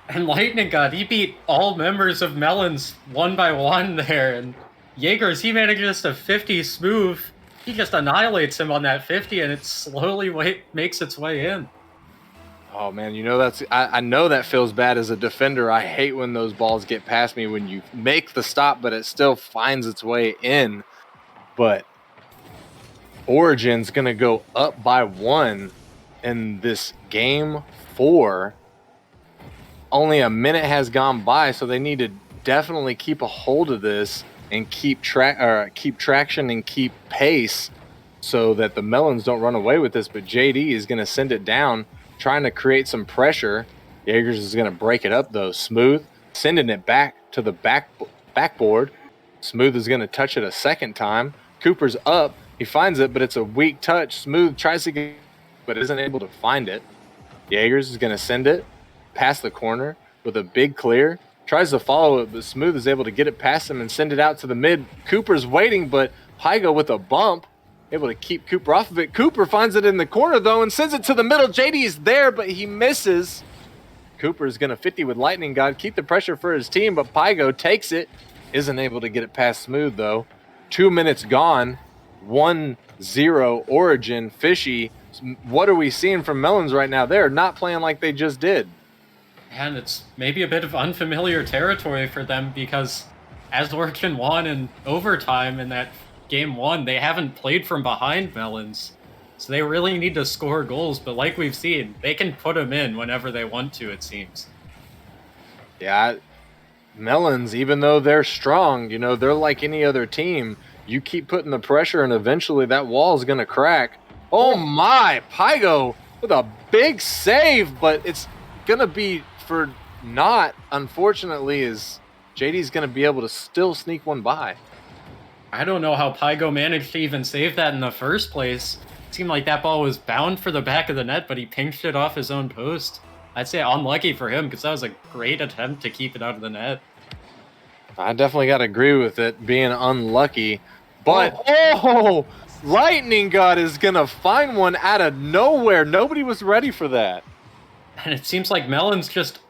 And Lightning God, he beat all members of Melons one by one there. And Jaegers, he manages a 50 smooth. He just annihilates him on that 50, and it slowly makes its way in. Oh, man, I know that feels bad as a defender. I hate when those balls get past me when you make the stop, but it still finds its way in. But Origin's going to go up by 1 in this game 4. Only a minute has gone by, so they need to definitely keep a hold of this and keep traction and keep pace so that the Melons don't run away with this. But JD is going to send it down, trying to create some pressure. Jaegers is going to break it up, though. Smooth, sending it back to the backboard. Smooth is going to touch it a second time. Cooper's up. He finds it, but it's a weak touch. Smooth tries to get, but isn't able to find it. Jaegers is going to send it past the corner with a big clear. Tries to follow it, but Smooth is able to get it past him and send it out to the mid. Cooper's waiting, but Pygo with a bump, able to keep Cooper off of it. Cooper finds it in the corner, though, and sends it to the middle. JD is there, but he misses. Cooper is going to 50 with Lightning God, keep the pressure for his team, but Pygo takes it. Isn't able to get it past Smooth, though. 2 minutes gone. 1-0 Origin. Fishy, what are we seeing from Melons right now? They're not playing like they just did. And it's maybe a bit of unfamiliar territory for them because as Origin won in overtime in that game 1, they haven't played from behind Melons. So they really need to score goals, but like we've seen, they can put them in whenever they want to, it seems. Yeah, Melons, even though they're strong, they're like any other team. You keep putting the pressure, and eventually that wall is going to crack. Oh my, Pygo with a big save, but it's going to be for naught, unfortunately, is JD's going to be able to still sneak one by. I don't know how Pygo managed to even save that in the first place. It seemed like that ball was bound for the back of the net, but he pinched it off his own post. I'd say unlucky for him because that was a great attempt to keep it out of the net. I definitely got to agree with it being unlucky. But, Lightning God is going to find one out of nowhere. Nobody was ready for that. And it seems like Melon's just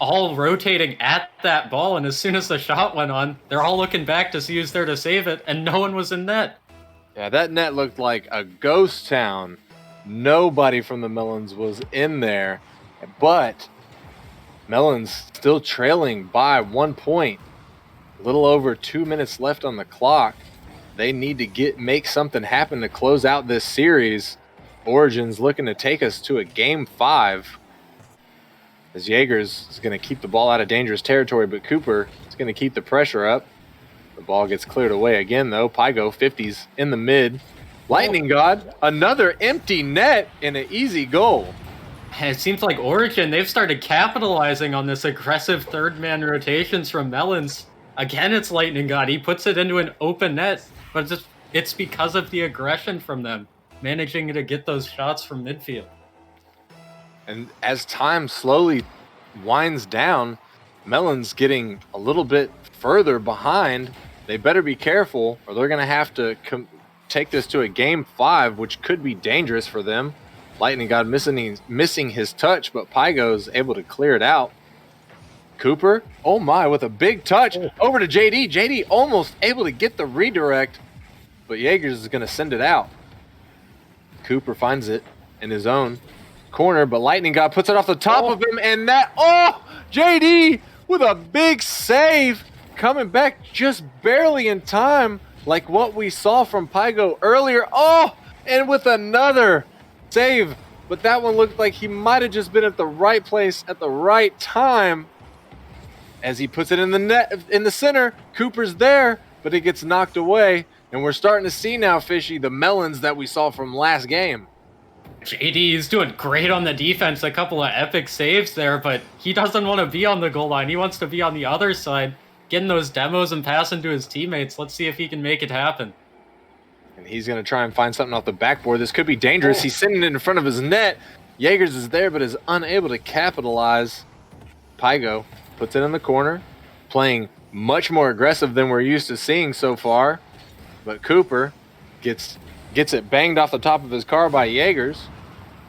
all rotating at that ball, and as soon as the shot went on, they're all looking back to see who's there to save it, and no one was in net. Yeah, that net looked like a ghost town. Nobody from the Melons was in there, but Melons still trailing by 1 point. A little over 2 minutes left on the clock. They need to make something happen to close out this series. Origin's looking to take us to a game 5. As Jaegers is going to keep the ball out of dangerous territory, but Cooper is going to keep the pressure up. The ball gets cleared away again, though. Pygo, 50s in the mid. Lightning God, another empty net and an easy goal. And it seems like Origin, they've started capitalizing on this aggressive third-man rotations from Melons. Again, it's Lightning God. He puts it into an open net, but it's because of the aggression from them, managing to get those shots from midfield. And as time slowly winds down, Melon's getting a little bit further behind. They better be careful, or they're going to have to take this to a game 5, which could be dangerous for them. Lightning God missing his touch, but Pygo's able to clear it out. Cooper, oh my, with a big touch over to JD. JD almost able to get the redirect, but Jaegers is going to send it out. Cooper finds it in his own corner, but Lightning God puts it off the top of him, and JD with a big save, coming back just barely in time, like what we saw from Pygo earlier. And with another save, but that one looked like he might have just been at the right place at the right time. As he puts it in the net, in the center, Cooper's there, but it gets knocked away, and we're starting to see now, Fishy, the Melons that we saw from last game. JD is doing great on the defense, a couple of epic saves there, but he doesn't want to be on the goal line. He wants to be on the other side, getting those demos and passing to his teammates. Let's see if he can make it happen. And he's going to try and find something off the backboard. This could be dangerous. He's sitting in front of his net. Jaegers is there, but is unable to capitalize. Pygo puts it in the corner, playing much more aggressive than we're used to seeing so far. But Cooper gets it banged off the top of his car by Jaegers.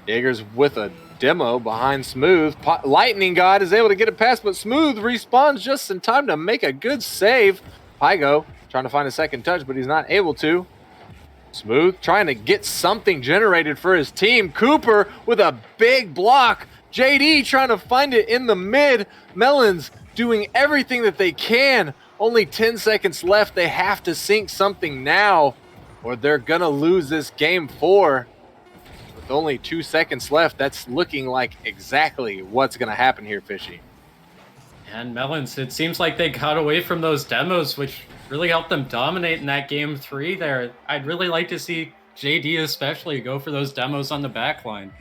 Jaegers with a demo behind Smooth. Lightning God is able to get it past, but Smooth respawns just in time to make a good save. Pygo trying to find a second touch, but he's not able to. Smooth trying to get something generated for his team. Cooper with a big block. JD trying to find it in the mid. Melons doing everything that they can. Only 10 seconds left. They have to sink something now. or they're going to lose this game 4 with only 2 seconds left. That's looking like exactly what's going to happen here, Fishy. And Melons, it seems like they got away from those demos, which really helped them dominate in that game 3 there. I'd really like to see JD especially go for those demos on the back line.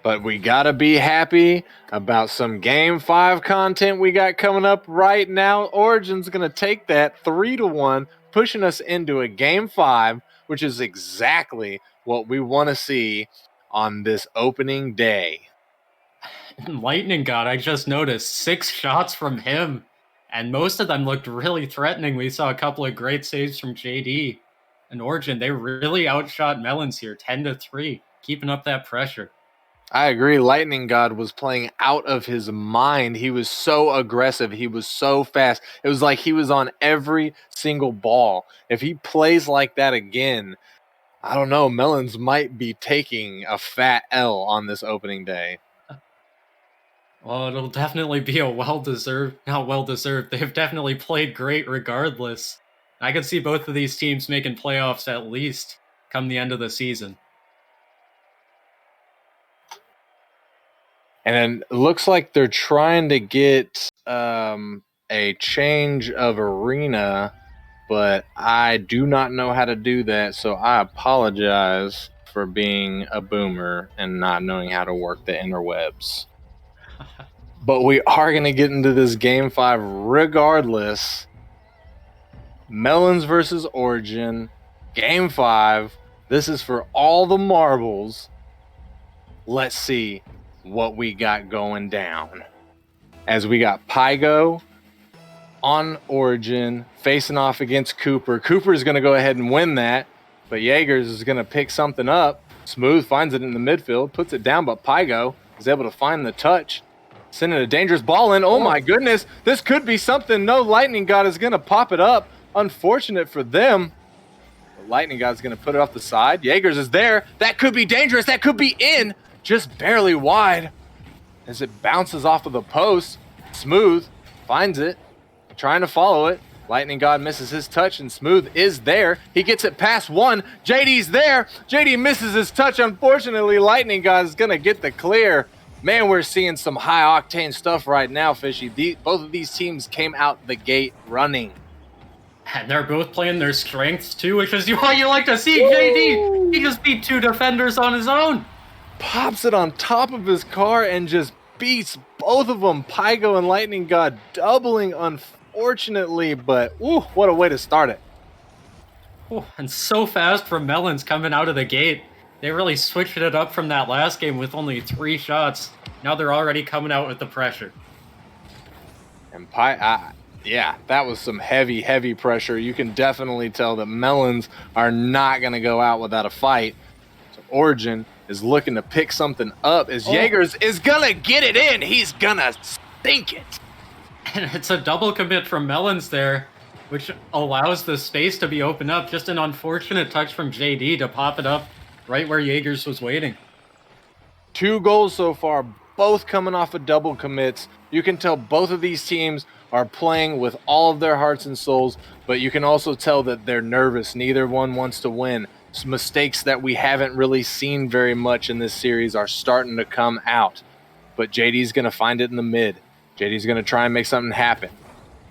But we got to be happy about some Game 5 content we got coming up right now. Origin's going to take that 3-1, pushing us into a Game 5, which is exactly what we want to see on this opening day. Lightning God, I just noticed 6 shots from him, and most of them looked really threatening. We saw a couple of great saves from JD and Origin. They really outshot Melons here, 10-3, keeping up that pressure. I agree. Lightning God was playing out of his mind. He was so aggressive. He was so fast. It was like he was on every single ball. If he plays like that again, I don't know. Melons might be taking a fat L on this opening day. Well, it'll definitely be a not well-deserved. They've definitely played great regardless. I could see both of these teams making playoffs at least come the end of the season. And it looks like they're trying to get a change of arena, but I do not know how to do that, so I apologize for being a boomer and not knowing how to work the interwebs. But we are going to get into this Game 5 regardless. Melons versus Origin, Game 5. This is for all the marbles. Let's see what we got going down. As we got Pygo on Origin facing off against Cooper. Cooper is going to go ahead and win that, but Jaegers is going to pick something up. Smooth finds it in the midfield, puts it down, but Pygo is able to find the touch. Sending a dangerous ball in. Oh my goodness. This could be something. No, Lightning God is going to pop it up. Unfortunate for them. But Lightning God is going to put it off the side. Jaegers is there. That could be dangerous. That could be in. Just barely wide. As it bounces off of the post. Smooth finds it. Trying to follow it. Lightning God misses his touch and Smooth is there. He gets it past one. JD's there. JD misses his touch. Unfortunately, Lightning God is going to get the clear. Man, we're seeing some high-octane stuff right now, Fishy. Both of these teams came out the gate running. And they're both playing their strengths, too, which is what you like to see. JD, he just beat 2 defenders on his own. Pops it on top of his car and just beats both of them. Pygo and Lightning God doubling, unfortunately, but what a way to start it. And so fast from Melons coming out of the gate. They really switched it up from that last game with only 3 shots. Now they're already coming out with the pressure. And yeah, that was some heavy, heavy pressure. You can definitely tell that Melons are not going to go out without a fight. So Origin is looking to pick something up as Jaegers is going to get it in. He's going to sink it. And it's a double commit from Melons there, which allows the space to be opened up. Just an unfortunate touch from JD to pop it up right where Jaegers was waiting. 2 goals so far, both coming off of double commits. You can tell both of these teams are playing with all of their hearts and souls, but you can also tell that they're nervous. Neither one wants to win. Some mistakes that we haven't really seen very much in this series are starting to come out. But JD's going to find it in the mid. JD's going to try and make something happen.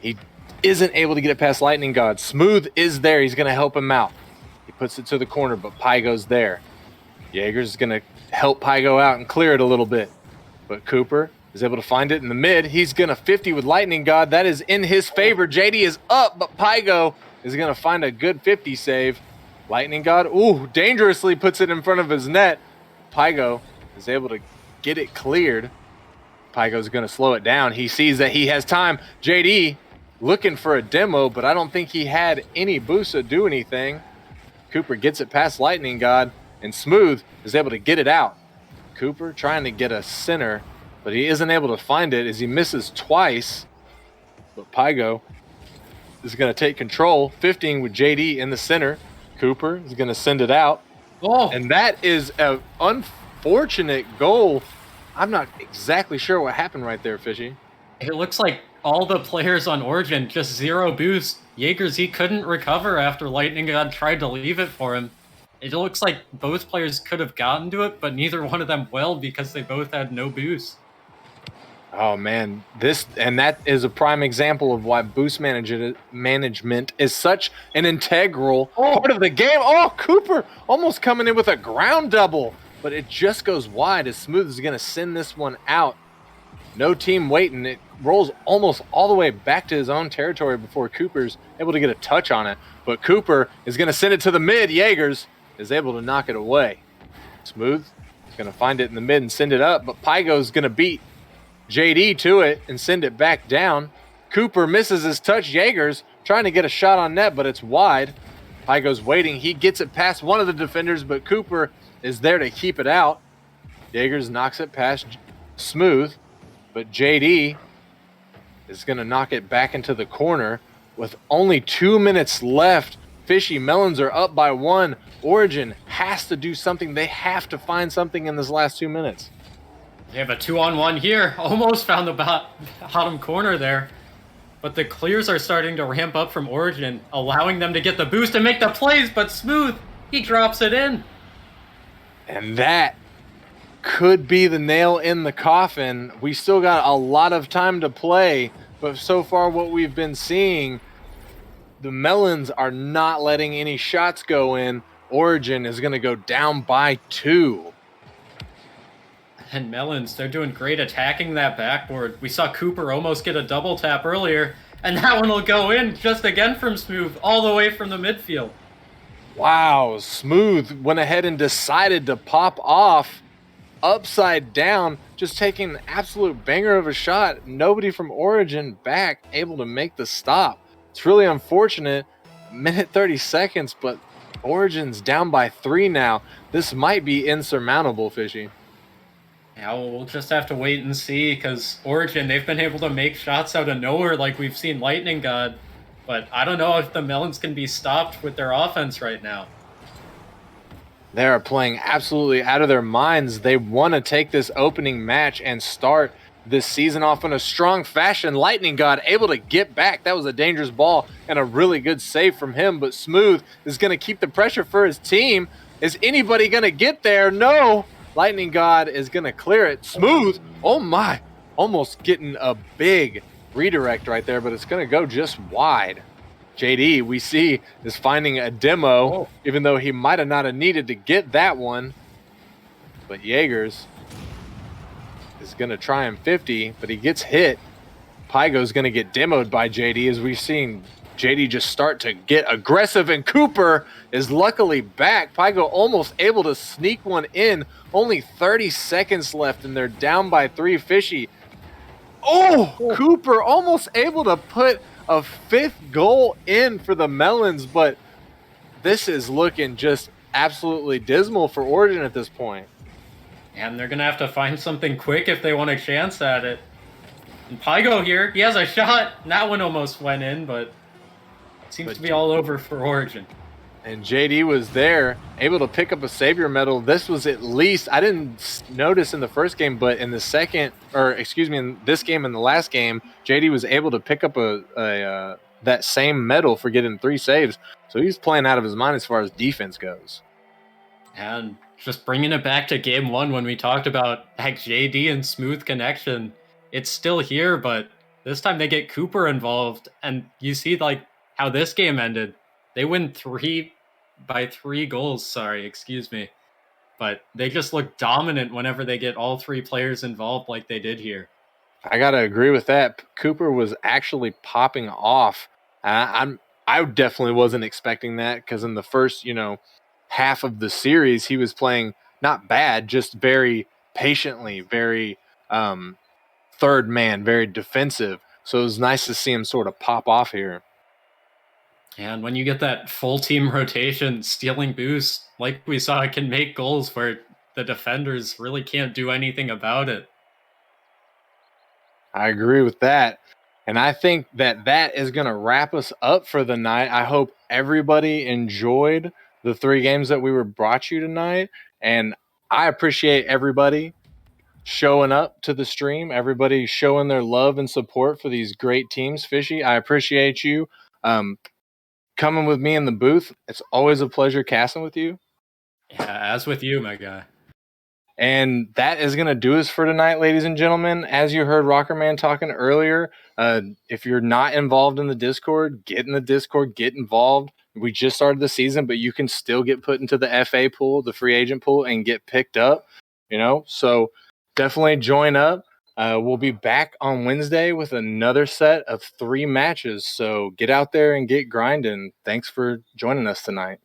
He isn't able to get it past Lightning God. Smooth is there. He's going to help him out. He puts it to the corner, but Pygo's there. Jaegers is going to help Pygo out and clear it a little bit. But Cooper is able to find it in the mid. He's going to 50 with Lightning God. That is in his favor. JD is up, but Pygo is going to find a good 50 save. Lightning God, dangerously puts it in front of his net. Pygo is able to get it cleared. Pygo's going to slow it down. He sees that he has time. JD looking for a demo, but I don't think he had any boost to do anything. Cooper gets it past Lightning God, and Smooth is able to get it out. Cooper trying to get a center, but he isn't able to find it as he misses twice. But Pygo is going to take control, 15 with JD in the center. Cooper is going to send it out. And that is an unfortunate goal. I'm not exactly sure what happened right there, Fishy. It looks like all the players on Origin just zero boost. Jaegers, he couldn't recover after Lightning God tried to leave it for him. It looks like both players could have gotten to it, but neither one of them will because they both had no boost. Oh man, that is a prime example of why boost management is such an integral part of the game. Oh, Cooper almost coming in with a ground double, but it just goes wide as Smooth is going to send this one out. No team waiting. It rolls almost all the way back to his own territory before Cooper's able to get a touch on it. But Cooper is going to send it to the mid. Jaegers is able to knock it away. Smooth is going to find it in the mid and send it up, but Pygo's going to beat JD to it and send it back down. Cooper misses his touch. Jaegers trying to get a shot on net, but it's wide. Pygo's waiting. He gets it past one of the defenders, but Cooper is there to keep it out. Jaegers knocks it past Smooth, but JD is going to knock it back into the corner with only 2 minutes left. Fishy Melons are up by 1. Origin has to do something. They have to find something in this last 2 minutes. They have a 2-on-1 here. Almost found the bottom corner there. But the clears are starting to ramp up from Origin, allowing them to get the boost and make the plays, but Smooth, he drops it in. And that could be the nail in the coffin. We still got a lot of time to play, but so far what we've been seeing, the Melons are not letting any shots go in. Origin is going to go down by 2. And Melons, they're doing great attacking that backboard. We saw Cooper almost get a double tap earlier, and that one will go in just again from Smooth, all the way from the midfield. Wow, Smooth went ahead and decided to pop off upside down, just taking an absolute banger of a shot. Nobody from Origin back able to make the stop. It's really unfortunate. Minute 30 seconds, but Origin's down by 3 now. This might be insurmountable, Fishy. Yeah, we'll just have to wait and see, because Origin, they've been able to make shots out of nowhere like we've seen Lightning God. But I don't know if the Melons can be stopped with their offense right now. They are playing absolutely out of their minds. They want to take this opening match and start this season off in a strong fashion. Lightning God able to get back. That was a dangerous ball and a really good save from him, but Smooth is going to keep the pressure for his team. Is anybody going to get there? No. Lightning God is going to clear it. Smooth, oh my, almost getting a big redirect right there, but it's going to go just wide. JD, we see, is finding a demo, even though he might have not have needed to get that one. But Jaegers is going to try him 50, but he gets hit. Pygo's going to get demoed by JD, as we've seen JD just start to get aggressive, and Cooper is luckily back. Pygo almost able to sneak one in. Only 30 seconds left, and they're down by 3. Fishy. Oh, Cooper almost able to put a 5th goal in for the Melons, but this is looking just absolutely dismal for Origin at this point. And they're going to have to find something quick if they want a chance at it. And Pygo here, he has a shot. That one almost went in, but it seems to be all over for Origin. And JD was there, able to pick up a Savior medal. This was at least, I didn't notice in the first game, but in the second, or excuse me, in this game and the last game, JD was able to pick up that same medal for getting 3 saves. So he's playing out of his mind as far as defense goes. And just bringing it back to game 1 when we talked about that JD and Smooth connection, it's still here, but this time they get Cooper involved, and you see like how this game ended. They win 3 by 3 goals, but they just look dominant whenever they get all 3 players involved like they did here. I got to agree with that. Cooper was actually popping off. I definitely wasn't expecting that, because in the first, half of the series, he was playing not bad, just very patiently, very third man, very defensive. So it was nice to see him sort of pop off here. And when you get that full team rotation, stealing boost, like we saw, it can make goals where the defenders really can't do anything about it. I agree with that. And I think that is going to wrap us up for the night. I hope everybody enjoyed the 3 games that we brought you tonight. And I appreciate everybody showing up to the stream, everybody showing their love and support for these great teams. Fishy, I appreciate you coming with me in the booth. It's always a pleasure casting with you. Yeah, as with you, my guy. And that is going to do us for tonight, ladies and gentlemen. As you heard Rockerman talking earlier, if you're not involved in the Discord, get in the Discord, get involved. We just started the season, but you can still get put into the FA pool, the free agent pool, and get picked up, So definitely join up. We'll be back on Wednesday with another set of 3 matches. So get out there and get grinding. Thanks for joining us tonight.